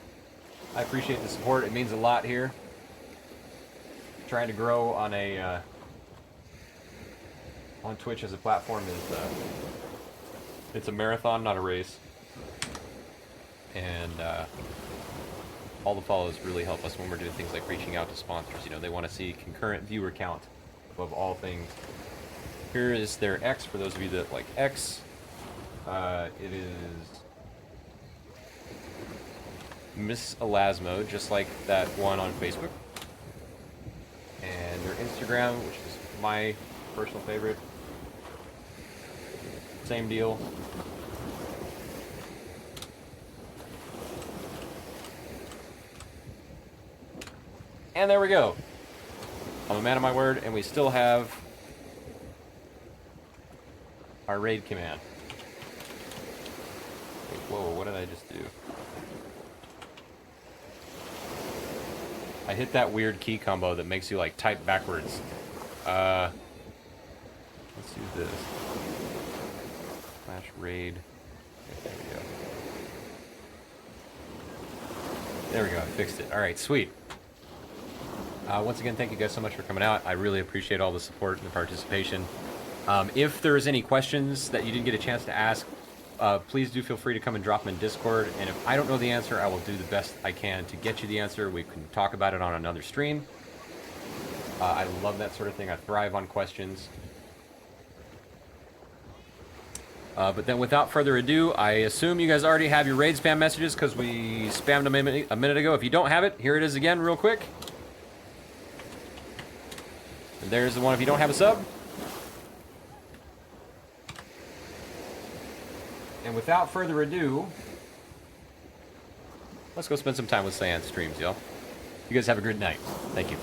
I appreciate the support. It means a lot here. Trying to grow on on Twitch as a platform is it's a marathon, not a race. And all the follows really help us when we're doing things like reaching out to sponsors. You know, they want to see concurrent viewer count above all things. Here is their X for those of you that like X. It is Miss Elasmo, just like that one on Facebook. And their Instagram, which is my personal favorite. Same deal. And there we go. I'm a man of my word, and we still have our raid command. Wait, whoa, what did I just do? I hit that weird key combo that makes you like type backwards. Let's do this. Slash raid. There we go. There we go, I fixed it. Alright, sweet. Once again, thank you guys so much for coming out. I really appreciate all the support and the participation. If there's any questions that you didn't get a chance to ask, please do feel free to come and drop them in Discord. And if I don't know the answer, I will do the best I can to get you the answer. We can talk about it on another stream. I love that sort of thing. I thrive on questions. But then without further ado, I assume you guys already have your raid spam messages because we spammed them a minute ago. If you don't have it, here it is again real quick. And there's the one if you don't have a sub. And without further ado, let's go spend some time with Science Streams, y'all. You guys have a good night. Thank you.